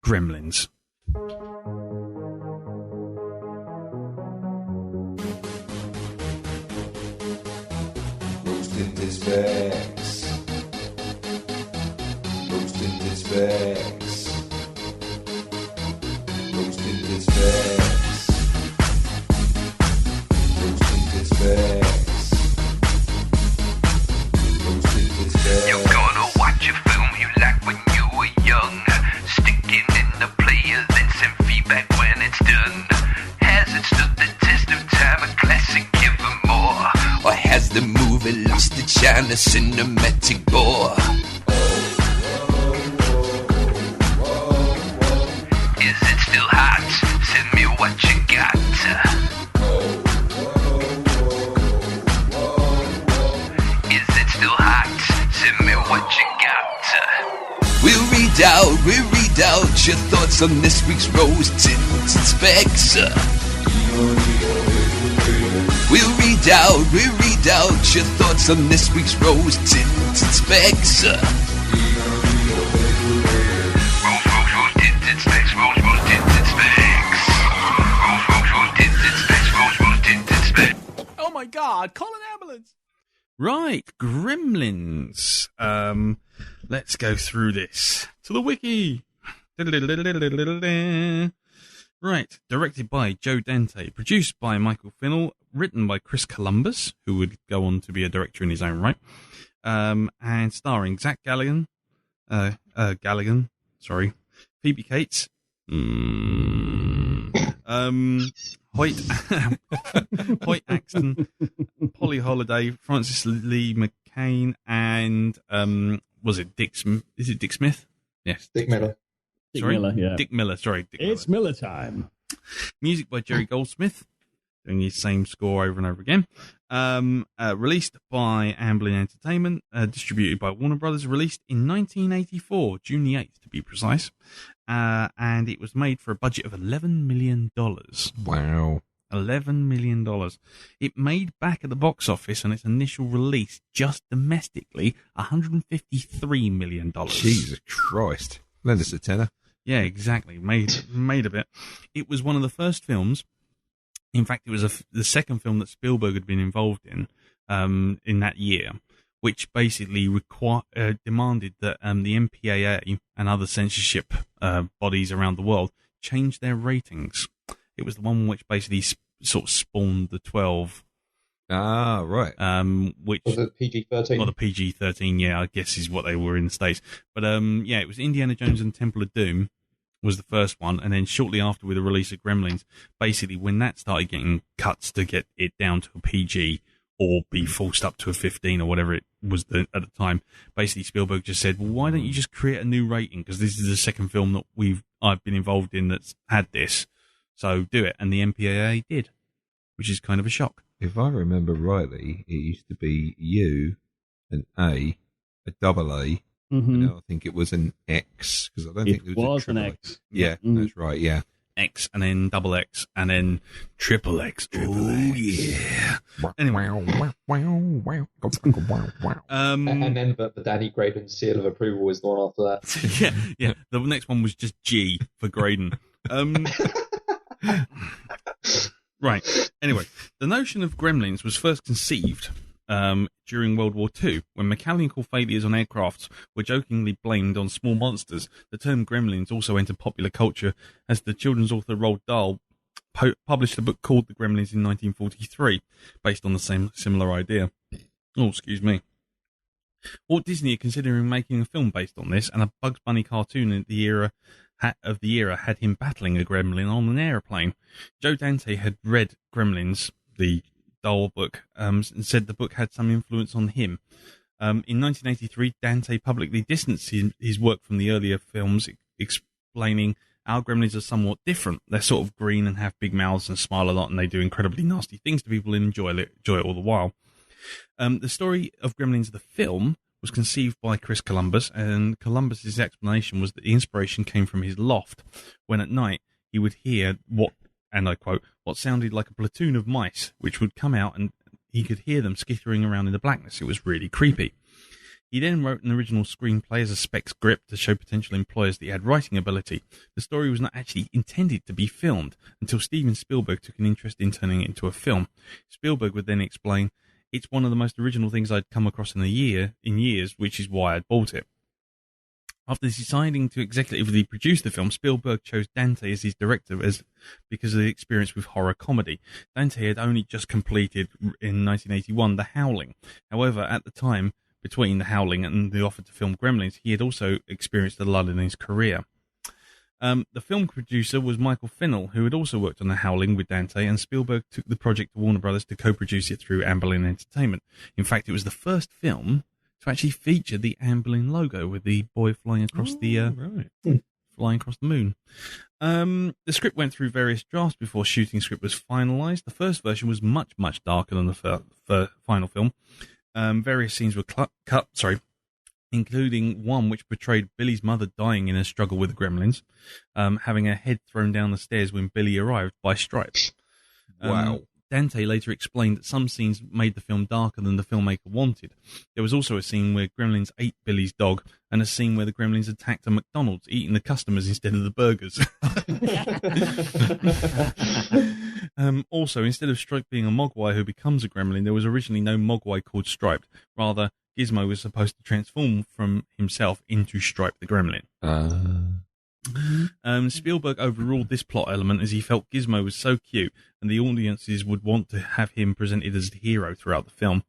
Gremlins. Roasting his facts. Roasting his facts. Roasting his facts. Roasting his facts. Roasting his facts. You're gonna watch a film you like when you were young. Sticking in the player, then send feedback when it's done. Has it stood the test of time? A classic even more. Or has the movie lost its shine, a cinematic bore? Is it still hot? Send me what you got. Is it still hot? Send me what you got. We'll read out your thoughts on this week's roast tints and specs. We'll read out your thoughts on this week's roast tints and specs. Rose, tinted specs. Rose, tinted specs. Rose, tinted specs. Rose, tinted specs. Oh my God! Call an ambulance. Right, Gremlins. Let's go through this to the wiki. Right, directed by Joe Dante, produced by Michael Finnell, written by Chris Columbus, who would go on to be a director in his own right, and starring Zach Galligan, Phoebe Cates, Hoyt Axton, Polly Holiday, Francis Lee McCain, and was it Dick? Is it Dick Smith? Yes, Dick Miller. Dick Miller, yeah. Dick Miller. Sorry, Dick It's Miller time. Music by Jerry Goldsmith, doing his same score over and over again. Released by Amblin Entertainment, distributed by Warner Brothers, released in 1984, June the 8th to be precise. And it was made for a budget of $11 million. Wow. $11 million. It made back at the box office on its initial release, just domestically, $153 million. Jesus Christ. Lend us a tenner. Yeah, exactly. Made a bit. It was one of the first films. In fact, it was the second film that Spielberg had been involved in that year, which basically demanded that the MPAA and other censorship bodies around the world change their ratings. It was the one which basically sort of spawned the 12. Ah, right. Was it PG-13? Well, the PG-13, yeah, I guess is what they were in the States. But yeah, it was Indiana Jones and Temple of Doom was the first one, and then shortly after with the release of Gremlins, basically when that started getting cuts to get it down to a PG or be forced up to a 15 or whatever it was at the time, basically Spielberg just said, well, why don't you just create a new rating? Because this is the second film that I've been involved in that's had this. So do it. And the MPAA did, which is kind of a shock. If I remember rightly, it used to be U, an A, a double A, and I think it was an X, because I don't think it was an A. X. Yeah, that's right, yeah. X, and then double X, and then triple X. Oh, yeah. Anyway. And then the Danny Graydon seal of approval is the one after that. Yeah. The next one was just G for Graydon. Right. Anyway, the notion of Gremlins was first conceived during World War II, when mechanical failures on aircrafts were jokingly blamed on small monsters. The term Gremlins also entered popular culture as the children's author Roald Dahl published a book called The Gremlins in 1943, based on the same similar idea. Oh, excuse me. Walt Disney are considering making a film based on this, and a Bugs Bunny cartoon in the era had him battling a gremlin on an aeroplane. Joe Dante had read Gremlins, the Dahl book, and said the book had some influence on him. In 1983, Dante publicly distanced his work from the earlier films, explaining our gremlins are somewhat different. They're sort of green and have big mouths and smile a lot, and they do incredibly nasty things to people and enjoy it all the while. The story of Gremlins, the film, was conceived by Chris Columbus, and Columbus's explanation was that the inspiration came from his loft, when at night he would hear what, and I quote, what sounded like a platoon of mice, which would come out and he could hear them skittering around in the blackness. It was really creepy. He then wrote an original screenplay as a spec script to show potential employers that he had writing ability. The story was not actually intended to be filmed until Steven Spielberg took an interest in turning it into a film. Spielberg would then explain, It's one of the most original things I'd come across in years, which is why I'd bought it. After deciding to executively produce the film, Spielberg chose Dante as his director because of the experience with horror comedy. Dante had only just completed, in 1981, The Howling. However, at the time, between The Howling and the offer to film Gremlins, he had also experienced a lull in his career. The film producer was Michael Fennell, who had also worked on The Howling with Dante, and Spielberg took the project to Warner Brothers to co-produce it through Amblin Entertainment. In fact, it was the first film to actually feature the Amblin logo with the boy flying across flying across the moon. The script went through various drafts before shooting script was finalised. The first version was much, much darker than the final film. Various scenes were cut, including one which portrayed Billy's mother dying in a struggle with the Gremlins, having her head thrown down the stairs when Billy arrived by Stripe. Wow. Dante later explained that some scenes made the film darker than the filmmaker wanted. There was also a scene where Gremlins ate Billy's dog, and a scene where the Gremlins attacked a McDonald's, eating the customers instead of the burgers. Also, instead of Stripe being a Mogwai who becomes a Gremlin, there was originally no Mogwai called Striped. Rather, Gizmo was supposed to transform from himself into Stripe the Gremlin. Spielberg overruled this plot element as he felt Gizmo was so cute and the audiences would want to have him presented as the hero throughout the film.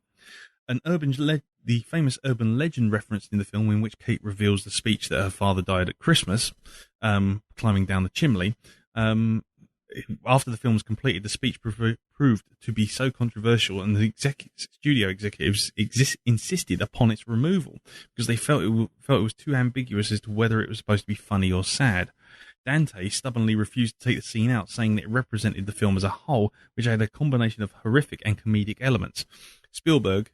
The famous urban legend referenced in the film, in which Kate reveals the speech that her father died at Christmas, climbing down the chimney. After the film was completed, the speech proved to be so controversial, and the studio executives insisted upon its removal because they felt it was too ambiguous as to whether it was supposed to be funny or sad. Dante stubbornly refused to take the scene out, saying that it represented the film as a whole, which had a combination of horrific and comedic elements. Spielberg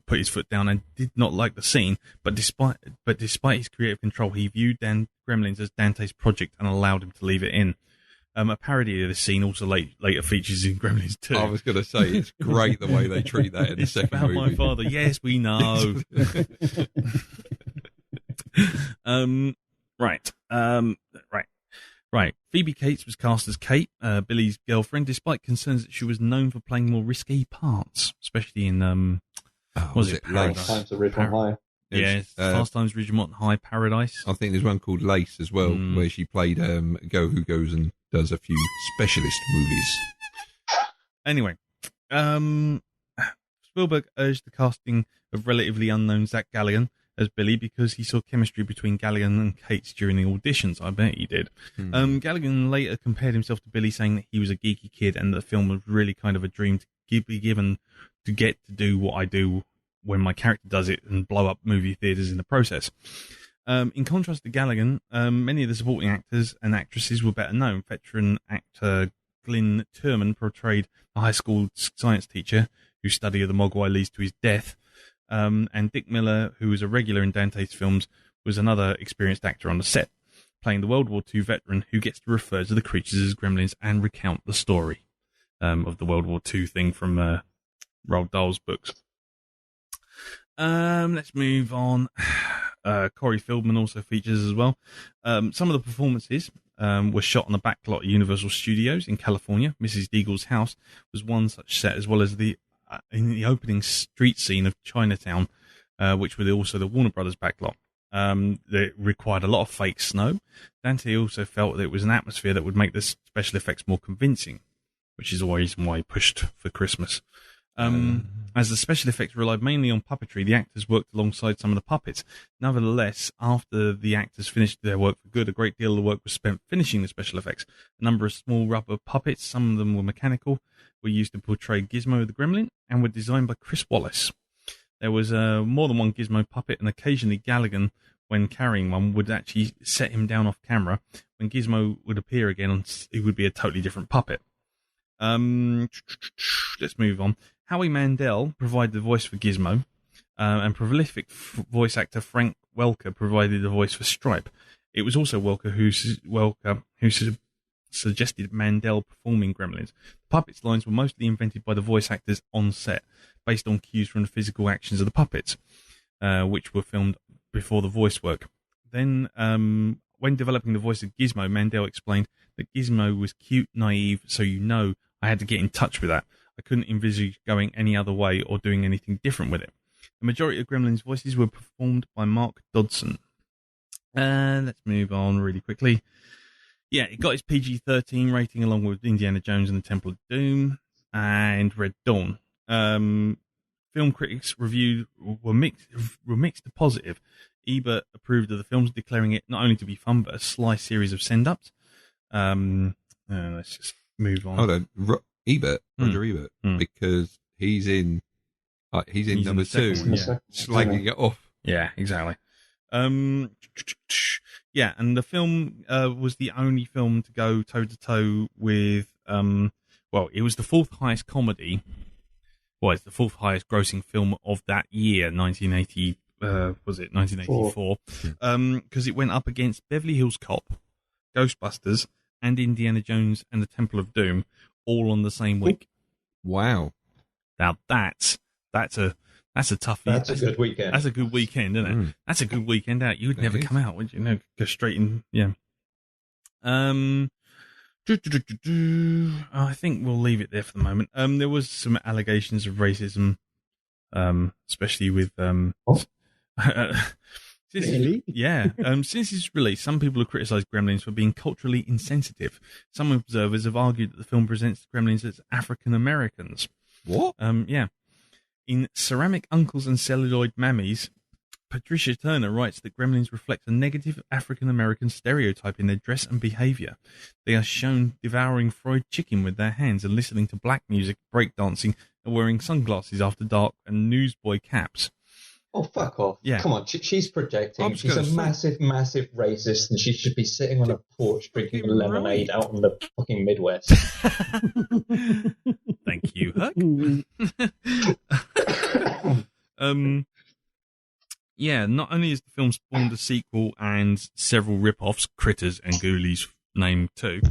put his foot down and did not like the scene, but despite his creative control, he viewed Gremlins as Dante's project and allowed him to leave it in. A parody of this scene also later features in Gremlins 2. I was going to say, it's great the way they treat that in the second about movie. My father. Yes, we know. Right. Phoebe Cates was cast as Kate, Billy's girlfriend, despite concerns that she was known for playing more risque parts, especially in was it Paradise? Times at Ridgemont High. Yes, Fast Times Ridgemont High, Paradise. I think there's one called Lace as well, where she played a girl who goes and does a few specialist movies. Anyway, Spielberg urged the casting of relatively unknown Zach Galligan as Billy because he saw chemistry between Galligan and Cates during the auditions. I bet he did. Galligan later compared himself to Billy, saying that he was a geeky kid and the film was really kind of a dream to be given to get to do what I do when my character does it and blow up movie theatres in the process. In contrast to Galligan, many of the supporting actors and actresses were better known. Veteran actor Glyn Turman portrayed a high school science teacher whose study of the Mogwai leads to his death. And Dick Miller, who was a regular in Dante's films, was another experienced actor on the set, playing the World War II veteran who gets to refer to the creatures as Gremlins and recount the story of the World War II thing from Roald Dahl's books. Let's move on. Corey Feldman also features as well. Some of the performances were shot on the backlot of Universal Studios in California. Mrs. Deagle's house was one such set, as well as in the opening street scene of Chinatown, which was also the Warner Brothers backlot. That required a lot of fake snow. Dante also felt that it was an atmosphere that would make the special effects more convincing, which is the reason why he pushed for Christmas. As the special effects relied mainly on puppetry, the actors worked alongside some of the puppets. Nevertheless, after the actors finished their work for good, a great deal of the work was spent finishing the special effects. A number of small rubber puppets, some of them were mechanical, were used to portray Gizmo the Gremlin and were designed by Chris Wallace. There was more than one Gizmo puppet, and occasionally Galligan, when carrying one, would actually set him down off camera. When Gizmo would appear again, it would be a totally different puppet. Let's move on. Howie Mandel provided the voice for Gizmo, and prolific voice actor Frank Welker provided the voice for Stripe. It was also Welker who suggested Mandel performing Gremlins. The puppets' lines were mostly invented by the voice actors on set, based on cues from the physical actions of the puppets, which were filmed before the voice work. Then, when developing the voice of Gizmo, Mandel explained that Gizmo was cute, naive, so I had to get in touch with that. I couldn't envisage going any other way or doing anything different with it. The majority of Gremlins' voices were performed by Mark Dodson. And let's move on really quickly. Yeah, it got its PG-13 rating along with Indiana Jones and the Temple of Doom and Red Dawn. Film critics review were mixed to positive. Ebert approved of the films, declaring it not only to be fun but a sly series of send-ups. Let's just move on. Hold on, Roger Ebert, because he's in number 2, slagging it off. Yeah, exactly. Yeah, and the film was the only film to go toe-to-toe with, it was the fourth highest comedy. Well, it's the fourth highest grossing film of that year, 1980, was it 1984? Because it went up against Beverly Hills Cop, Ghostbusters, and Indiana Jones and the Temple of Doom, all on the same week. Wow. Now that's a tough. That's a good weekend. That's a good weekend, isn't it? That's a good weekend out. You would never come out, would you? No, go straight in. Yeah. I think we'll leave it there for the moment. There was some allegations of racism, especially with Really? Since its release, some people have criticised Gremlins for being culturally insensitive. Some observers have argued that the film presents Gremlins as African Americans. What? Yeah. In Ceramic Uncles and Celluloid Mammies, Patricia Turner writes that Gremlins reflect a negative African-American stereotype in their dress and behaviour. They are shown devouring fried chicken with their hands and listening to black music, breakdancing, and wearing sunglasses after dark and newsboy caps. Oh, fuck off. Yeah. Come on, she's projecting. She's a massive, massive racist, and she should be sitting on a porch drinking lemonade out in the fucking Midwest. Thank you, Herc. Yeah, not only has the film spawned a sequel and several rip-offs, Critters and Ghoulies named too,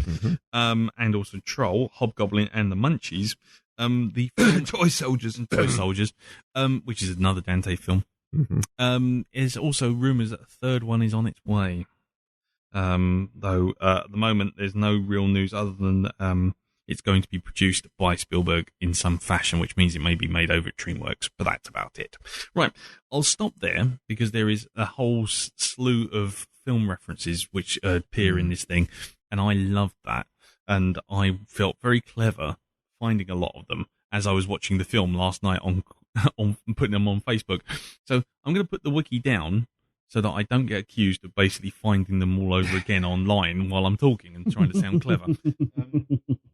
and also Troll, Hobgoblin and the Munchies, the film Toy Soldiers, which is another Dante film, is also rumours that a third one is on its way. Though at the moment there's no real news other than it's going to be produced by Spielberg in some fashion, which means it may be made over at DreamWorks, but that's about it. Right, I'll stop there because there is a whole slew of film references which appear in this thing, and I loved that, and I felt very clever finding a lot of them as I was watching the film last night on putting them on Facebook. So I'm going to put the wiki down so that I don't get accused of basically finding them all over again online while I'm talking and trying to sound clever.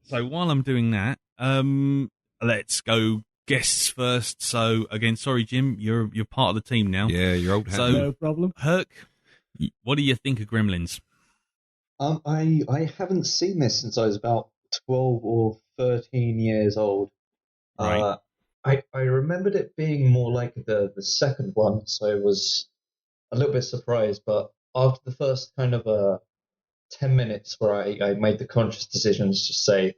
So while I'm doing that, let's go guests first. So again, sorry, Jim, you're part of the team now. Yeah, you're old. So no problem. Herc, what do you think of Gremlins? I haven't seen this since I was about 12 or 13 years old. Right. I remembered it being more like the second one, so I was a little bit surprised. But after the first kind of 10 minutes where I made the conscious decision to just say,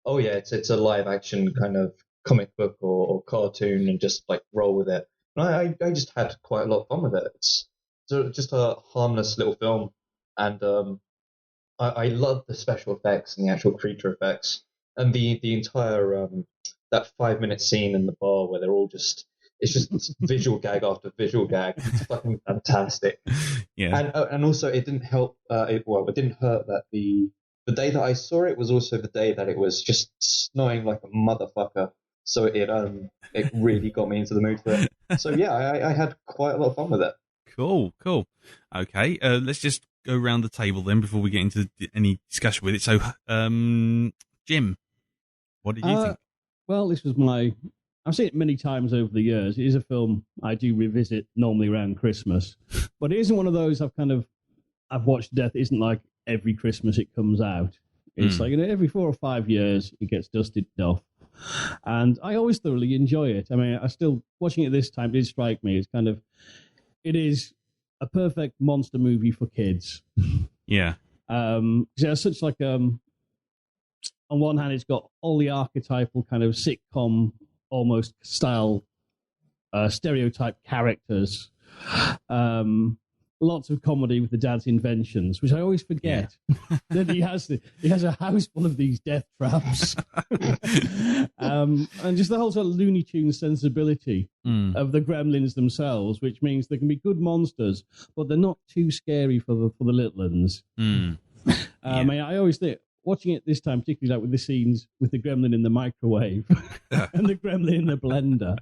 oh yeah, it's a live action kind of comic book or cartoon, and just like roll with it. And I just had quite a lot of fun with it. It's just a harmless little film, and I love the special effects and the actual creature effects, and the entire that 5-minute scene in the bar where they're all it's just visual gag after visual gag. It's fucking fantastic. Yeah. And also it didn't help. It didn't hurt that the day that I saw it was also the day that it was just snowing like a motherfucker. So it really got me into the mood for it. So yeah, I had quite a lot of fun with it. Cool. Okay, let's just go around the table then before we get into any discussion with it. So, Jim, what did you think? Well, this was I've seen it many times over the years. It is a film I do revisit normally around Christmas, but it isn't one of those I've watched to death. It isn't like every Christmas it comes out. It's like, every 4 or 5 years it gets dusted off. And I always thoroughly enjoy it. I mean, I still, watching it this time, did strike me. It is a perfect monster movie for kids. Yeah. It's such like, on one hand, it's got all the archetypal kind of sitcom almost style stereotype characters. lots of comedy with the dad's inventions, which I always forget. Then he has a house full of these death traps, and just the whole sort of Looney Tunes sensibility of the Gremlins themselves, which means they can be good monsters, but they're not too scary for the little ones. I always think, watching it this time, particularly like with the scenes with the gremlin in the microwave and the gremlin in the blender,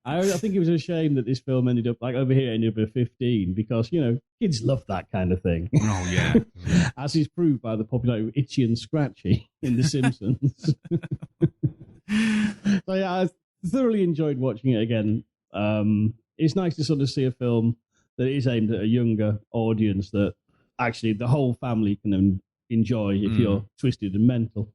I think it was a shame that this film ended up, like over here, ended up at 15, because, kids love that kind of thing. Oh, yeah. As is proved by the popularity of Itchy and Scratchy in The Simpsons. So, yeah, I thoroughly enjoyed watching it again. It's nice to sort of see a film that is aimed at a younger audience that actually the whole family can enjoy if you're twisted and mental.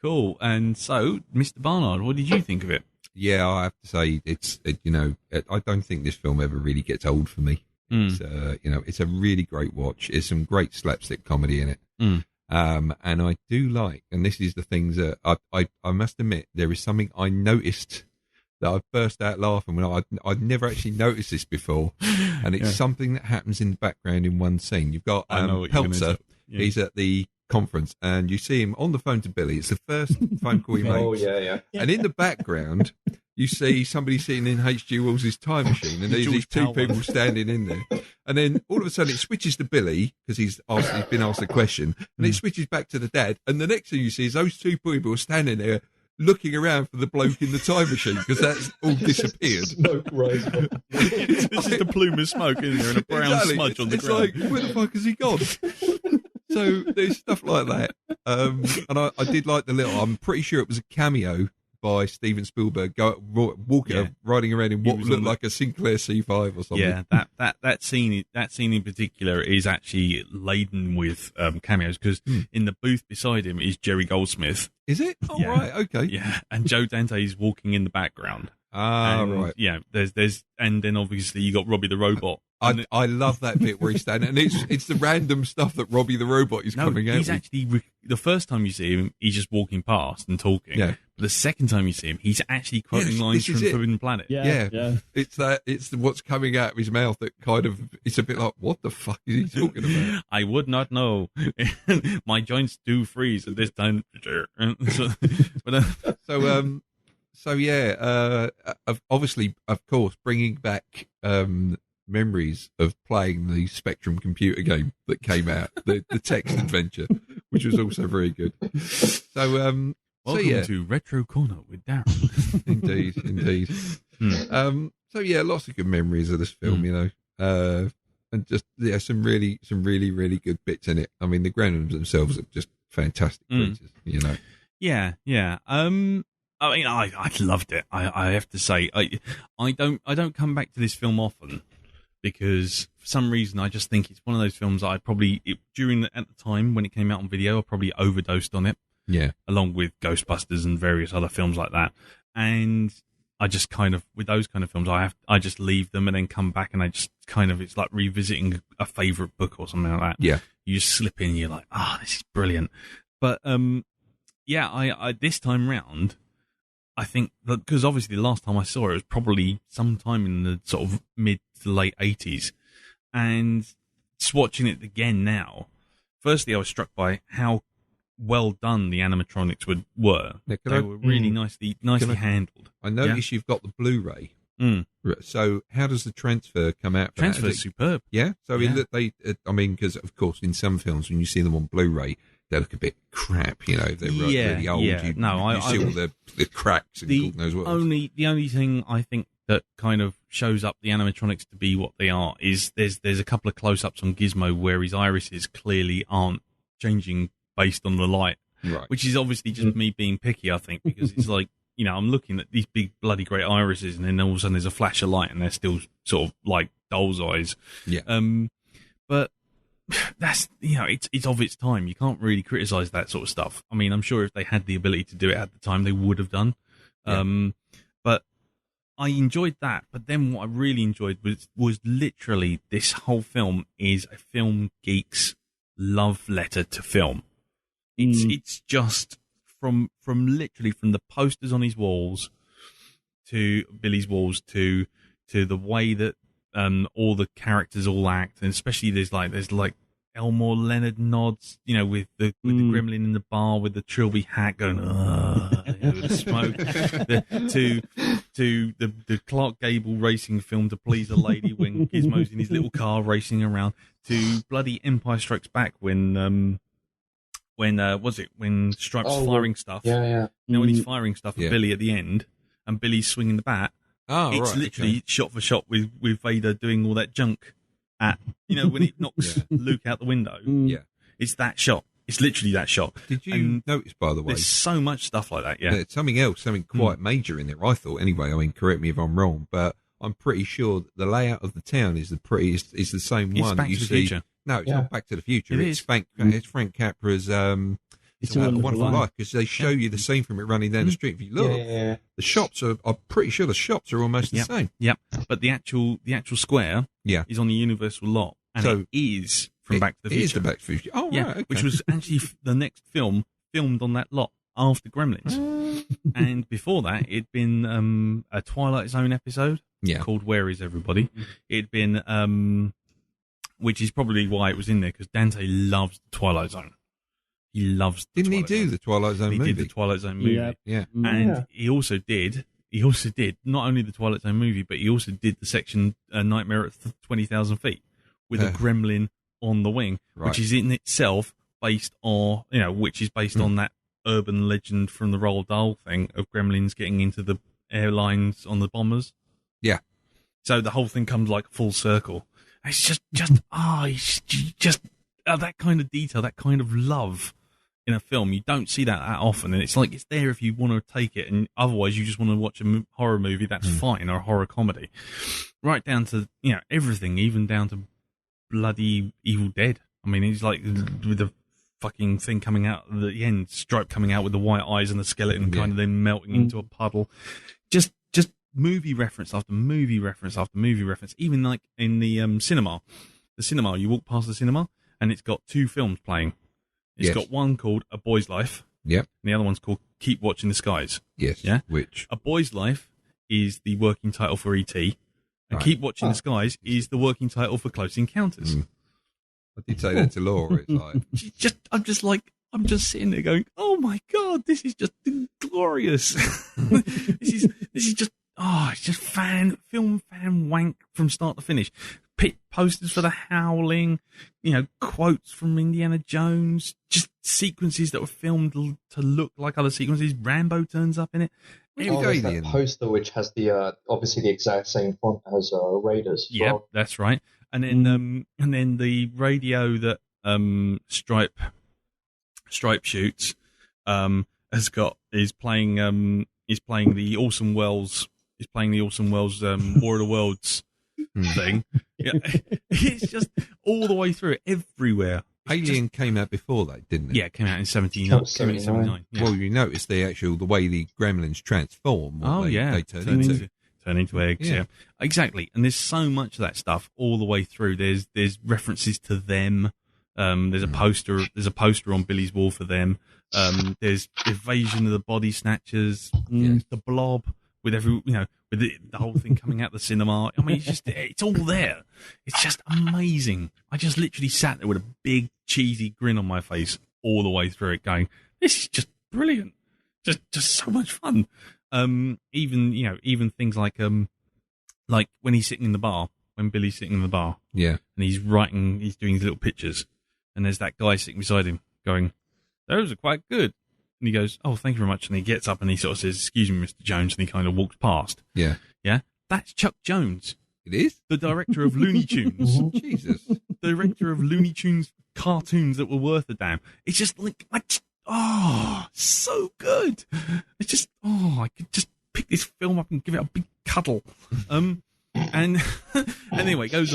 Cool. And so, Mr. Barnard, what did you think of it? Yeah, I have to say, I don't think this film ever really gets old for me. It's, it's a really great watch. There's some great slapstick comedy in it. And I do like, and this is the things that I must admit, there is something I noticed that I burst out laughing when I'd never actually noticed this before, and it's something that happens in the background in one scene. You've got Peltzer, he's at the conference, and you see him on the phone to Billy. It's the first phone call he makes. Oh, yeah. And in the background, you see somebody sitting in H.G. Wells' time machine, and there's these two people standing in there. And then all of a sudden it switches to Billy, because he's been asked a question, and it switches back to the dad, and the next thing you see is those two people are standing there looking around for the bloke in the time machine, because that's all disappeared. Smoke rising up. It's just a plume of smoke, isn't there, and a brown smudge on the ground. It's like, where the fuck has he gone? So there's stuff like that. And I did like I'm pretty sure it was a cameo by Steven Spielberg riding around in what looked like a Sinclair C5 or something. Yeah, that scene in particular is actually laden with cameos, because in the booth beside him is Jerry Goldsmith. Is it? Oh, yeah. Right, okay. Yeah, and Joe Dante is walking in the background. Right. Yeah, there's and then obviously you got Robbie the Robot. I love that bit where he's standing, and it's the random stuff that Robbie the Robot is coming out. He's actually the first time you see him, he's just walking past and talking. Yeah. But the second time you see him, he's actually quoting lines from Forbidden Planet. Yeah. It's what's coming out of his mouth that kind of, it's a bit like, what the fuck is he talking about? I would not know. My joints do freeze at this temperature. Obviously, of course, bringing back memories of playing the Spectrum computer game that came out, the text adventure, which was also very good. So, welcome to Retro Corner with Darren. Indeed. So yeah, lots of good memories of this film, and just some really really good bits in it. I mean, the Gremlins themselves are just fantastic creatures, Yeah. I mean, I loved it. I have to say, I don't come back to this film often, because for some reason I just think it's one of those films that at the time when it came out on video, I probably overdosed on it. Yeah. Along with Ghostbusters and various other films like that. And I just kind of, with those kind of films, I just leave them and then come back, and I just kind of, it's like revisiting a favorite book or something like that. Yeah. You just slip in, you're like, this is brilliant. But, I this time round, I think that, because obviously the last time I saw it was probably sometime in the sort of mid to late 80s. And just watching it again now, firstly, I was struck by how well done the animatronics were. They were really nicely handled. I notice you've got the Blu-ray. So how does the transfer come out? Transfer's superb. Yeah. So because of course in some films when you see them on Blu-ray, they look a bit crap. They're really old. Yeah. You see all the cracks and God knows what. The only thing I think that kind of shows up the animatronics to be what they are is there's a couple of close-ups on Gizmo where his irises clearly aren't changing based on the light, right? Which is obviously just me being picky, I think, because it's like, I'm looking at these big bloody great irises, and then all of a sudden there's a flash of light, and they're still sort of like doll's eyes. Yeah. But that's it's of its time. You can't really criticize that sort of stuff. I mean, I'm sure if they had the ability to do it at the time, they would have done. Yeah. But I enjoyed that. But then what I really enjoyed was literally this whole film is a film geek's love letter to film. It's just from literally from the posters on his walls to Billy's walls to to the way that all the characters all act, and especially there's like Elmore Leonard nods, with the gremlin in the bar with the trilby hat going, with the smoke, to the Clark Gable racing film To Please a Lady when Gizmo's in his little car racing around, to bloody Empire Strikes Back when Stripe's firing stuff. Yeah. When he's firing stuff at Billy at the end, and Billy's swinging the bat. Oh, it's right, literally shot for shot with Vader doing all that junk at, when he knocks Luke out the window. Yeah. It's that shot. It's literally that shot. Did you notice, by the way? There's so much stuff like that, yeah. There's something quite major in there, I thought, anyway. I mean, correct me if I'm wrong, but I'm pretty sure the layout of the town is the same It's one Back that you to the see. Future. No, it's not Back to the Future. It It's is. It's Frank Capra's It's a Wonderful Life, because they show you the scene from it running down the street. If you look, the shops I'm pretty sure the shops are almost the same. Yep. But the actual square is on the Universal lot, and So it is from Back to the Future. It is the Back to the Future. Oh, yeah, right, okay. which was actually the next film filmed on that lot after Gremlins. And before that, it'd been a Twilight Zone episode called Where Is Everybody? It'd been, which is probably why it was in there, because Dante loves the Twilight Zone. He loves the Didn't Twilight he do Zone. the Twilight Zone movie? He did the Twilight Zone movie. Yeah. And he also did not only the Twilight Zone movie, but he also did the section Nightmare at 20,000 Feet with a gremlin on the wing, which is in itself based on, which is based on that urban legend from the Roald Dahl thing of gremlins getting into the airlines on the bombers. Yeah. So the whole thing comes like full circle. It's just that kind of detail, that kind of love in a film. You don't see that often, and it's like it's there if you want to take it, and otherwise you just want to watch a horror movie. That's fine, or a horror comedy, right down to everything, even down to bloody Evil Dead. I mean, it's like with the fucking thing coming out at the end, Stripe coming out with the white eyes and the skeleton kind of then melting into a puddle. Just movie reference after movie reference after movie reference. Even like in the cinema, you walk past the cinema and it's got two films playing. It's got one called A Boy's Life. Yep. And the other one's called Keep Watching the Skies. Yes. Yeah. Which? A Boy's Life is the working title for E.T. And Keep Watching the Skies is the working title for Close Encounters. I did say that to Laura. It's like I'm just sitting there going, oh my God, this is just glorious. This is just, it's just film fan wank from start to finish. Posters for The Howling, quotes from Indiana Jones, just sequences that were filmed to look like other sequences. Rambo turns up in it. There's that poster which has the obviously the exact same font as Raiders. Yeah, that's right. And then the radio that Stripe shoots is playing the Orson Welles War of the Worlds thing. Yeah, it's just all the way through everywhere. Alien came out before that, didn't it? Yeah, it came out in 79. Yeah. Well, you notice the way the gremlins transform. They turn into eggs. Yeah, exactly. And there's so much of that stuff all the way through. There's references to them. There's a poster on Billy's wall for them. There's Invasion of the Body Snatchers. The Blob with with the whole thing coming out the cinema. I mean, it's all there. It's just amazing. I just literally sat there with a big cheesy grin on my face all the way through it, going, "This is just brilliant. Just so much fun." Even things like when he's sitting in the bar, when Billy's sitting in the bar, and he's doing his little pictures, and there's that guy sitting beside him going, "Those are quite good." And he goes, "Oh, thank you very much." And he gets up and he sort of says, "Excuse me, Mr. Jones," and he kind of walks past. Yeah. That's Chuck Jones. It is? The director of Looney Tunes. Jesus. The director of Looney Tunes cartoons that were worth a damn. It's just like, so good. It's just, I could just pick this film up and give it a big cuddle. And anyway, goes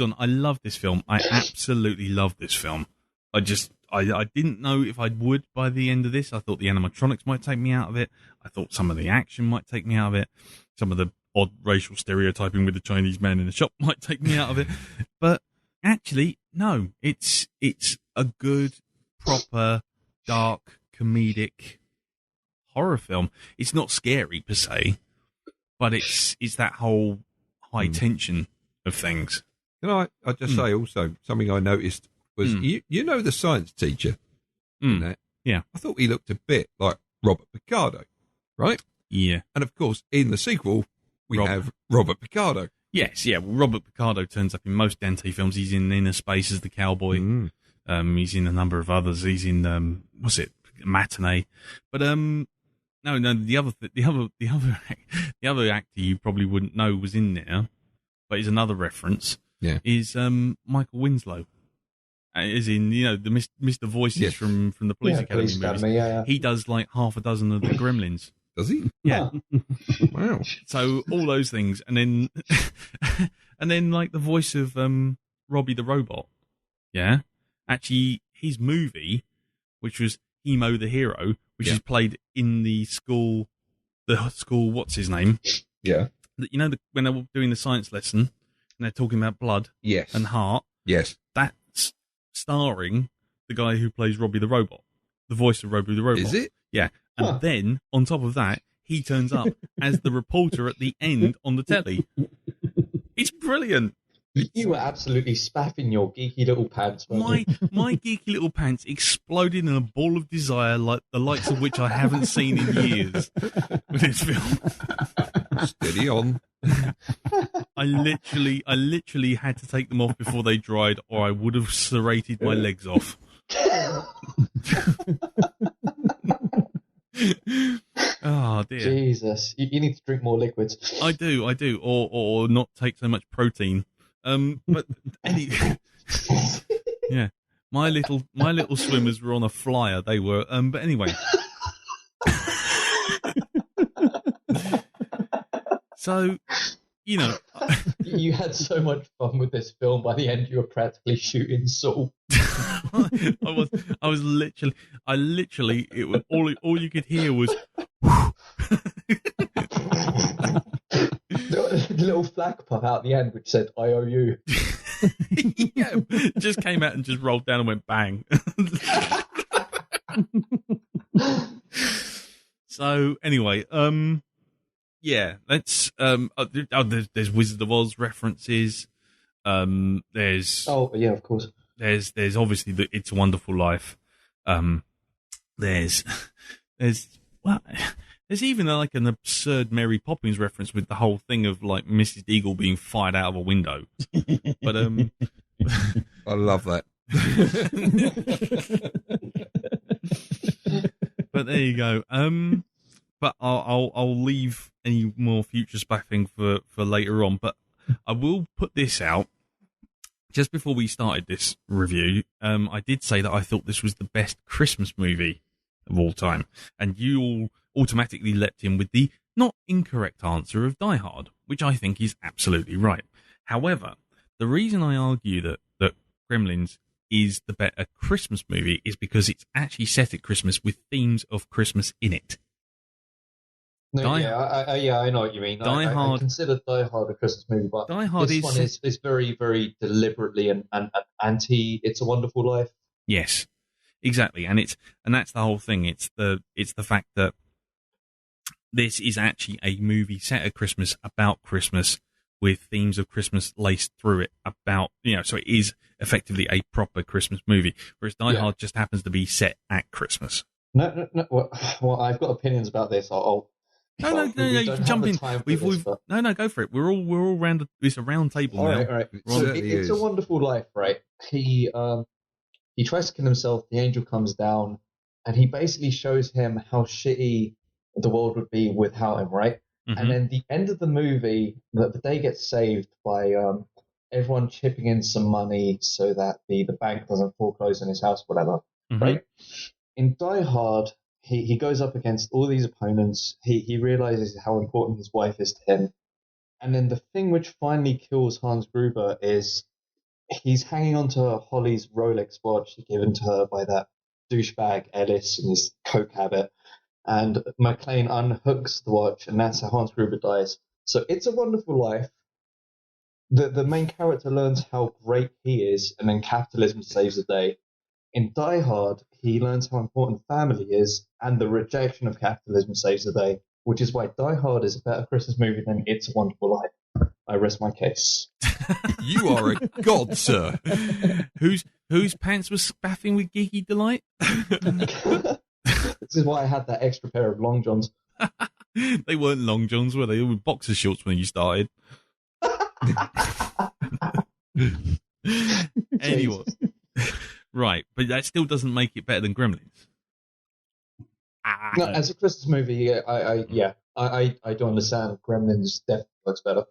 on. I love this film. I absolutely love this film. I didn't know if I would by the end of this. I thought the animatronics might take me out of it. I thought some of the action might take me out of it. Some of the odd racial stereotyping with the Chinese man in the shop might take me out of it. But actually, no. It's a good, proper, dark, comedic horror film. It's not scary per se, but it's that whole high tension of things. Can I just say also something I noticed was you know the science teacher in that? Yeah. I thought he looked a bit like Robert Picardo, right? Yeah. And of course, in the sequel, we have Robert Picardo. Yes, yeah. Well, Robert Picardo turns up in most Dante films. He's in Inner Space as the cowboy. He's in a number of others. He's in what's it, Matinee? But no, the other actor you probably wouldn't know was in there, but is another reference. Yeah, is Michael Winslow. Is in the Mr. Voices from the Police Academy movies. Yeah. He does like half a dozen of the Gremlins. Does he? Yeah. Wow. So all those things, and then like the voice of Robbie the Robot. Yeah. Actually, his movie, which was Emo the Hero, which is played in the school. What's his name? Yeah. When they were doing the science lesson and they're talking about blood. Yes. And heart. Yes. That's starring the guy who plays Robbie the Robot, the voice of Robbie the Robot. Is it? Yeah. And then, on top of that, he turns up as the reporter at the end on the telly. It's brilliant. You were absolutely spaffing your geeky little pants. My geeky little pants exploded in a ball of desire, like the likes of which I haven't seen in years with this film. Steady on. I literally had to take them off before they dried, or I would have serrated my legs off. Oh dear. Jesus, you need to drink more liquids. I do, or not take so much protein. But yeah, my little swimmers were on a flyer. They were, but anyway. So, you had so much fun with this film. By the end, you were practically shooting Saul. I was literally. It was all you could hear was. The little flag pop out the end which said "I owe you." Yeah, just came out and just rolled down and went bang. So anyway, yeah, let's. There's Wizard of Oz references. There's. Oh yeah, of course. There's obviously the It's a Wonderful Life. There's even like an absurd Mary Poppins reference with the whole thing of like Mrs. Deagle being fired out of a window. But I love that. But there you go. But I'll leave any more future spaffing for later on. But I will put this out. Just before we started this review, I did say that I thought this was the best Christmas movie of all time. And you all automatically leapt in with the not incorrect answer of Die Hard, which I think is absolutely right. However, the reason I argue that Gremlins is the better Christmas movie is because it's actually set at Christmas with themes of Christmas in it. No, I know what you mean. I consider Die Hard a Christmas movie, but Die Hard this one is very, very deliberately and anti It's a Wonderful Life. Yes, exactly, and that's the whole thing. It's the fact that this is actually a movie set at Christmas about Christmas with themes of Christmas laced through it. So it is effectively a proper Christmas movie, whereas Die Hard just happens to be set at Christmas. No. Well, I've got opinions about this. No, you can jump in. Go for it. We're all round. It's a round table now. All right. So It's a Wonderful Life, right? He tries to kill himself. The angel comes down, and he basically shows him how shitty the world would be without him, right? Mm-hmm. And then the end of the movie, the day gets saved by everyone chipping in some money so that the bank doesn't foreclose on his house, whatever, right? In Die Hard, he goes up against all these opponents. He realizes how important his wife is to him. And then the thing which finally kills Hans Gruber is he's hanging onto Holly's Rolex watch given to her by that douchebag Ellis in his coke habit. And McClane unhooks the watch, and that's how Hans Gruber dies. So It's a Wonderful Life. The main character learns how great he is, and then capitalism saves the day. In Die Hard, he learns how important family is, and the rejection of capitalism saves the day, which is why Die Hard is a better Christmas movie than It's a Wonderful Life. I rest my case. You are a god, sir. Whose pants was spaffing with geeky delight? This is why I had that extra pair of long johns. They weren't long johns, were they? They were boxer shorts when you started. Anyway, right, but that still doesn't make it better than Gremlins. No, as a Christmas movie, I do understand. Gremlins definitely works better.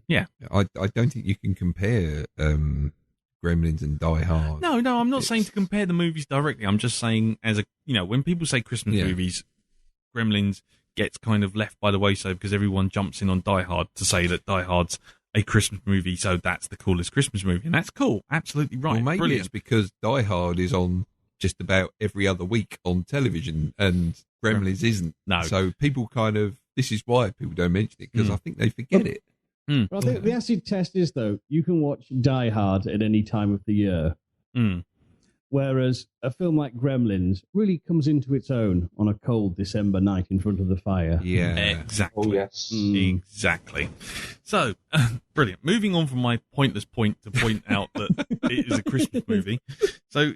Yeah, I don't think you can compare Gremlins and Die Hard. No, I'm not saying to compare the movies directly. I'm just saying when people say Christmas movies, Gremlins gets kind of left by the wayside because everyone jumps in on Die Hard to say that Die Hard's a Christmas movie, so that's the coolest Christmas movie, and that's cool. Absolutely right. Well, maybe Brilliant. It's because Die Hard is on just about every other week on television, and Gremlins isn't. No. So people this is why people don't mention it, because I think they forget it. Well, I think the acid test is, though, you can watch Die Hard at any time of the year. Whereas a film like Gremlins really comes into its own on a cold December night in front of the fire. Yeah. Exactly. Oh, yes. Exactly. So, brilliant. Moving on from my pointless point to point out that it is a Christmas movie. So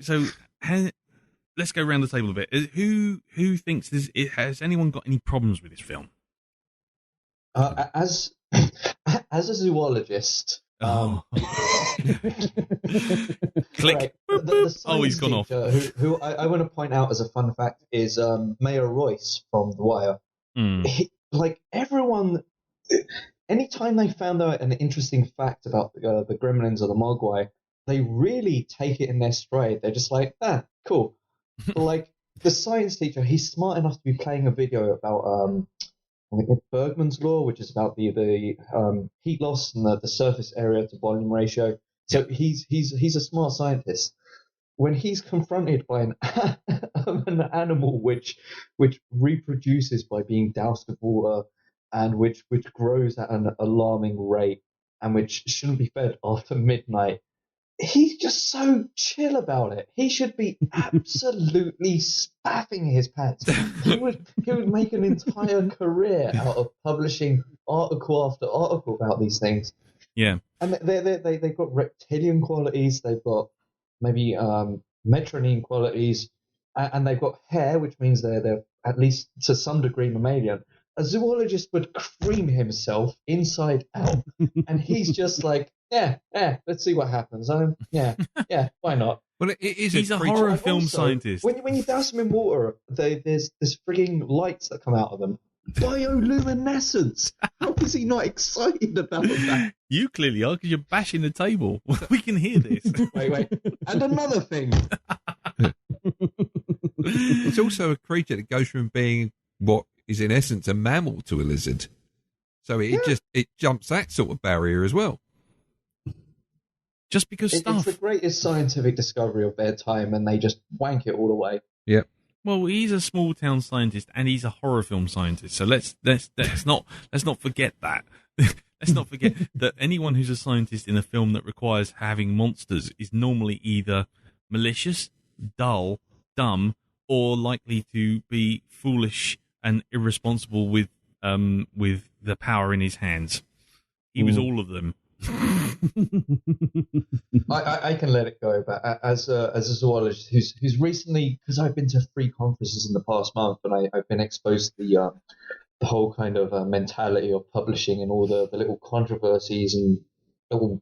let's go around the table a bit. Who thinks this? Has anyone got any problems with this film? As a zoologist, click. Right, Oh, he's gone off. Who I want to point out as a fun fact is Mayor Royce from The Wire. Like everyone, anytime they found out an interesting fact about the Gremlins or the Mogwai, they really take it in their stride. They're just like, cool. Like the science teacher, he's smart enough to be playing a video about I think it's Bergman's law, which is about the heat loss and the surface area to volume ratio. So he's a smart scientist. When he's confronted by an animal which reproduces by being doused with water and which grows at an alarming rate and which shouldn't be fed after midnight, he's just so chill about it. He should be absolutely spaffing his pants. He would make an entire career out of publishing article after article about these things. Yeah, and they've got reptilian qualities. They've got maybe metronine qualities, and they've got hair, which means they're at least to some degree mammalian. A zoologist would cream himself inside out, and he's just like, yeah, let's see what happens. Yeah, why not? Well, he's a horror film scientist. When you douse them in water, there's frigging lights that come out of them. Bioluminescence. How is he not excited about that? You clearly are, because you're bashing the table. We can hear this. Wait. And another thing. It's also a creature that goes from being what is in essence a mammal to a lizard. So it jumps that sort of barrier as well. Just because it's the greatest scientific discovery of their time, and they just wank it all away. Yep. Well, he's a small town scientist, and he's a horror film scientist. So let's not forget that. Let's not forget that anyone who's a scientist in a film that requires having monsters is normally either malicious, dull, dumb, or likely to be foolish and irresponsible with the power in his hands. He was all of them. I can let it go, but as a zoologist who's recently, because I've been to 3 conferences in the past month, and I've been exposed to the whole kind of mentality of publishing and all the little controversies and little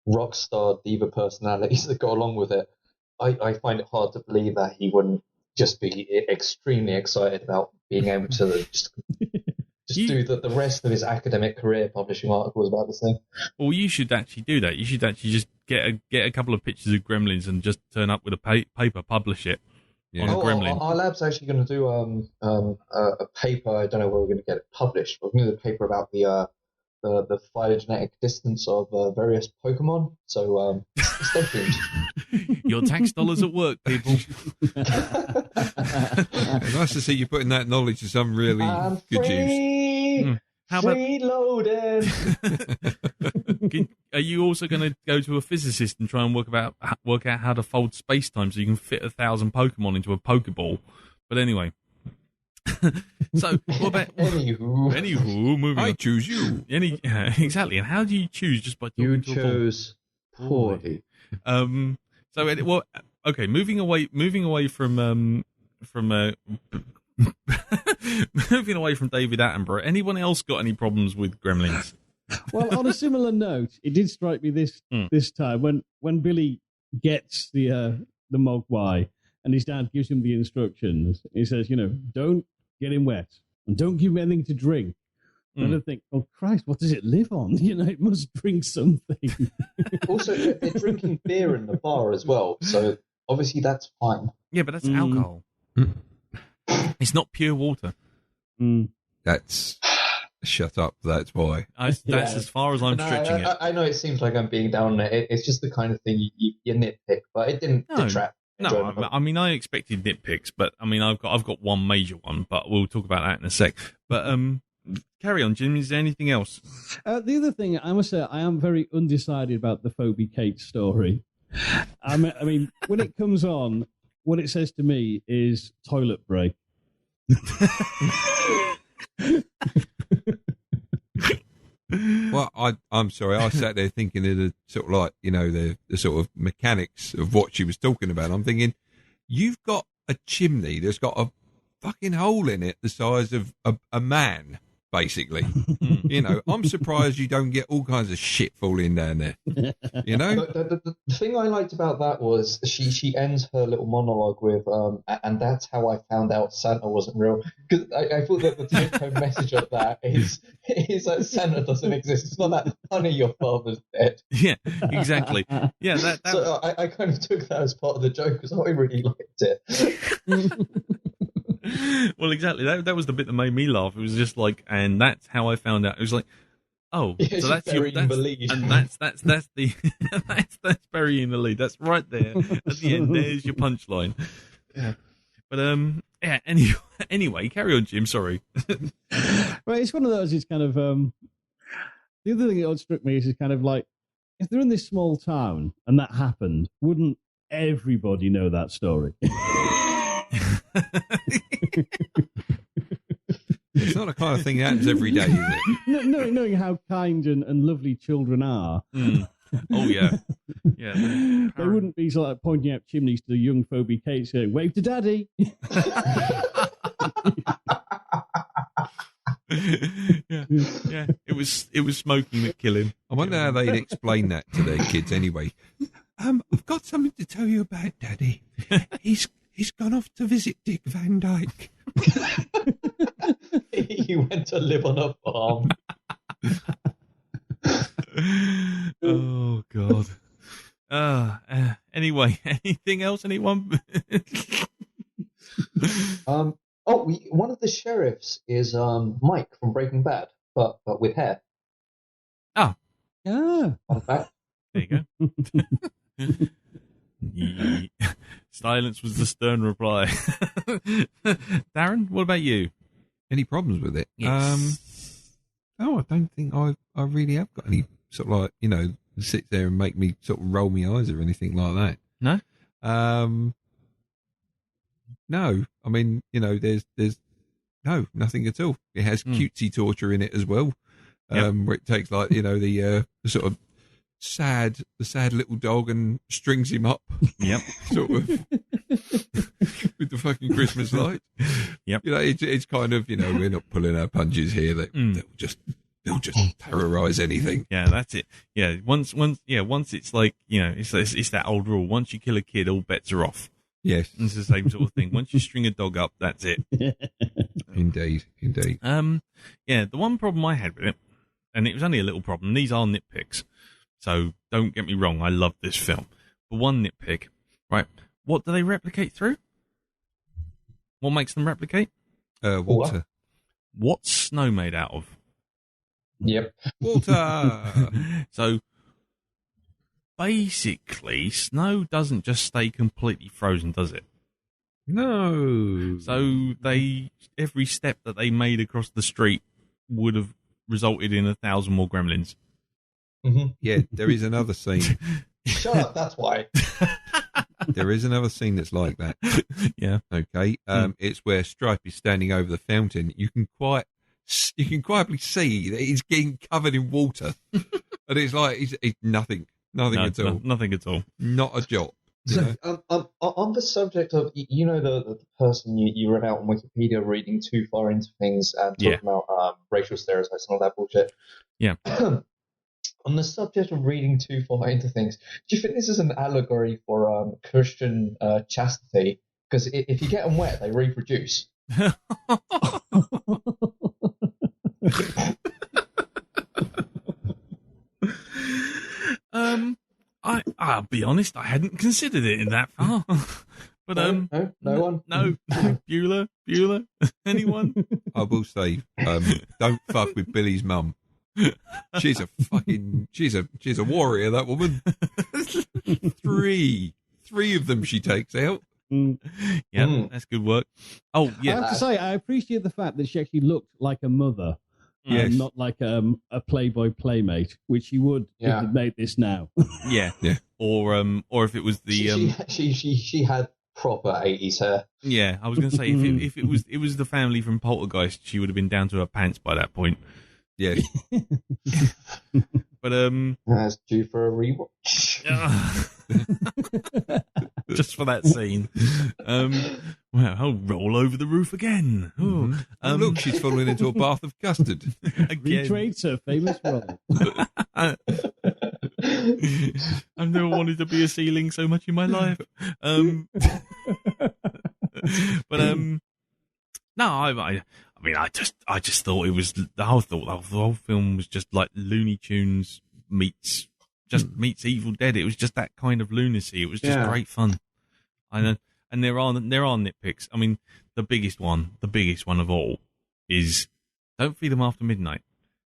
rock star diva personalities that go along with it. I find it hard to believe that he wouldn't just be extremely excited about being able to just do the rest of his academic career publishing articles about this thing. Well, you should actually do that. You should actually just get a couple of pictures of Gremlins and just turn up with a paper, publish it on a Gremlin. Our lab's actually going to do a paper. I don't know where we're going to get it published. We're going to do a paper about the phylogenetic distance of various Pokemon. So stay tuned. Your tax dollars at work, people. Nice to see you putting that knowledge to some really good use. How about reloaded? Are you also going to go to a physicist and try and work out how to fold space-time so you can fit 1,000 Pokemon into a Pokeball? But anyway, So, what about... Anywho, moving on. I choose you. Exactly. And how do you choose just by talking You to a ball? chose poorly. Okay, moving away from moving away from David Attenborough. Anyone else got any problems with Gremlins? Well, on a similar note, it did strike me this time when Billy gets the Mogwai and his dad gives him the instructions. He says, don't get him wet and don't give him anything to drink. And I think, oh Christ, what does it live on? It must drink something. Also, they're drinking beer in the bar as well, so obviously that's fine. Yeah, but that's alcohol. It's not pure water. That's shut up. That's why. That's as far as I'm stretching it. I know it seems like I'm being down on it. It's just the kind of thing you nitpick, but it didn't detract. No, I mean I expected nitpicks, but I mean I've got one major one, but we'll talk about that in a sec. But carry on, Jim. Is there anything else? The other thing, I must say, I am very undecided about the Phoebe Kate story. I mean, when it comes on, what it says to me is toilet break. Well, I'm sorry. I sat there thinking of the sort of like, the sort of mechanics of what she was talking about. I'm thinking, you've got a chimney that's got a fucking hole in it the size of a man, basically. I'm surprised you don't get all kinds of shit falling down there. The thing I liked about that was she ends her little monologue with, and that's how I found out Santa wasn't real. Because I thought that the take-home message of that is that Santa doesn't exist. It's not that funny your father's dead. Yeah, exactly. Yeah, So I kind of took that as part of the joke because I really liked it. Well, exactly. That was the bit that made me laugh. It was just like, and that's how I found out. It was like, oh, so that's your burying the lead. And that's the that's burying the lead. That's right there at the end. There's your punchline. Yeah. But Anyway, carry on, Jim. Sorry. Well, it's one of those. It's kind of the other thing that struck me is kind of like, if they're in this small town and that happened, wouldn't everybody know that story? It's not the kind of thing that happens every day, is it? Knowing how kind and lovely children are. Oh, yeah. Yeah. They wouldn't be sort of pointing out chimneys to the young Phoebe Kate saying, wave to daddy. Yeah. It was smoking that killed him. I wonder how they'd explain that to their kids anyway. I've got something to tell you about Daddy. He's gone off to visit Dick Van Dyke. He went to live on a farm. Oh, God. Anyway, anything else, anyone? One of the sheriffs is Mike from Breaking Bad, but with hair. Oh. Yeah. Fun fact. There you go. Silence was the stern reply. Darren, what about you? Any problems with it? Yes. I don't think I really have got any sort of like, sit there and make me sort of roll my eyes or anything like that. No? No. I mean, there's no, nothing at all. It has cutesy torture in it as well. Where it takes like, the sort of the sad little dog and strings him up. Yep. Sort of with the fucking Christmas light. Yep. It's kind of, we're not pulling our punches here. They'll just terrorize anything. Yeah, that's it. Yeah. Once it's like, it's that old rule. Once you kill a kid, all bets are off. Yes. It's the same sort of thing. Once you string a dog up, that's it. Indeed. Yeah, the one problem I had with it, and it was only a little problem, these are nitpicks. So don't get me wrong, I love this film. But one nitpick, right? What do they replicate through? What makes them replicate? Water. What's snow made out of? Yep. Water. So basically, snow doesn't just stay completely frozen, does it? No. So every step that they made across the street would have resulted in 1,000 more gremlins. Mm-hmm. Yeah, there is another scene. Shut up, that's why. There is another scene that's like that. Yeah. Okay. It's where Stripe is standing over the fountain. You can quietly see that he's getting covered in water, and it's like he's nothing at all. Nothing at all. Not a jot. So, on the subject of, the person you read out on Wikipedia reading too far into things and talking about racial stereotypes and all that bullshit. Yeah. On the subject of reading too far into things, do you think this is an allegory for Christian chastity? Because if you get them wet, they reproduce. I'll be honest, I hadn't considered it in that far. But no one. No, Bueller, anyone? I will say, don't fuck with Billy's mum. She's a warrior, that woman. Three of them she takes out. Yeah, that's good work. Oh, yeah. I have to say, I appreciate the fact that she actually looked like a mother. Yes. Not like a Playboy playmate, which she would if it made this now. Yeah. Or if it was the she had proper 80s hair. Yeah, I was going to say if it was the family from Poltergeist, she would have been down to her pants by that point. Yeah. But that's due for a rewatch. Just for that scene. Well, I'll roll over the roof again. Oh, look, she's fallen into a bath of custard. Again. Retrades her famous role. I've never wanted to be a ceiling so much in my life. But no, I mean, I just thought it was the whole film was just like Looney Tunes meets Evil Dead. It was just that kind of lunacy. It was just great fun. I know, and there are nitpicks. I mean, the biggest one of all is don't feed them after midnight.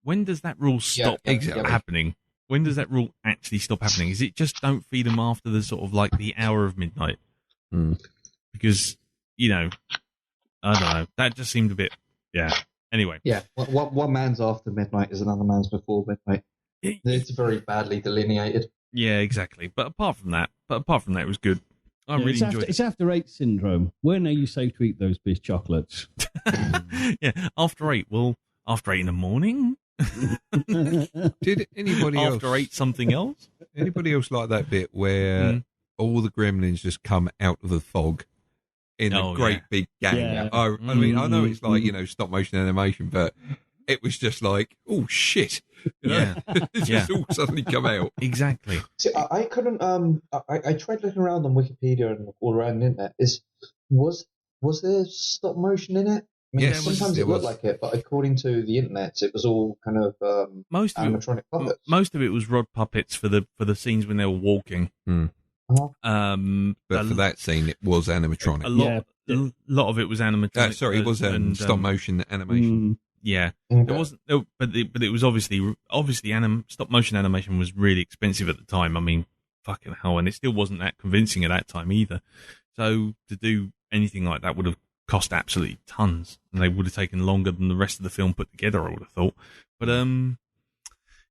When does that rule stop happening? When does that rule actually stop happening? Is it just don't feed them after the sort of like the hour of midnight? Because I don't know. That just seemed a bit. Yeah. Anyway. Yeah. One man's after midnight is another man's before midnight. It's very badly delineated. Yeah, exactly. But apart from that, it was good. I really enjoyed it. It's after 8 syndrome. When are you safe to eat those biz chocolates? Yeah, after 8. Well, after 8 in the morning. Did anybody else after 8 something else? Anybody else like that bit where all the gremlins just come out of the fog in a great big gang? Yeah. I mean, I know it's like stop motion animation, but it was just like, oh shit! It's just all suddenly come out. Exactly. See, I couldn't. I tried looking around on Wikipedia and all around the internet. Was there stop motion in it? I mean, sometimes it looked like it, but according to the internet, it was all kind of animatronic puppets. Most of it was rod puppets for the scenes when they were walking. But for that scene, it was animatronic. A lot of it was animatronic. It was stop motion animation. Yeah, okay. It wasn't, but it was obviously stop motion animation was really expensive at the time. I mean, fucking hell, and it still wasn't that convincing at that time either. So to do anything like that would have cost absolutely tons, and they would have taken longer than the rest of the film put together, I would have thought. But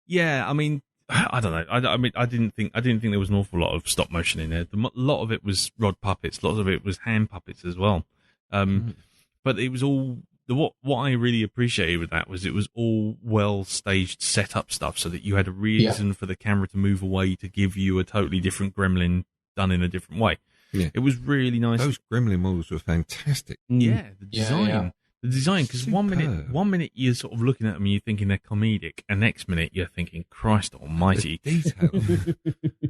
yeah, I mean, I don't know. I mean, I didn't think there was an awful lot of stop motion in there. A lot of it was rod puppets. Lots of it was hand puppets as well. But it was all. What I really appreciated with that was it was all well staged setup stuff, so that you had a reason for the camera to move away to give you a totally different gremlin done in a different way. Yeah. It was really nice. Those gremlin models were fantastic. Yeah, the design. The design, because one minute you're sort of looking at them and you're thinking they're comedic, and next minute you're thinking, Christ almighty. The detail.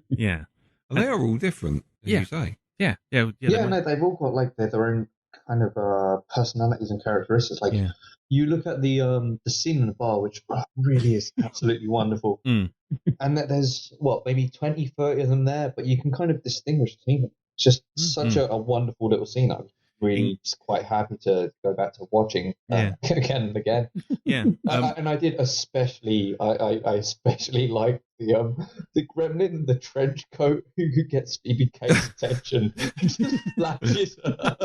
Yeah. And they are all different, as you say. Yeah. No, they've all got like their own kind of personalities and characteristics. Like you look at the scene in the bar, which really is absolutely wonderful. And that there's maybe 20, 30 of them there, but you can kind of distinguish between them. It's just such a wonderful little scene. I was really just quite happy to go back to watching again and again. Yeah. And I did especially, I especially like the gremlin in the trench coat who gets Phoebe Cates' attention and just flashes her.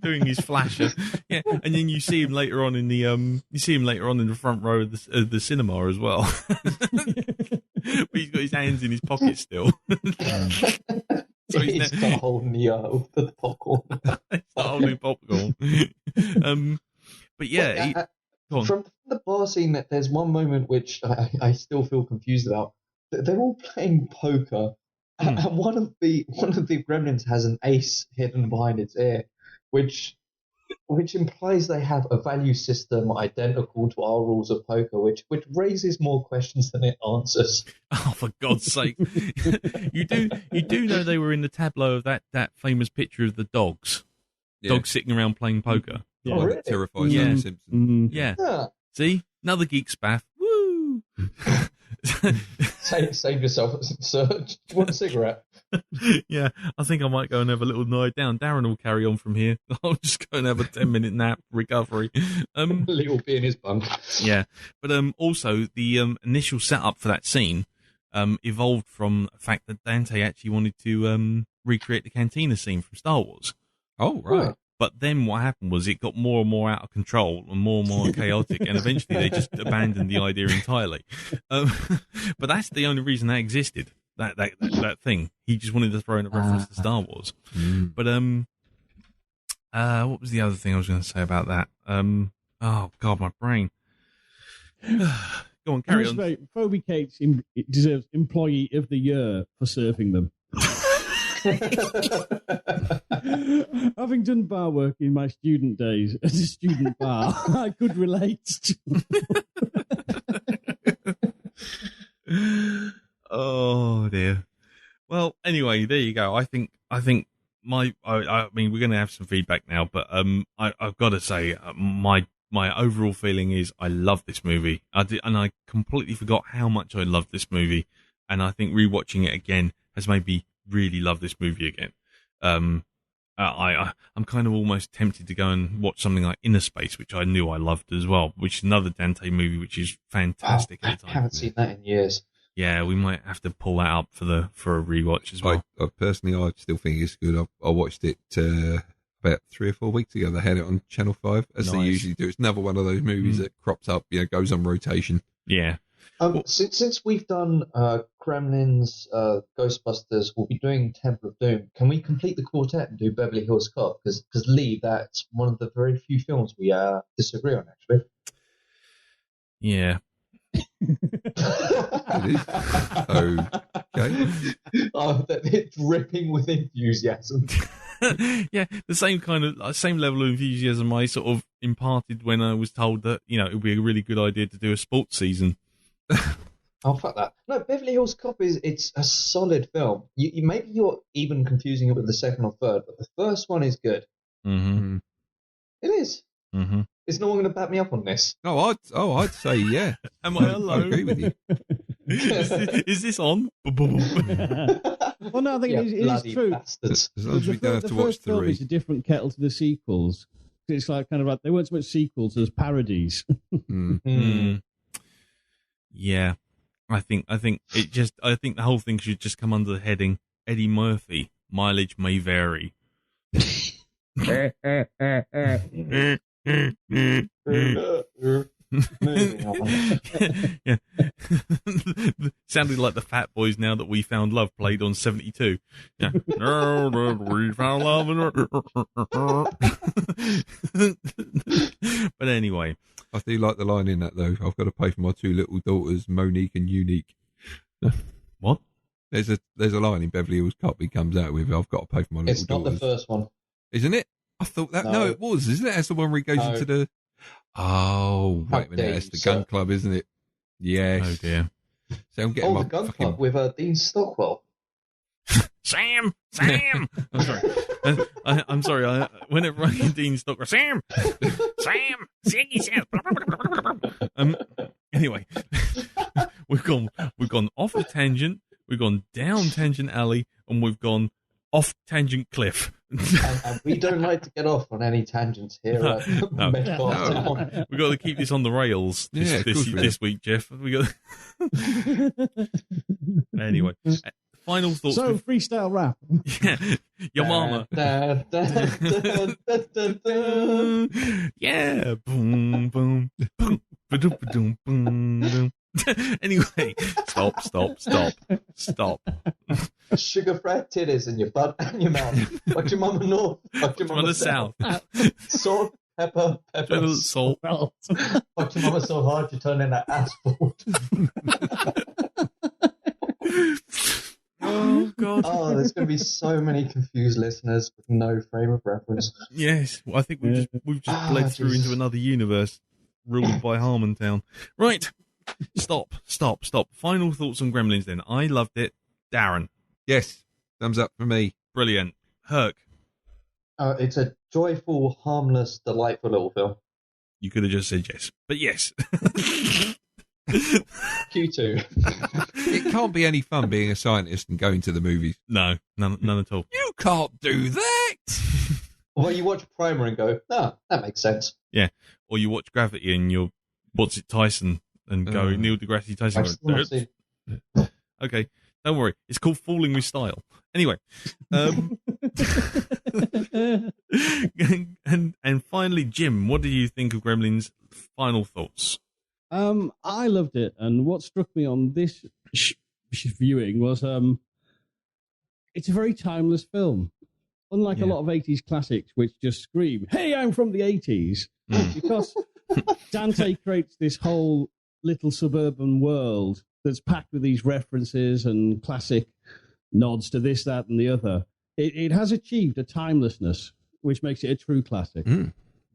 Doing his flasher. Yeah. And then you see him later on in the front row of the cinema as well. but he's got his hands in his pocket still. So he's not holding the popcorn. He's not holding popcorn. But yeah, go on. From the bar scene, there's one moment which I still feel confused about. They're all playing poker, and one of the gremlins has an ace hidden behind its ear, which implies they have a value system identical to our rules of poker, which raises more questions than it answers. Oh, for God's sake! You do know they were in the tableau of that famous picture of the dogs, dogs sitting around playing poker. Yeah. Oh, really? Terrifies Simpson. Yeah. See, another geek spaff. Woo! Save yourself, sir. Do you want a cigarette? Yeah, I think I might go and have a little lie down. Darren will carry on from here. I'll just go and have a 10-minute nap, recovery. Lee will be in his bunk. Yeah, but also the initial setup for that scene evolved from the fact that Dante actually wanted to recreate the cantina scene from Star Wars. Oh, right. But then what happened was it got more and more out of control and more chaotic, and eventually they just abandoned the idea entirely. But that's the only reason that existed. That thing. He just wanted to throw in a reference to Star Wars. But what was the other thing I was going to say about that? Oh God, my brain. Go on, carry on. Phoebe Cates deserves Employee of the Year for surfing them. Having done bar work in my student days as a student bar, I could relate. Oh dear. Well, anyway, there you go. I think I mean we're going to have some feedback now, but I've got to say my overall feeling is I love this movie. I completely forgot how much I loved this movie, and I think rewatching it again has made me really love this movie again. I'm kind of almost tempted to go and watch something like Inner Space, which I knew I loved as well, which is another Dante movie, which is fantastic. I haven't seen that in years. Yeah, we might have to pull that up for a rewatch as well. I still think it's good. I watched it about 3 or 4 weeks ago. They had it on Channel 5, as they usually do. It's another one of those movies that crops up, goes on rotation. Yeah. Since we've done Gremlins, Ghostbusters, we'll be doing Temple of Doom. Can we complete the quartet and do Beverly Hills Cop? Because Lee, that's one of the very few films we disagree on, actually. Yeah. Okay. Oh, it's dripping with enthusiasm. Yeah, the same level of enthusiasm I sort of imparted when I was told that it would be a really good idea to do a sports season. Oh, fuck that. No, Beverly Hills Cop it's a solid film. Maybe you're even confusing it with the second or third, but the first one is good. Mm-hmm. It is. Mm-hmm. Is no one going to back me up on this? I'd say yeah. Am I alone? I agree with you. Is this on? Well, no, I think it is true. Bastards. As long as we don't have to watch the first film 3. is a different kettle to the sequels. It's like kind of like they weren't so much sequels as parodies. Yeah, I think the whole thing should just come under the heading Eddie Murphy. Mileage may vary. Moving on. Yeah. Sounded like the Fat Boys Now That We Found Love played on 72. Yeah. Now that we found love. But anyway. I do like the line in that, though. I've got to pay for my 2 little daughters, Monique and Unique. What? There's a line in Beverly Hills Cop he comes out with, I've got to pay for my little daughters. It's not the first one. Isn't it? I thought that. No, it was, isn't it? That's the one where he goes into the... Oh, wait a minute. That's the gun club, isn't it? Yes. Oh, dear. So I'm getting the gun club with Dean Stockwell. Sam! I'm sorry. I'm sorry. Whenever I hear Dean Stockwell, Sam! Siggy Sam! Anyway, we've gone off a tangent, we've gone down tangent alley, and we've gone off tangent cliff. and we don't like to get off on any tangents here. No. We've got to keep this on the rails this week, Jeff. Anyway, final thoughts. So freestyle rap. Yeah, your mama. Yeah, boom, boom, boom, boom, boom, boom. Anyway, stop. Sugar-fed titties in your butt and your mouth. Like your mama north. Like your mama south. Salt, pepper. Salt. Like your mama so hard you turn into asphalt. Oh, God. Oh, there's going to be so many confused listeners with no frame of reference. Yes, well, I think we've just bled through into another universe ruled by Harmontown. Right. Stop. Final thoughts on Gremlins then. I loved it. Darren. Yes, thumbs up for me. Brilliant. Herc. It's a joyful, harmless, delightful little film. You could have just said yes. But yes. Q2. It can't be any fun being a scientist and going to the movies. No, none at all. You can't do that. Well, you watch Primer and go, that makes sense. Yeah. Or you watch Gravity and you're, what's it, Tyson, and go, Neil deGrasse Tyson. Okay, don't worry. It's called Falling with Style. Anyway. And finally, Jim, what do you think of Gremlins? Final thoughts? I loved it, and what struck me on this viewing was it's a very timeless film. Unlike a lot of 80s classics, which just scream, hey, I'm from the 80s, because Dante creates this whole little suburban world that's packed with these references and classic nods to this, that, and the other. It has achieved a timelessness, which makes it a true classic.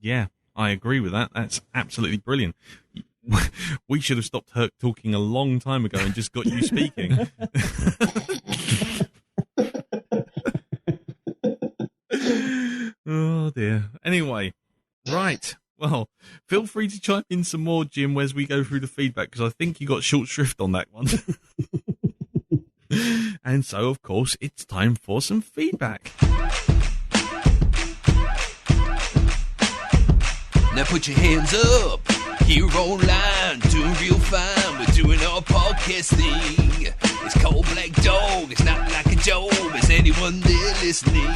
Yeah, I agree with that. That's absolutely brilliant. We should have stopped Herc talking a long time ago and just got you speaking. Oh, dear. Anyway, right. Well, feel free to chime in some more, Jim, as we go through the feedback, because I think you got short shrift on that one. And so, of course, it's time for some feedback. Now put your hands up, here online, doing real fine. We're doing our podcasting. It's called Blackdog, it's not like a joke. Is anyone there listening?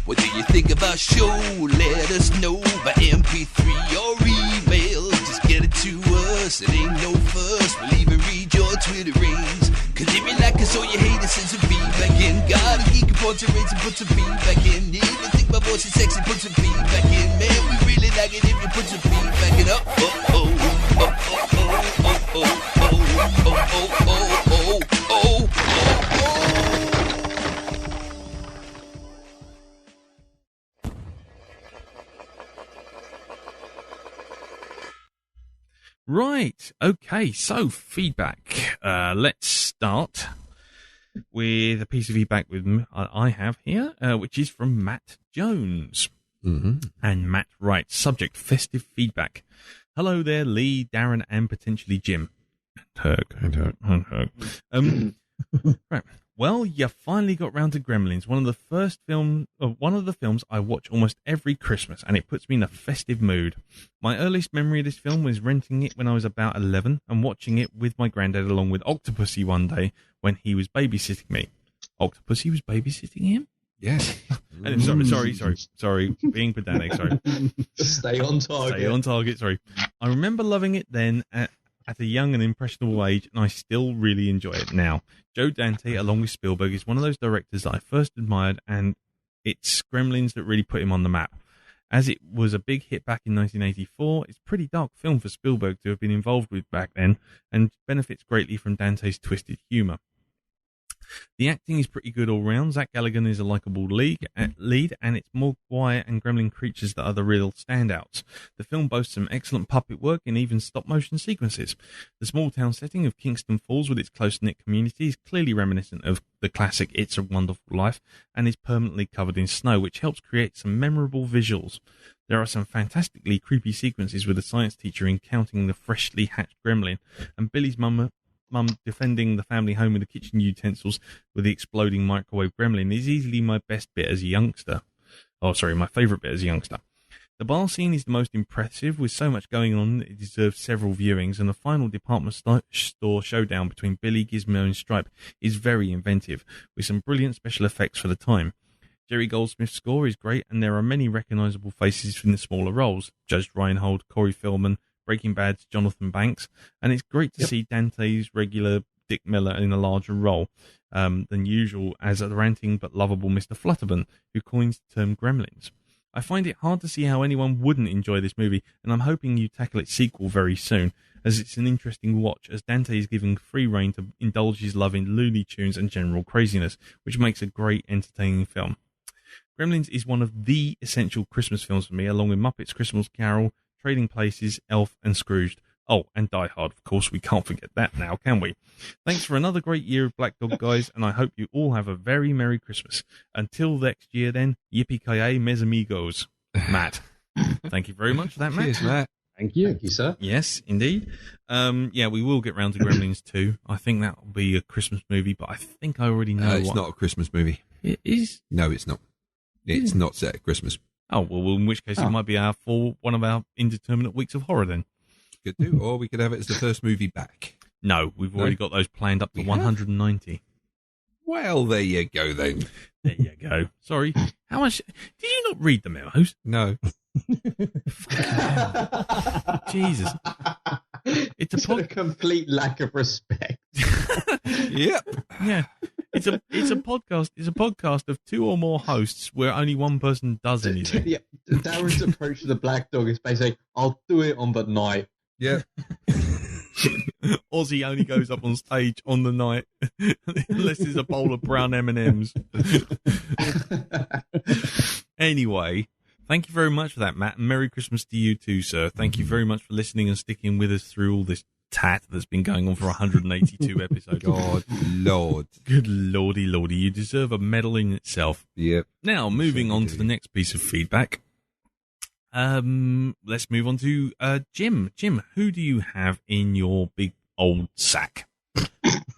What do you think of our show? Let us know by MP3 or email. Just get it to us, it ain't no fuss. We'll even read your Twitter rings. Cause if you like us or you hate us, send some feedback in. Got a geek and punch and rates and put some feedback in. If you think my voice is sexy, put some feedback in. Man, we really like it if you put some feedback in. Right. Okay. So feedback. Let's start with a piece of feedback I have here, which is from Martyn Jones. And Matt writes, subject, festive feedback. Hello there, Lee, Darren, and potentially Jim. Herc. Right. Well, you finally got round to Gremlins, one of the films I watch almost every Christmas, and it puts me in a festive mood. My earliest memory of this film was renting it when I was about 11 and watching it with my granddad along with Octopussy one day when he was babysitting me. Octopussy was babysitting him? Yes. Sorry, being pedantic, sorry. Stay on target. Sorry. I remember loving it then at a young and impressionable age, and I still really enjoy it now. Joe Dante, along with Spielberg, is one of those directors that I first admired, and it's Gremlins that really put him on the map. As it was a big hit back in 1984, it's a pretty dark film for Spielberg to have been involved with back then, and benefits greatly from Dante's twisted humour. The acting is pretty good all round. Zach Galligan is a likeable lead, and it's Mogwai and Gremlin creatures that are the real standouts. The film boasts some excellent puppet work and even stop-motion sequences. The small-town setting of Kingston Falls with its close-knit community is clearly reminiscent of the classic It's a Wonderful Life and is permanently covered in snow, which helps create some memorable visuals. There are some fantastically creepy sequences with a science teacher encountering the freshly hatched gremlin, and Billy's mum defending the family home with the kitchen utensils with the exploding microwave gremlin is easily my best bit as a youngster. My favourite bit as a youngster. The bar scene is the most impressive, with so much going on that it deserves several viewings, and the final department store showdown between Billy, Gizmo and Stripe is very inventive, with some brilliant special effects for the time. Jerry Goldsmith's score is great, and there are many recognisable faces in the smaller roles. Judge Reinhold, Corey Feldman, Breaking Bad's Jonathan Banks, and it's great to see Dante's regular Dick Miller in a larger role than usual as a ranting but lovable Mr. Flutterman, who coins the term Gremlins. I find it hard to see how anyone wouldn't enjoy this movie, and I'm hoping you tackle its sequel very soon, as it's an interesting watch, as Dante is given free rein to indulge his love in Looney Tunes and general craziness, which makes a great, entertaining film. Gremlins is one of the essential Christmas films for me, along with Muppets Christmas Carol, Trading Places, Elf, and Scrooged. Oh, and Die Hard, of course. We can't forget that now, can we? Thanks for another great year of Blackdog, guys, and I hope you all have a very Merry Christmas. Until next year, then, yippee-ki-yay, mes amigos. Matt. Thank you very much for that, Matt. Cheers, Matt. Thank you. Thank you, sir. Yes, indeed. Yeah, we will get round to Gremlins 2. I think that will be a Christmas movie, but I think I already know It's not a Christmas movie. It is? No, it's not. It's not set at Christmas. Oh, well, in which case it might be one of our indeterminate weeks of horror then. Could do, or we could have it as the first movie back. No, we've already got those planned up to 190. Well, there you go then. There you go. Sorry. How much? Did you not read the memos? No. Jesus. It's a complete lack of respect. Yep. Yeah. It's a podcast. It's a podcast of two or more hosts where only one person does anything. Yeah, Darren's approach to the Blackdog is basically, I'll do it on the night. Yeah. Ozzy only goes up on stage on the night unless there's a bowl of brown M&Ms. Anyway, thank you very much for that, Matt, and Merry Christmas to you too, sir. Thank you very much for listening and sticking with us through all this tat that's been going on for 182 episodes. God, Lord. Good lordy, lordy. You deserve a medal in itself. Yep. Now, moving on to the next piece of feedback. Let's move on to Jim. Jim, who do you have in your big old sack?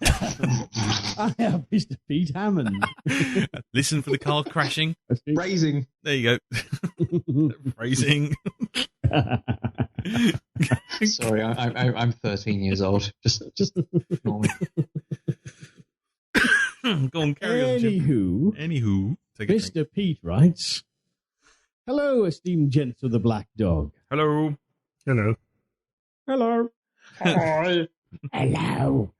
I have Mr. Pete Hammond. Listen for the car crashing. Phrasing. There you go. Phrasing. Sorry, I'm 13 years old. Just ignore me. Go on, carry on, Jim. Anywho, take a Mr. drink. Pete writes, "Hello, esteemed gents of the Black Dog." Hello. Hello. Hello. Hi. Hello.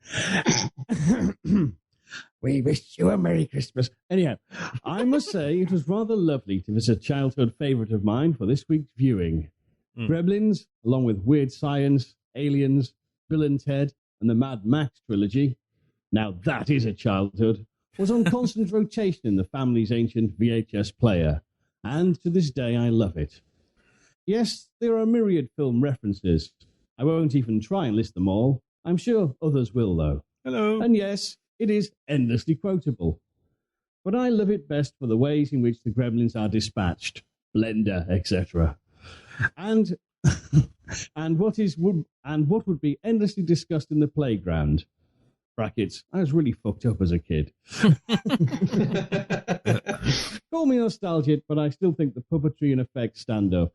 We wish you a Merry Christmas. Anyhow, I must say it was rather lovely to visit a childhood favourite of mine for this week's viewing. Gremlins, along with Weird Science, Aliens, Bill and Ted, and the Mad Max trilogy, now that is a childhood, was on constant rotation in the family's ancient VHS player, and to this day I love it. Yes, there are myriad film references. I won't even try and list them all. I'm sure others will, though. Hello. And yes, it is endlessly quotable. But I love it best for the ways in which the Gremlins are dispatched, Blender, etc. And what would be endlessly discussed in the playground. Brackets, I was really fucked up as a kid. Call me nostalgic, but I still think the puppetry and effects stand up.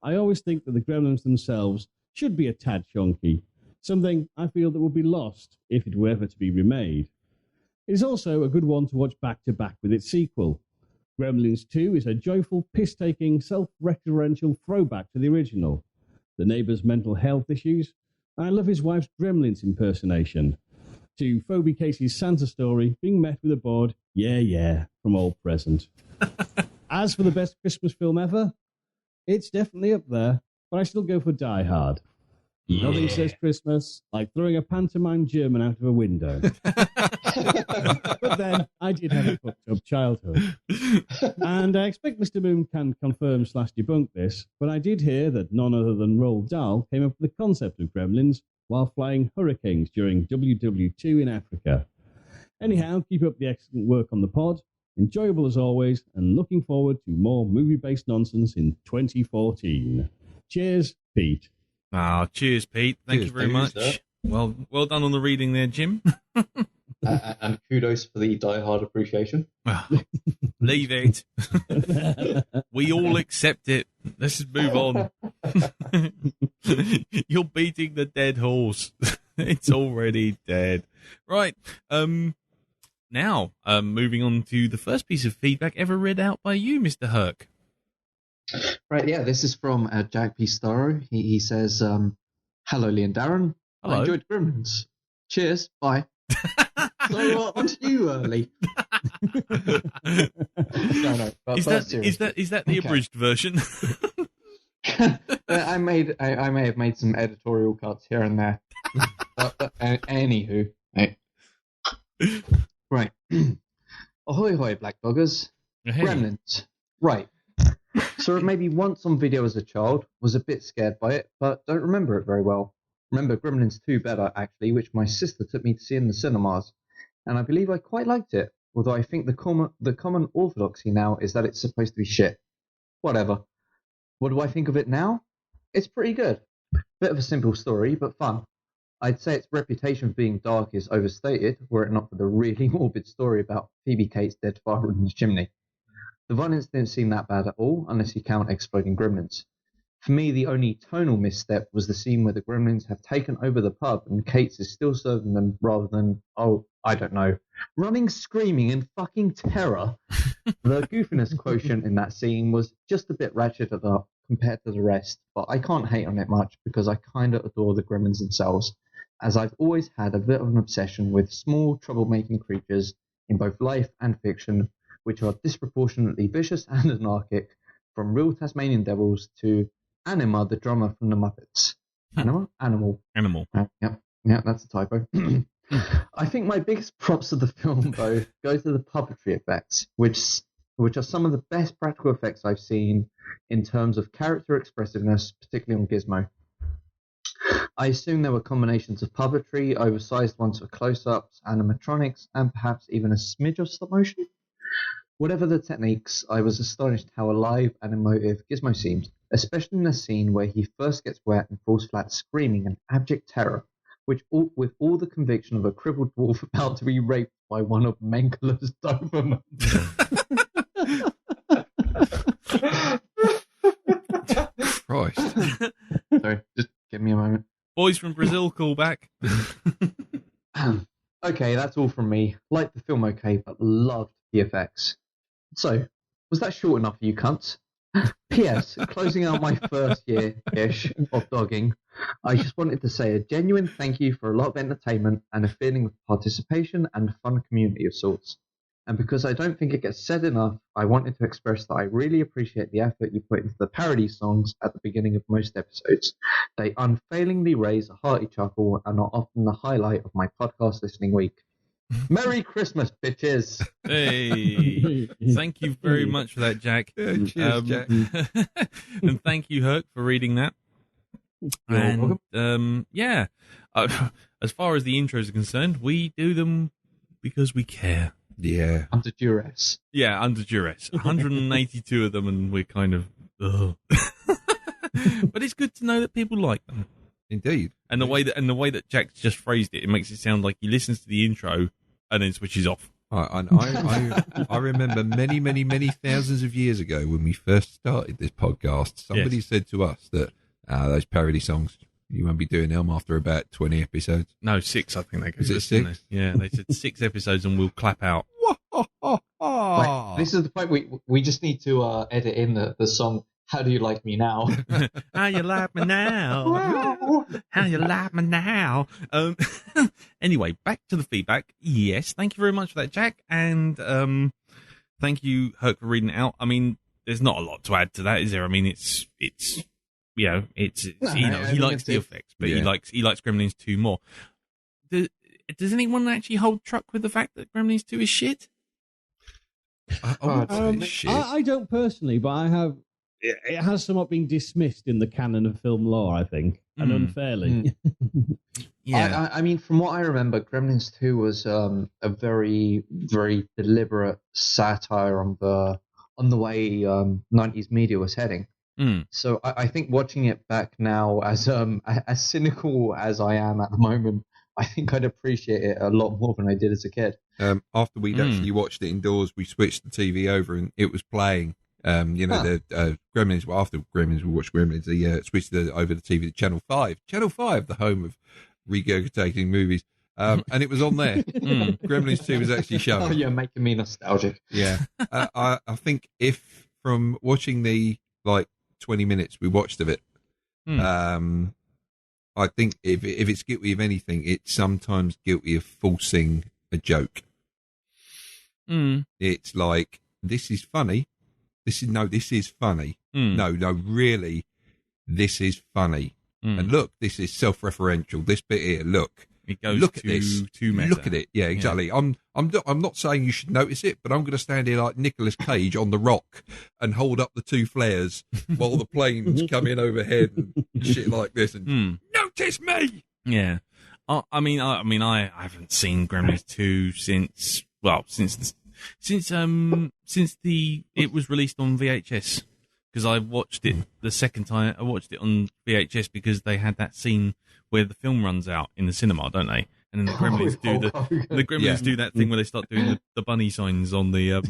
I always think that the Gremlins themselves should be a tad chunky, something I feel that would be lost if it were ever to be remade. It is also a good one to watch back-to-back with its sequel. Gremlins 2 is a joyful, piss-taking, self-referential throwback to the original. The neighbour's mental health issues, and I love his wife's Gremlins impersonation. To Phoebe Casey's Santa story being met with a bored, yeah, from Old Present. As for the best Christmas film ever, it's definitely up there, but I still go for Die Hard. Yeah. Nothing says Christmas like throwing a pantomime German out of a window. But then, I did have a fucked up childhood. And I expect Mr. Moon can confirm/debunk this, but I did hear that none other than Roald Dahl came up with the concept of Gremlins while flying hurricanes during WW2 in Africa. Anyhow, keep up the excellent work on the pod. Enjoyable as always, and looking forward to more movie-based nonsense in 2014. Cheers, Pete. Cheers, Pete. Thank you very much. Sir. Well done on the reading there, Jim. And kudos for the Die Hard appreciation. Leave it. We all accept it. Let's just move on. You're beating the dead horse. It's already dead. Right. Now, moving on to the first piece of feedback ever read out by you, Mr. Herc. Right, yeah, this is from Jack P. Starrow. He says, Hello, Lee and Darren. Hello. I enjoyed Gremlins. Cheers. Bye. So on to you, Lee. No. Is that the abridged version? I may have made some editorial cuts here and there. Anywho, right. Ahoy, hoy, Black Doggers. Hey. Gremlins. Right. Saw it maybe once on video as a child, was a bit scared by it, but don't remember it very well. Remember Gremlins 2 better, actually, which my sister took me to see in the cinemas, and I believe I quite liked it, although I think the common orthodoxy now is that it's supposed to be shit. Whatever. What do I think of it now? It's pretty good. Bit of a simple story, but fun. I'd say its reputation for being dark is overstated, were it not for the really morbid story about Phoebe Cates' dead father in the chimney. The violence didn't seem that bad at all, unless you count exploding gremlins. For me, the only tonal misstep was the scene where the gremlins have taken over the pub and Cates is still serving them rather than, running screaming in fucking terror. The goofiness quotient in that scene was just a bit ratcheted up compared to the rest, but I can't hate on it much because I kind of adore the gremlins themselves, as I've always had a bit of an obsession with small troublemaking creatures in both life and fiction, which are disproportionately vicious and anarchic, from real Tasmanian devils to Anima, the drummer from the Muppets. Animal. Yeah, that's a typo. I think my biggest props of the film, though, go to the puppetry effects, which are some of the best practical effects I've seen in terms of character expressiveness, particularly on Gizmo. I assume there were combinations of puppetry, oversized ones for close-ups, animatronics, and perhaps even a smidge of stop motion. Whatever the techniques, I was astonished how alive and emotive Gizmo seemed, especially in the scene where he first gets wet and falls flat screaming in abject terror, with all the conviction of a crippled dwarf about to be raped by one of Mengeler's Dobermans. Christ. Sorry, just give me a moment. Boys from Brazil, call back. Okay, that's all from me. Liked the film okay, but loved the effects. So, was that short enough for you cunts? P.S. Closing out my first year-ish of dogging, I just wanted to say a genuine thank you for a lot of entertainment and a feeling of participation and a fun community of sorts. And because I don't think it gets said enough, I wanted to express that I really appreciate the effort you put into the parody songs at the beginning of most episodes. They unfailingly raise a hearty chuckle and are often the highlight of my podcast listening week. Merry Christmas, bitches! Hey, thank you very much for that, Jack. Yeah, cheers, Jack. And thank you, Herc, for reading that. And as far as the intros are concerned, we do them because we care. Yeah. Under duress. Yeah, under duress. 182 of them, and we're kind of, ugh. But it's good to know that people like them. Indeed. And the way that Jack just phrased it, it makes it sound like he listens to the intro and then switches off. I remember many, many, many thousands of years ago when we first started this podcast, somebody said to us that those parody songs, you won't be doing them after about 20 episodes. No, 6, I think they go. Is it 6? Yeah, they said 6 episodes and we'll clap out. Like, this is the point we just need to edit in the song, How Do You Like Me Now? How you like me now? How you like me now? Anyway, back to the feedback. Yes, thank you very much for that, Jack. And thank you, Herc, for reading it out. I mean, there's not a lot to add to that, is there? I mean, it's he likes the effects, but he likes Gremlins 2 more. Does anyone actually hold truck with the fact that Gremlins 2 is shit? I don't personally, but I have. It has somewhat been dismissed in the canon of film lore, I think, and unfairly. Yeah, I mean, from what I remember, Gremlins 2 was a very, very deliberate satire on the way 90s media was heading. So I think watching it back now, as cynical as I am at the moment, I think I'd appreciate it a lot more than I did as a kid. After we'd actually watched it indoors, we switched the TV over and it was playing. The Gremlins. Well, after Gremlins, we watched Gremlins. They switched over the TV to Channel 5. Channel 5, the home of regurgitating movies. And it was on there. Gremlins 2 was actually shown. Oh, you're making me nostalgic. Yeah. I think if from watching the 20 minutes we watched of it, I I think if it's guilty of anything, it's sometimes guilty of forcing a joke. It's like, this is funny. This is funny. No, really, this is funny. And look, this is self-referential. This bit here, look. It goes look at this. meta. Look at it. Yeah, exactly. Yeah. I'm not saying you should notice it, but I'm going to stand here like Nicolas Cage on the Rock and hold up the two flares while the planes come in overhead and shit like this. And notice me. Yeah. I haven't seen Gremlins 2 since it was released on VHS, because I watched it the second time. I watched it on VHS because they had that scene where the film runs out in the cinema, don't they? And then the Gremlins do that thing where they start doing the bunny signs on the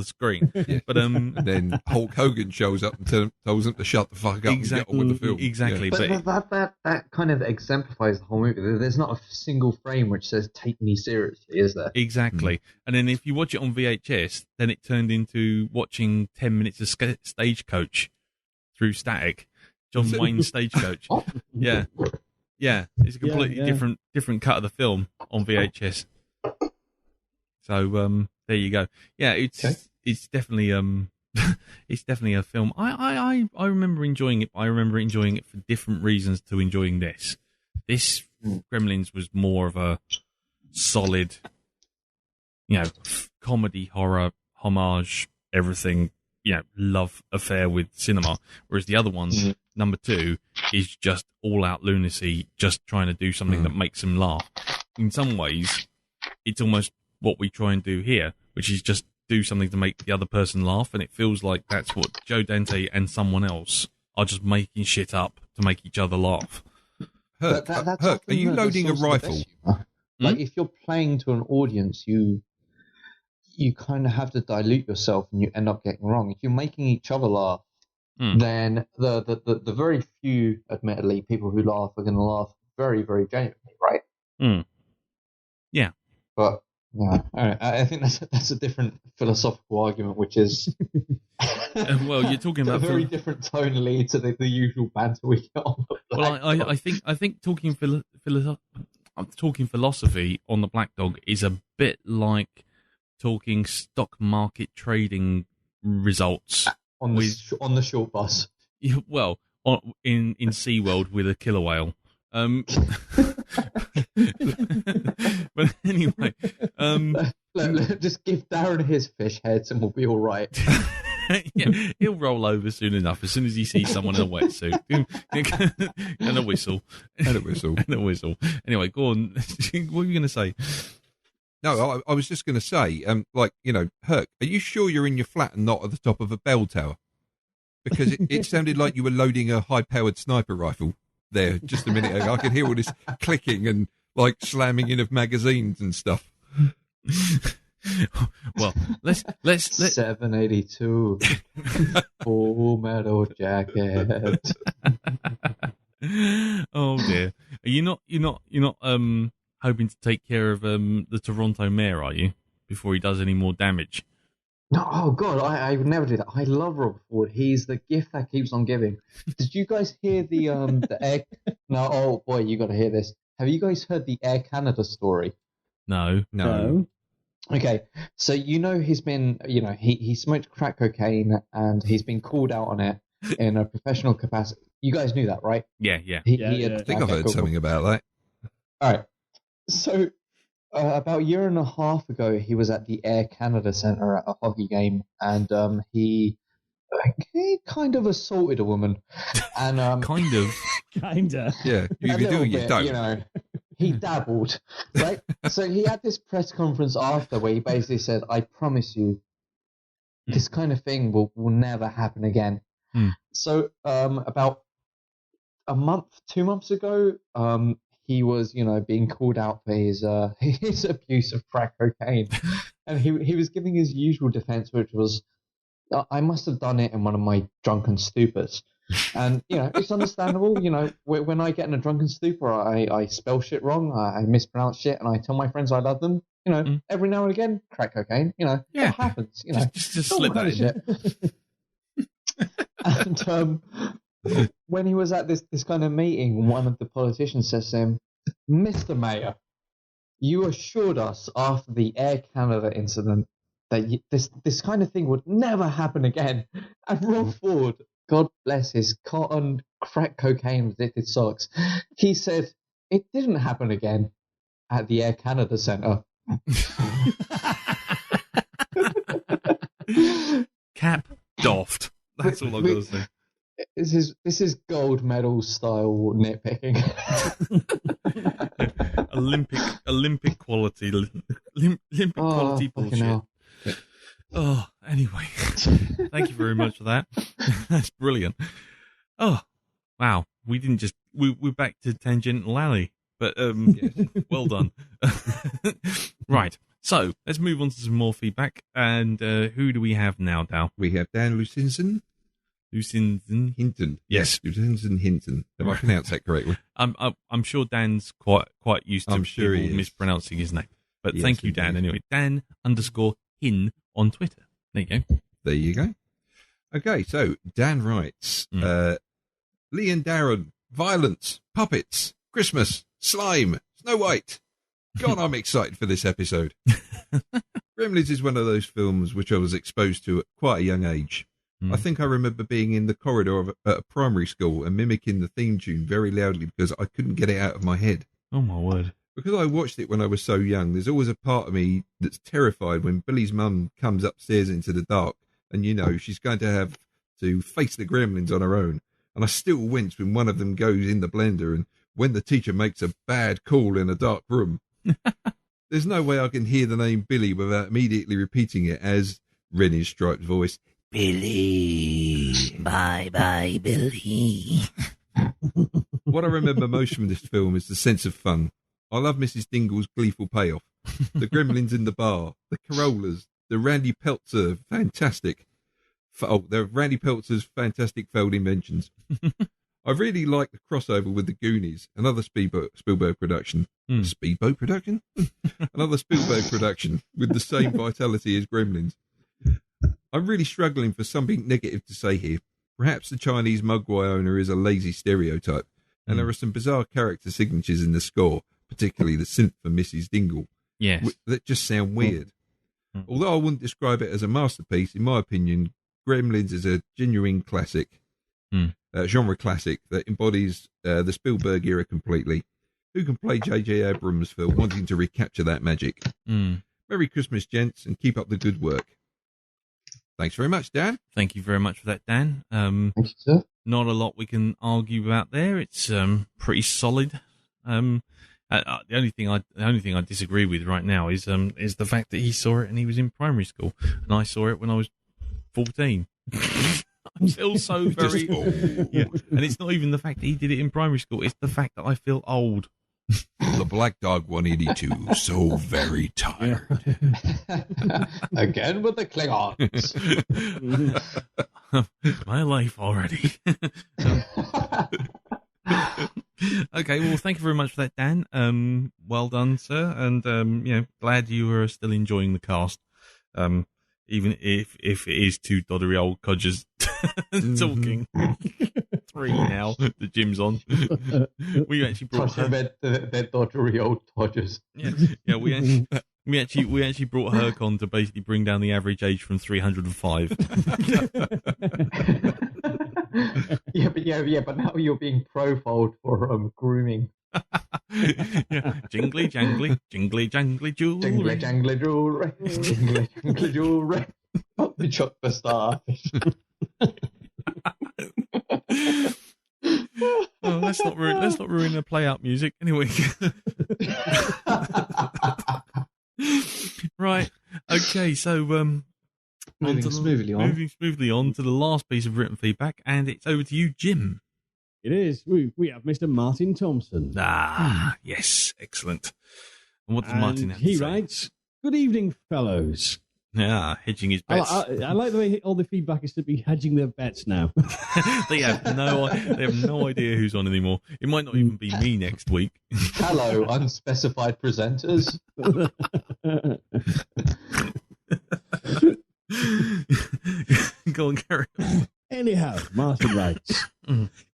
screen. Yeah. But and then Hulk Hogan shows up and tells them to shut the fuck up and get on with the film. Exactly. Yeah. But that kind of exemplifies the whole movie. There's not a single frame which says "take me seriously," is there? Exactly. And then if you watch it on VHS, then it turned into watching 10 minutes of Stagecoach through static. John Wayne's Stagecoach. Yeah. Yeah, it's a completely different cut of the film on VHS. So there you go. Yeah, it's definitely it's definitely a film. I remember enjoying it. I remember enjoying it for different reasons to enjoying this. This Gremlins was more of a solid, comedy, horror, homage, everything, love affair with cinema. Whereas the other ones, number 2, is just all-out lunacy, just trying to do something that makes them laugh. In some ways, it's almost what we try and do here, which is just do something to make the other person laugh, and it feels like that's what Joe Dante and someone else are just making shit up to make each other laugh. Herc, are you loading a rifle? Like, if you're playing to an audience, you kind of have to dilute yourself and you end up getting wrong. If you're making each other laugh, then the very few, admittedly, people who laugh are going to laugh very, very genuinely, right? Yeah. But I think that's a different philosophical argument, which is well, you're talking about a very different tonally to the usual banter we get on. Well, I think talking philosophy on the Blackdog is a bit like talking stock market trading results on the short bus. Well, in SeaWorld with a killer whale. But anyway, look, just give Darren his fish heads and we'll be all right. Yeah, he'll roll over soon enough. As soon as he sees someone in a wetsuit and a whistle, and a whistle. Anyway, go on. What were you going to say? No, I was just going to say, Herc, are you sure you're in your flat and not at the top of a bell tower? Because it sounded like you were loading a high-powered sniper rifle there just a minute ago. I could hear all this clicking and slamming in of magazines and stuff. Well, let's 782 full metal jacket. Oh dear, you're not hoping to take care of the Toronto mayor, are you, before he does any more damage? No, oh God, I would never do that. I love Robert Ford. He's the gift that keeps on giving. Did you guys hear the Air? No, oh boy, you got to hear this. Have you guys heard the Air Canada story? No. Okay, so he's been, he smoked crack cocaine and he's been called out on it in a professional capacity. You guys knew that, right? Yeah. I think I've heard something about that. All right. So about a year and a half ago, he was at the Air Canada Centre at a hockey game, and he kind of assaulted a woman. And Kinda. Yeah, you either do or you don't. He dabbled, right? So he had this press conference after where he basically said, "I promise you, this kind of thing will never happen again." So about a month, 2 months ago, he was, being called out for his abuse of crack cocaine, and he was giving his usual defense, which was, "I must have done it in one of my drunken stupors." And it's understandable. When I get in a drunken stupor, I spell shit wrong, I mispronounce shit, and I tell my friends I love them. Every now and again, crack cocaine. It happens. Just slip that in. And when he was at this kind of meeting, one of the politicians says to him, "Mr. Mayor, you assured us after the Air Canada incident that this kind of thing would never happen again." And Rob Ford, God bless his cotton crack cocaine addicted socks, he said it didn't happen again at the Air Canada Centre. Cap doffed. That's all I've got to say. This is gold medal style nitpicking. Olympic quality quality bullshit. Oh, anyway, thank you very much for that. That's brilliant. Oh, wow. We're back to Tangential Alley, but yes. Well done. Right. So let's move on to some more feedback. And who do we have now, Dal? We have Dan Lucinson. Hinton. Yes, Lucinson Hinton. Have I pronounced that correctly? I'm sure Dan's quite used to people mispronouncing his name. But yes, thank you, Dan. Anyway, Dan_Hin on Twitter. There you go. There you go. Okay, so Dan writes, Lee and Darren, violence, puppets, Christmas, slime, Snow White. God, I'm excited for this episode. Gremlins is one of those films which I was exposed to at quite a young age. I think I remember being in the corridor at a primary school and mimicking the theme tune very loudly because I couldn't get it out of my head. Oh, my word. Because I watched it when I was so young, there's always a part of me that's terrified when Billy's mum comes upstairs into the dark and, you know, she's going to have to face the gremlins on her own. And I still wince when one of them goes in the blender and when the teacher makes a bad call in a dark room. There's no way I can hear the name Billy without immediately repeating it as Rennie's striped voice, Billy, bye-bye, Billy. What I remember most from this film is the sense of fun. I love Mrs. Dingle's gleeful payoff, the gremlins in the bar, the Corollas, the Randy Peltzer fantastic. The Randy Peltzer's fantastic failed inventions. I really like the crossover with the Goonies, another Spielberg production. Speedboat production? Another Spielberg production with the same vitality as Gremlins. I'm really struggling for something negative to say here. Perhaps the Chinese Mogwai owner is a lazy stereotype, and there are some bizarre character signatures in the score, particularly the synth for Mrs. Dingle, that just sound weird. Although I wouldn't describe it as a masterpiece, in my opinion, Gremlins is a genuine classic, genre classic that embodies the Spielberg era completely. Who can play J.J. Abrams for wanting to recapture that magic? Merry Christmas, gents, and keep up the good work. Thanks very much, Dan. Thank you very much for that, Dan. Thank you, sir. Not a lot we can argue about there. It's pretty solid. The only thing I disagree with right now is the fact that he saw it and he was in primary school, and I saw it when I was 14. I'm still so very and it's not even the fact that he did it in primary school. It's the fact that I feel old. The Blackdog 182, so very tired. Again with the Klingons. My life already. Okay, well, thank you very much for that, Dan. Well done, sir, and glad you are still enjoying the cast. Even if it is two doddery old codgers talking. 3 now. The gym's on. We actually brought their doddery old dodgers. Yeah. We actually brought Herc on to basically bring down the average age from 305. But now you're being profiled for grooming. Jingly jangly, jingly jangly jewelry. Jingly jangly jewelry. Jingly jangly jewelry. Up the chuck the starfish. Oh, let's not ruin the play out music. Anyway. Right. Okay, so moving smoothly on to the last piece of written feedback, and it's over to you, Jim. It is. We have Mr. Martyn Thompson. Yes, excellent. And what does Martyn have to say? He writes, "Good evening, fellows." Yeah, hedging his bets. I like the way all the feedback is to be hedging their bets now. They have no idea who's on anymore. It might not even be me next week. Hello, unspecified presenters. Go on, carry on. Anyhow, Martyn writes,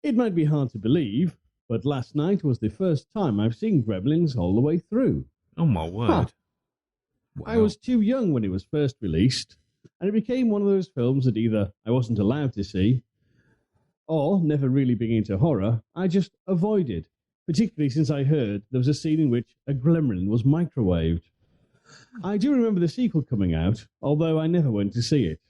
It might be hard to believe, but last night was the first time I've seen Gremlins all the way through. Oh, my word. Huh. Wow. I was too young when it was first released, and it became one of those films that either I wasn't allowed to see, or, never really being into horror, I just avoided, particularly since I heard there was a scene in which a gremlin was microwaved. I do remember the sequel coming out, although I never went to see it.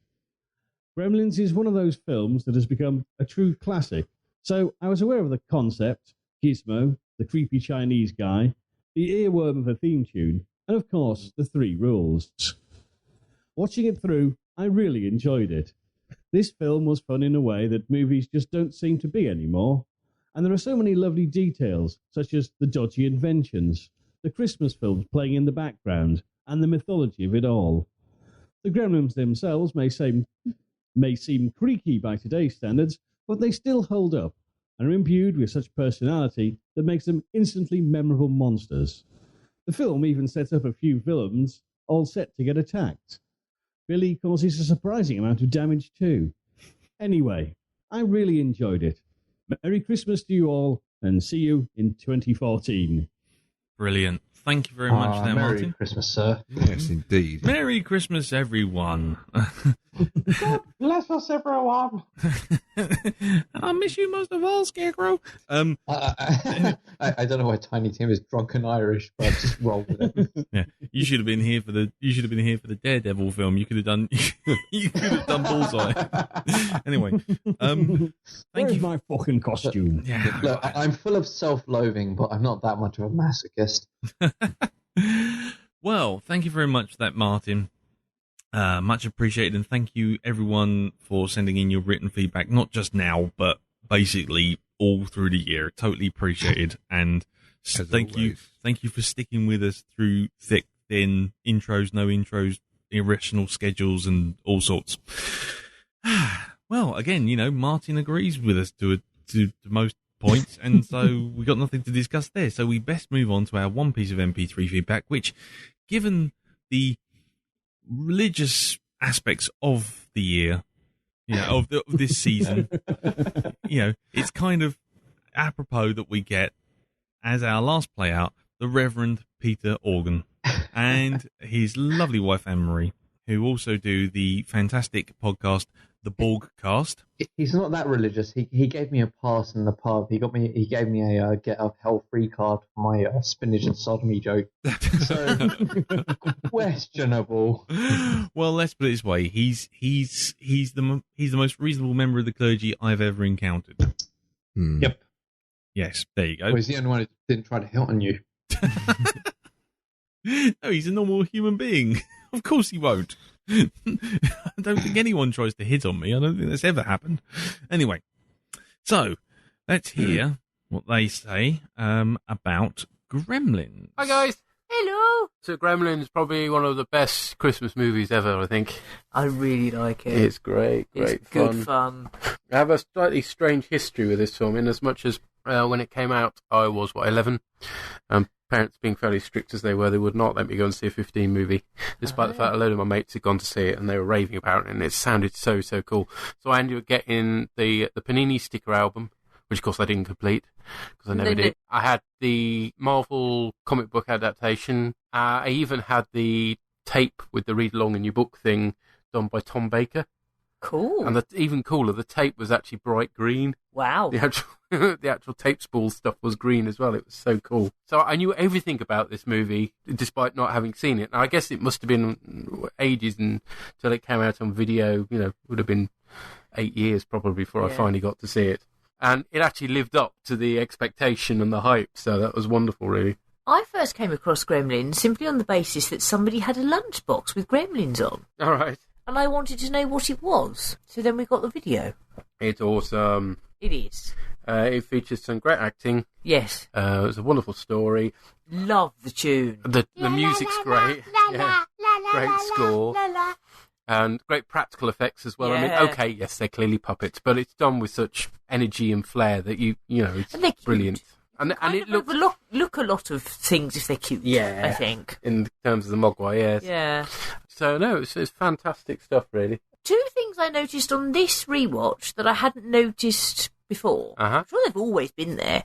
Gremlins is one of those films that has become a true classic, so I was aware of the concept, Gizmo, the creepy Chinese guy, the earworm of a theme tune, and of course, the 3 rules. Watching it through, I really enjoyed it. This film was fun in a way that movies just don't seem to be anymore, and there are so many lovely details, such as the dodgy inventions, the Christmas films playing in the background, and the mythology of it all. The Gremlins themselves may seem creaky by today's standards, but they still hold up, and are imbued with such personality that makes them instantly memorable monsters. The film even sets up a few villains, all set to get attacked. Billy causes a surprising amount of damage too. Anyway, I really enjoyed it. Merry Christmas to you all, and see you in 2014. Brilliant. Thank you very much there, Merry Martyn. Christmas, sir. Yes, indeed. Merry Christmas, everyone. God bless us, everyone. I miss you most of all, Scarecrow. I don't know why Tiny Tim is drunk and Irish, but I've just rolled with it. Yeah, you should have been here for the Daredevil film. You could have done Bullseye. Anyway, Where's my fucking costume? Yeah, Look, I'm full of self-loathing, but I'm not that much of a masochist. Well, thank you very much for that, Martyn. Much appreciated, and thank you everyone for sending in your written feedback, not just now, but basically all through the year. Totally appreciated, and thank you for sticking with us through thick, thin, intros, no intros, irrational schedules, and all sorts. Well, again, Martyn agrees with us to most points, and so we got nothing to discuss there. So we best move on to our one piece of MP3 feedback, which, given the religious aspects of the year, of this season, it's kind of apropos that we get as our last play out the Reverend Peter Organ and his lovely wife Anne-Marie, who also do the fantastic podcast The Borgcast. He's not that religious. He gave me a pass in the pub. He gave me a get out of hell free card for my spinach and sodomy joke. So questionable. Well, let's put it this way: he's the most reasonable member of the clergy I've ever encountered. Yep. Yes, there you go. Well, he's the only one who didn't try to hit on you. No, he's a normal human being. Of course he won't. I don't think anyone tries to hit on me. I don't think that's ever happened. Anyway, so let's hear what they say about Gremlins. Hi guys. Hello. So Gremlins is probably one of the best Christmas movies ever, I think. I really like it. It's great It's fun. good fun. I have a slightly strange history with this film, in as much as when it came out, I was, 11? Parents being fairly strict as they were, they would not let me go and see a 15 movie, despite the fact a load of my mates had gone to see it and they were raving about it, and it sounded so cool. So I ended up getting the Panini sticker album, which of course I didn't complete, because I never did. I had the Marvel comic book adaptation. I even had the tape with the read along in your book thing done by Tom Baker. Cool. And even cooler, the tape was actually bright green. Wow. The actual tape spool stuff was green as well. It was so cool. So I knew everything about this movie, despite not having seen it. And I guess it must have been ages until it came out on video. Would have been 8 years probably before I finally got to see it. And it actually lived up to the expectation and the hype. So that was wonderful, really. I first came across Gremlins simply on the basis that somebody had a lunchbox with Gremlins on. All right. And I wanted to know what it was. So then we got the video. It's awesome. It is. It features some great acting. Yes. It's a wonderful story. Love the tune. The music's great. Great score. And great practical effects as well. Yeah. I mean, okay, yes, they're clearly puppets, but it's done with such energy and flair that it's brilliant. And it looks look a lot of things if they're cute. Yeah, I think in terms of the Mogwai, yes. Yeah. So no, it's fantastic stuff, really. Two things I noticed on this rewatch that I hadn't noticed before. Uh-huh. I'm sure they've always been there.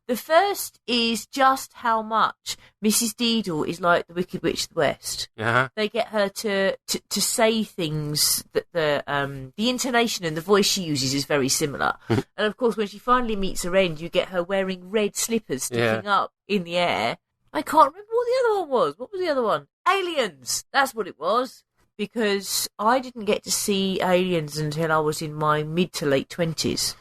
The first is just how much Mrs. Deedle is like the Wicked Witch of the West. Uh-huh. They get her to say things that the intonation and the voice she uses is very similar. And of course, when she finally meets her end, you get her wearing red slippers sticking up in the air. I can't remember what the other one was. What was the other one? Aliens. That's what it was. Because I didn't get to see Aliens until I was in my mid to late 20s.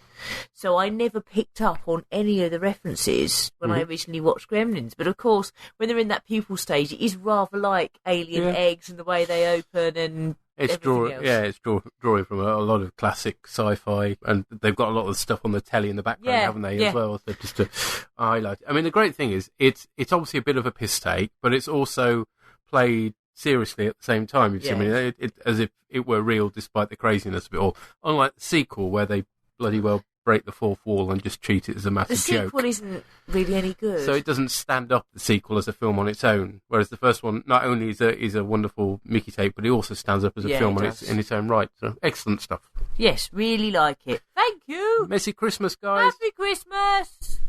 So I never picked up on any of the references when I originally watched Gremlins. But of course, when they're in that pupal stage, it is rather like alien eggs and the way they open and it's drawing from a lot of classic sci-fi, and they've got a lot of stuff on the telly in the background, haven't they, as well? So just to highlight. I mean, the great thing is it's obviously a bit of a piss take, but it's also played seriously at the same time. I mean, it as if it were real, despite the craziness of it all. Unlike the sequel, where they bloody well break the fourth wall and just treat it as a massive joke. The sequel isn't really any good. So it doesn't stand up, the sequel, as a film on its own. Whereas the first one not only is a wonderful Mickey tape, but it also stands up as a film in its own right. So excellent stuff. Yes, really like it. Thank you. Merry Christmas, guys. Happy Christmas.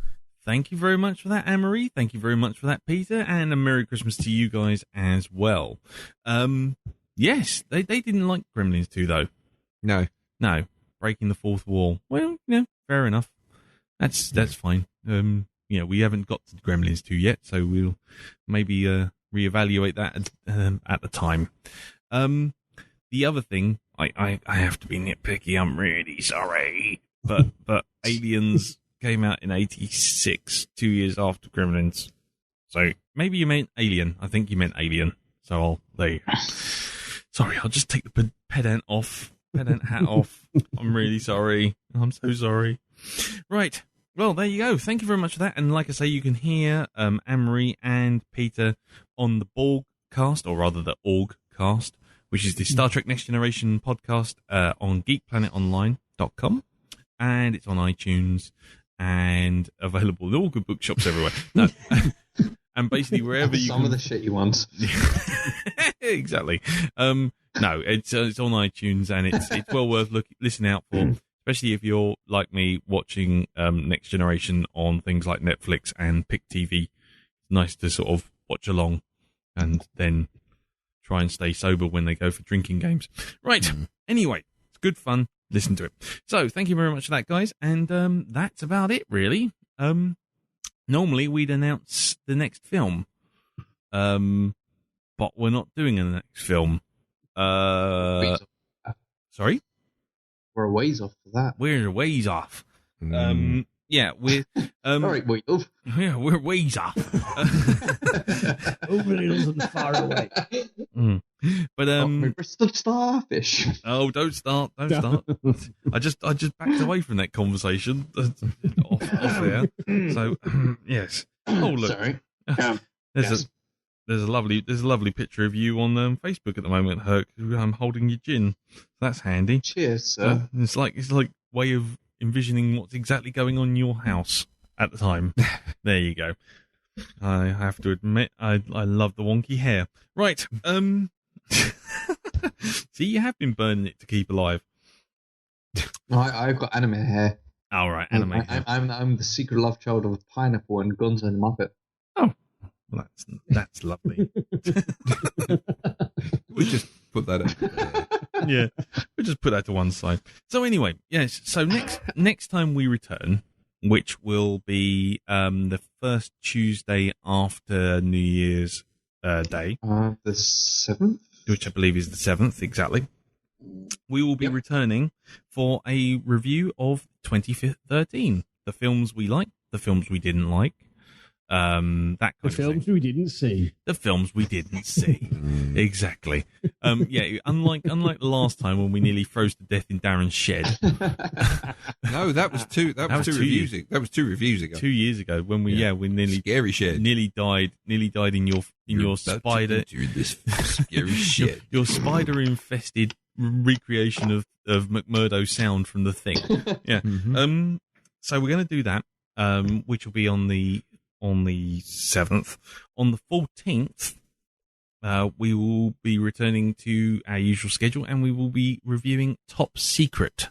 Thank you very much for that, Anne-Marie. Thank you very much for that, Peter. And a Merry Christmas to you guys as well. Yes, they didn't like Gremlins 2, though. No. Breaking the fourth wall. Well, fair enough. That's fine. We haven't got to Gremlins 2 yet, so we'll maybe reevaluate that at the time. The other thing, I have to be nitpicky. I'm really sorry, but Aliens came out in '86, 2 years after Gremlins. So maybe you meant Alien. I think you meant Alien. So sorry, I'll just take the pedant hat off. I'm really sorry. I'm so sorry. Right. Well, there you go. Thank you very much for that. And like I say, you can hear Anne-Marie and Peter on the Borgcast, or rather the Orgcast, which is the Star Trek Next Generation podcast on geekplanetonline.com. And it's on iTunes and available in all good bookshops everywhere. No. And basically wherever you some of the shit you want. Exactly. No, it's on iTunes, and it's well worth listening out for, especially if you're like me watching Next Generation on things like Netflix and Pick TV. It's nice to sort of watch along and then try and stay sober when they go for drinking games. Right. Anyway, it's good fun. Listen to it. So thank you very much for that, guys. And that's about it, really. Normally we'd announce the next film, but we're not doing the next film. Sorry? We're a ways off for that. We're a ways off. Yeah, we're sorry, yeah, we're ways off. Over hills and far away. But Bristol starfish. Oh, don't start. I just backed away from that conversation off there. So yes. Oh look. Sorry. There's a lovely picture of you on Facebook at the moment, Herc. I'm holding your gin. That's handy. Cheers, sir. It's like way of envisioning what's exactly going on in your house at the time. There you go. I have to admit, I love the wonky hair. Right. See, you have been burning it to keep alive. I've got anime hair. All right, anime hair. I'm the secret love child of Pineapple and Guns and Muppet. Oh. Well, that's lovely. We'll just put that out. Yeah, we'll just put that to one side. So anyway, yes. So next time we return, which will be the first Tuesday after New Year's Day, the 7th, which I believe is the 7th exactly. We will be returning for a review of 2013, the films we liked, the films we didn't like. That kind the of films thing. we didn't see. The films we didn't see. Exactly. Yeah, unlike the last time when we nearly froze to death in Darren's shed. No, that was two reviews ago. 2 years ago when we nearly scary shed. Nearly died in your spider this scary shed. Your spider infested recreation of McMurdo sound from The Thing. Yeah. Mm-hmm. So we're going to do that, which will be on the 7th. On the 14th, we will be returning to our usual schedule, and we will be reviewing Top Secret.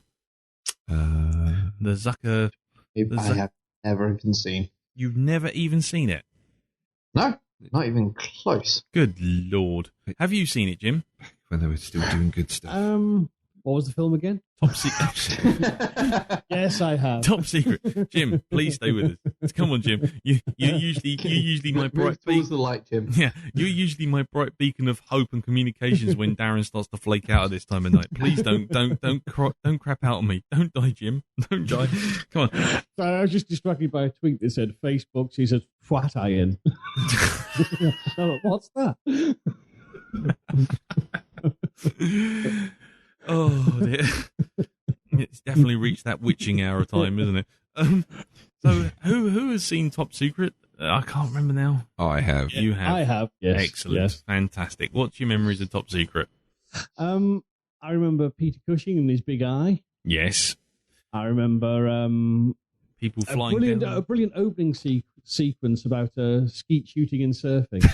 The Zucker. I have never even seen. You've never even seen it? No, not even close. Good Lord. Have you seen it, Jim? When they were still doing good stuff. What was the film again? Top Secret. Yes, I have. Top Secret. Jim, please stay with us. Come on, Jim. You usually my bright towards the light, Jim. Yeah, you're usually my bright beacon of hope and communications when Darren starts to flake out at this time of night. Please don't crap out on me. Don't die, Jim. Don't die. Come on. So I was just distracted by a tweet that said Facebook. She said twat iron. What's that? Oh dear. It's definitely reached that witching hour time, isn't it? So who has seen Top Secret? I can't remember now. I have. You have. I have. Yes. Excellent. Yes. Fantastic. What's your memories of Top Secret? I remember Peter Cushing and his big eye. Yes. I remember people flying down. A brilliant opening sequence about skeet shooting and surfing.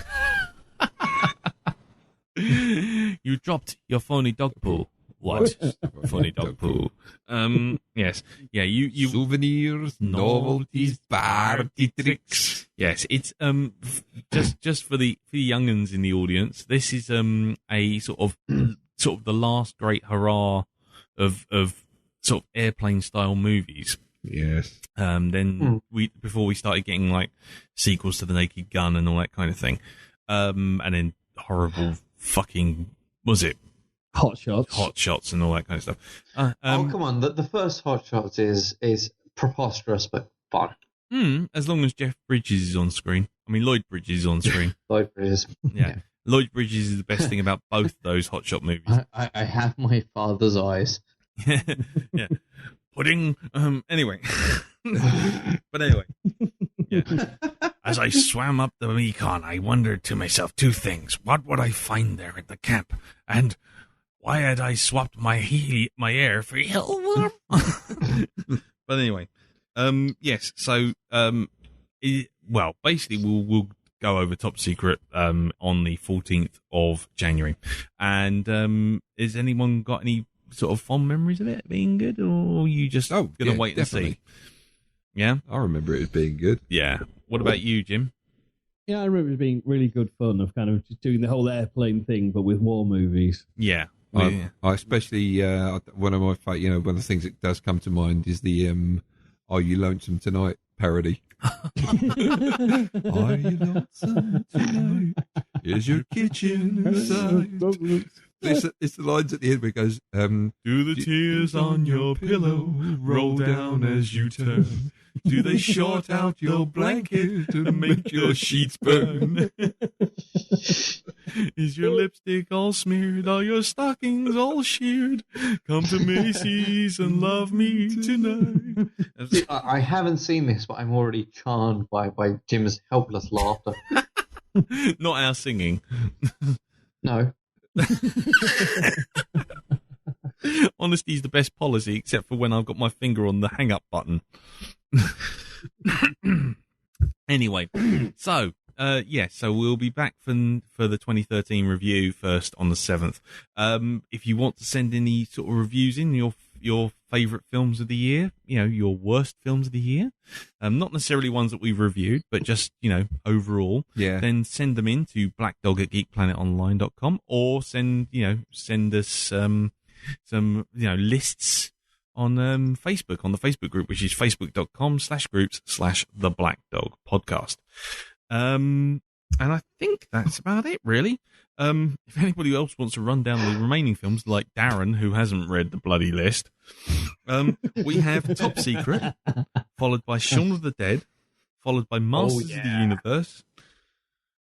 You dropped your phony dog poo. What? Funny dog poo. Yes. Yeah, you souvenirs, novelties, party tricks. Yes, it's just for the young'uns in the audience, this is a sort of the last great hurrah of sort of airplane style movies. Yes. Then before we started getting like sequels to The Naked Gun and all that kind of thing. And then horrible fucking Hot Shots and all that kind of stuff. Oh, come on. The first Hot Shots is preposterous, but fun. As long as Jeff Bridges is on screen. I mean, Lloyd Bridges is on screen. Lloyd Bridges. Yeah. Lloyd Bridges is the best thing about both those Hot Shot movies. I have my father's eyes. Yeah. Pudding. Anyway. But anyway. Yeah. As I swam up the Mekong, I wondered to myself two things. What would I find there at the camp? And why had I swapped my air for hell? But anyway, yes. So, basically, we'll go over Top Secret on the 14th of January. And has anyone got any sort of fond memories of it being good, or are you just going to wait definitely. and see? Yeah, I remember it as being good. Yeah. What about you, Jim? Yeah, I remember it being really good fun of kind of just doing the whole airplane thing, but with war movies. Yeah. I especially one of my one of the things that does come to mind is the "Are You Lonesome Tonight" parody. Are you lonesome tonight? Is your kitchen inside? It's the lines at the end where it goes, do the tears on your pillow roll down as you turn? Do they short out your blanket to make your sheets burn? Is your lipstick all smeared? Are your stockings all sheared? Come to Macy's and love me tonight. I haven't seen this, but I'm already charmed by Jim's helpless laughter. Not our singing. No. Honesty is the best policy, except for when I've got my finger on the hang-up button. Anyway, so so we'll be back for the 2013 review first on the 7th. If you want to send any sort of reviews in your favourite films of the year, your worst films of the year, not necessarily ones that we've reviewed, but just overall, then send them in to blackdog@geekplanetonline.com, or send us some lists on Facebook, on the Facebook group, which is facebook.com/groups/the Blackdog Podcast. And I think that's about it, really. If anybody else wants to run down the remaining films, like Darren, who hasn't read the bloody list, we have Top Secret, followed by Shaun of the Dead, followed by Masters of the Universe,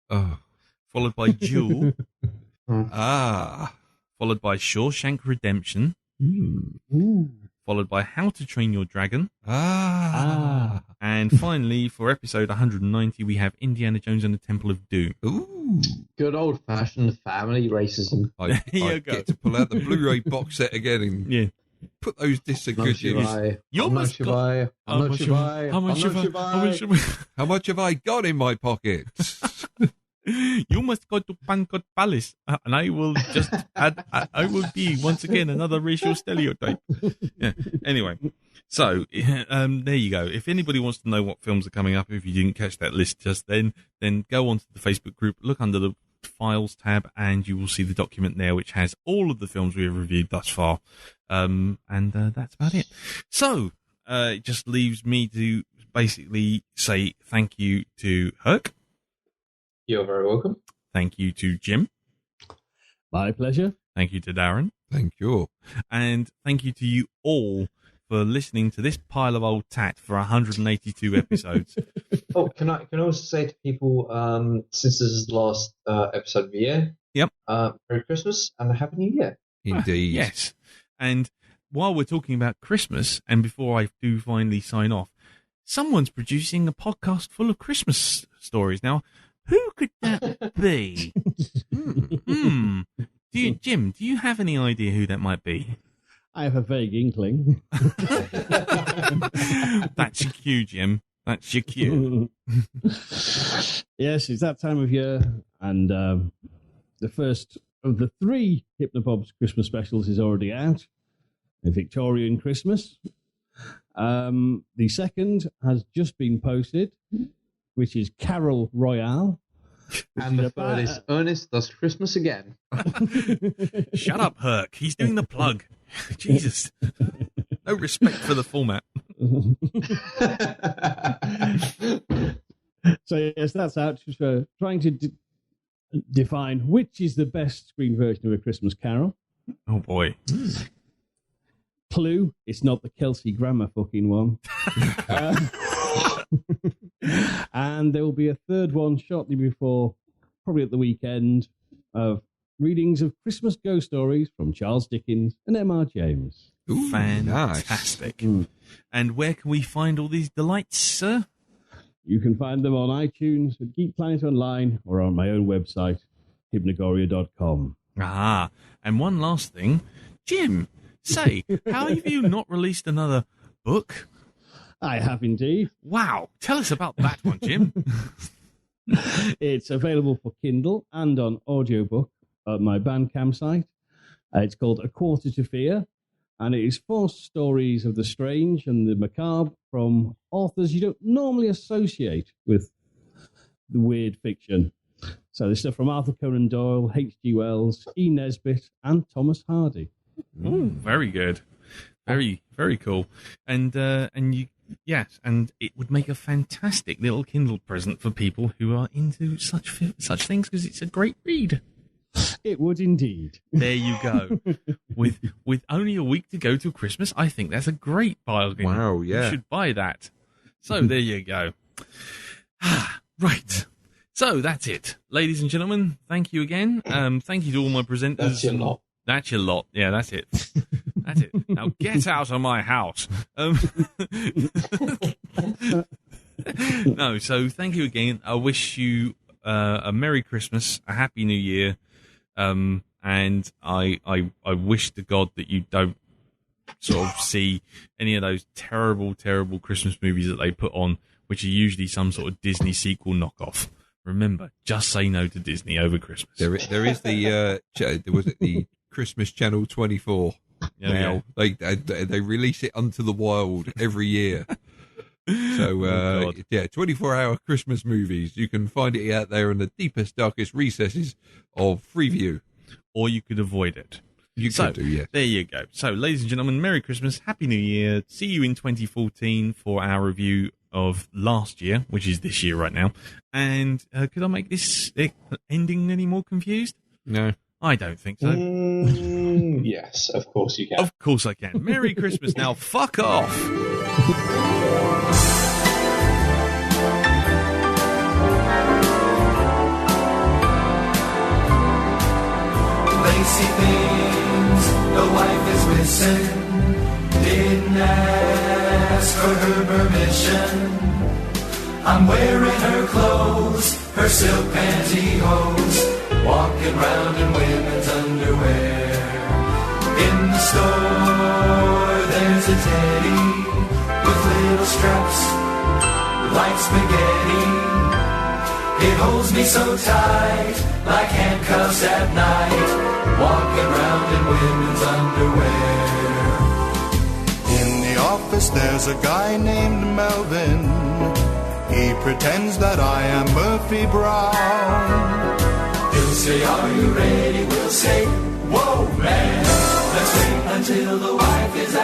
followed by Duel, followed by Shawshank Redemption, followed by How to Train Your Dragon, and finally, for episode 190, we have Indiana Jones and the Temple of Doom. Ooh, good old-fashioned family racism. I get to pull out the Blu-ray box set again and put those discs of good use. How much have I got in my pockets? You must go to Pancot Palace, and I will just add. I will be once again another racial stereotype. Yeah. Anyway, so there you go. If anybody wants to know what films are coming up, if you didn't catch that list just then go onto the Facebook group, look under the Files tab, and you will see the document there, which has all of the films we have reviewed thus far. And that's about it. So it just leaves me to basically say thank you to Herc. You're very welcome. Thank you to Jim. My pleasure. Thank you to Darren. Thank you. And thank you to you all for listening to this pile of old tat for 182 episodes. Oh, can I also say to people, since this is the last episode of the year, yep. Merry Christmas and a Happy New Year. Indeed. Yes. And while we're talking about Christmas, and before I do finally sign off, someone's producing a podcast full of Christmas stories. Now, who could that be? Jim, do you have any idea who that might be? I have a vague inkling. That's your cue, Jim. That's your cue. Yes, it's that time of year, and the first of the 3 Hypnobob's Christmas specials is already out. A Victorian Christmas. The second has just been posted, which is Carol Royale. And the third is Ernest Does Christmas Again. Shut up, Herc. He's doing the plug. Jesus. No respect for the format. So, yes, that's out. For trying to define which is the best screen version of A Christmas Carol. Oh, boy. Clue, it's not the Kelsey Grammer fucking one. And there will be a third one shortly before, probably at the weekend, of readings of Christmas ghost stories from Charles Dickens and M.R. James. Ooh, fantastic. Nice. And where can we find all these delights, sir? You can find them on iTunes, at Geek Planet Online, or on my own website, hypnagoria.com. Ah, and one last thing. Jim, say, how have you not released another book? I have indeed. Wow. Tell us about that one, Jim. It's available for Kindle and on audiobook at my Bandcamp site. It's called A Quarter to Fear, and it is 4 stories of the strange and the macabre from authors you don't normally associate with the weird fiction. So there's stuff from Arthur Conan Doyle, H.G. Wells, E. Nesbitt, and Thomas Hardy. Ooh, very good. Very, very cool. And you, yes, and it would make a fantastic little Kindle present for people who are into such things, because it's a great read. It would indeed. There you go. With only a week to go till Christmas, I think that's a great bargain. Wow, yeah. You should buy that. So there you go. Right. So that's it. Ladies and gentlemen, thank you again. Thank you to all my presenters. That's your lot. That's your lot. Yeah, that's it. That's it. Now get out of my house. No, so thank you again. I wish you a Merry Christmas, a Happy New Year, and I wish to God that you don't sort of see any of those terrible, terrible Christmas movies that they put on, which are usually some sort of Disney sequel knockoff. Remember, just say no to Disney over Christmas. There is the was it the Christmas Channel 24. Now they release it unto the wild every year. So 24-hour Christmas movies. You can find it out there in the deepest, darkest recesses of Freeview, or you could avoid it. You could do, yeah. There you go. So, ladies and gentlemen, Merry Christmas, Happy New Year. See you in 2014 for our review of last year, which is this year right now. And could I make this ending any more confused? No. I don't think so. Yes, of course you can. Of course I can. Merry Christmas now. Fuck off. Lacy things, the wife is missing. Didn't ask for her permission. I'm wearing her clothes, her silk pantyhose, walking round in women's underwear. In the store, there's a teddy with little straps like spaghetti. It holds me so tight, like handcuffs at night, walking round in women's underwear. In the office there's a guy named Melvin. He pretends that I am Murphy Brown. He'll say, are you ready? We'll say, whoa, man. Let's wait until the wife is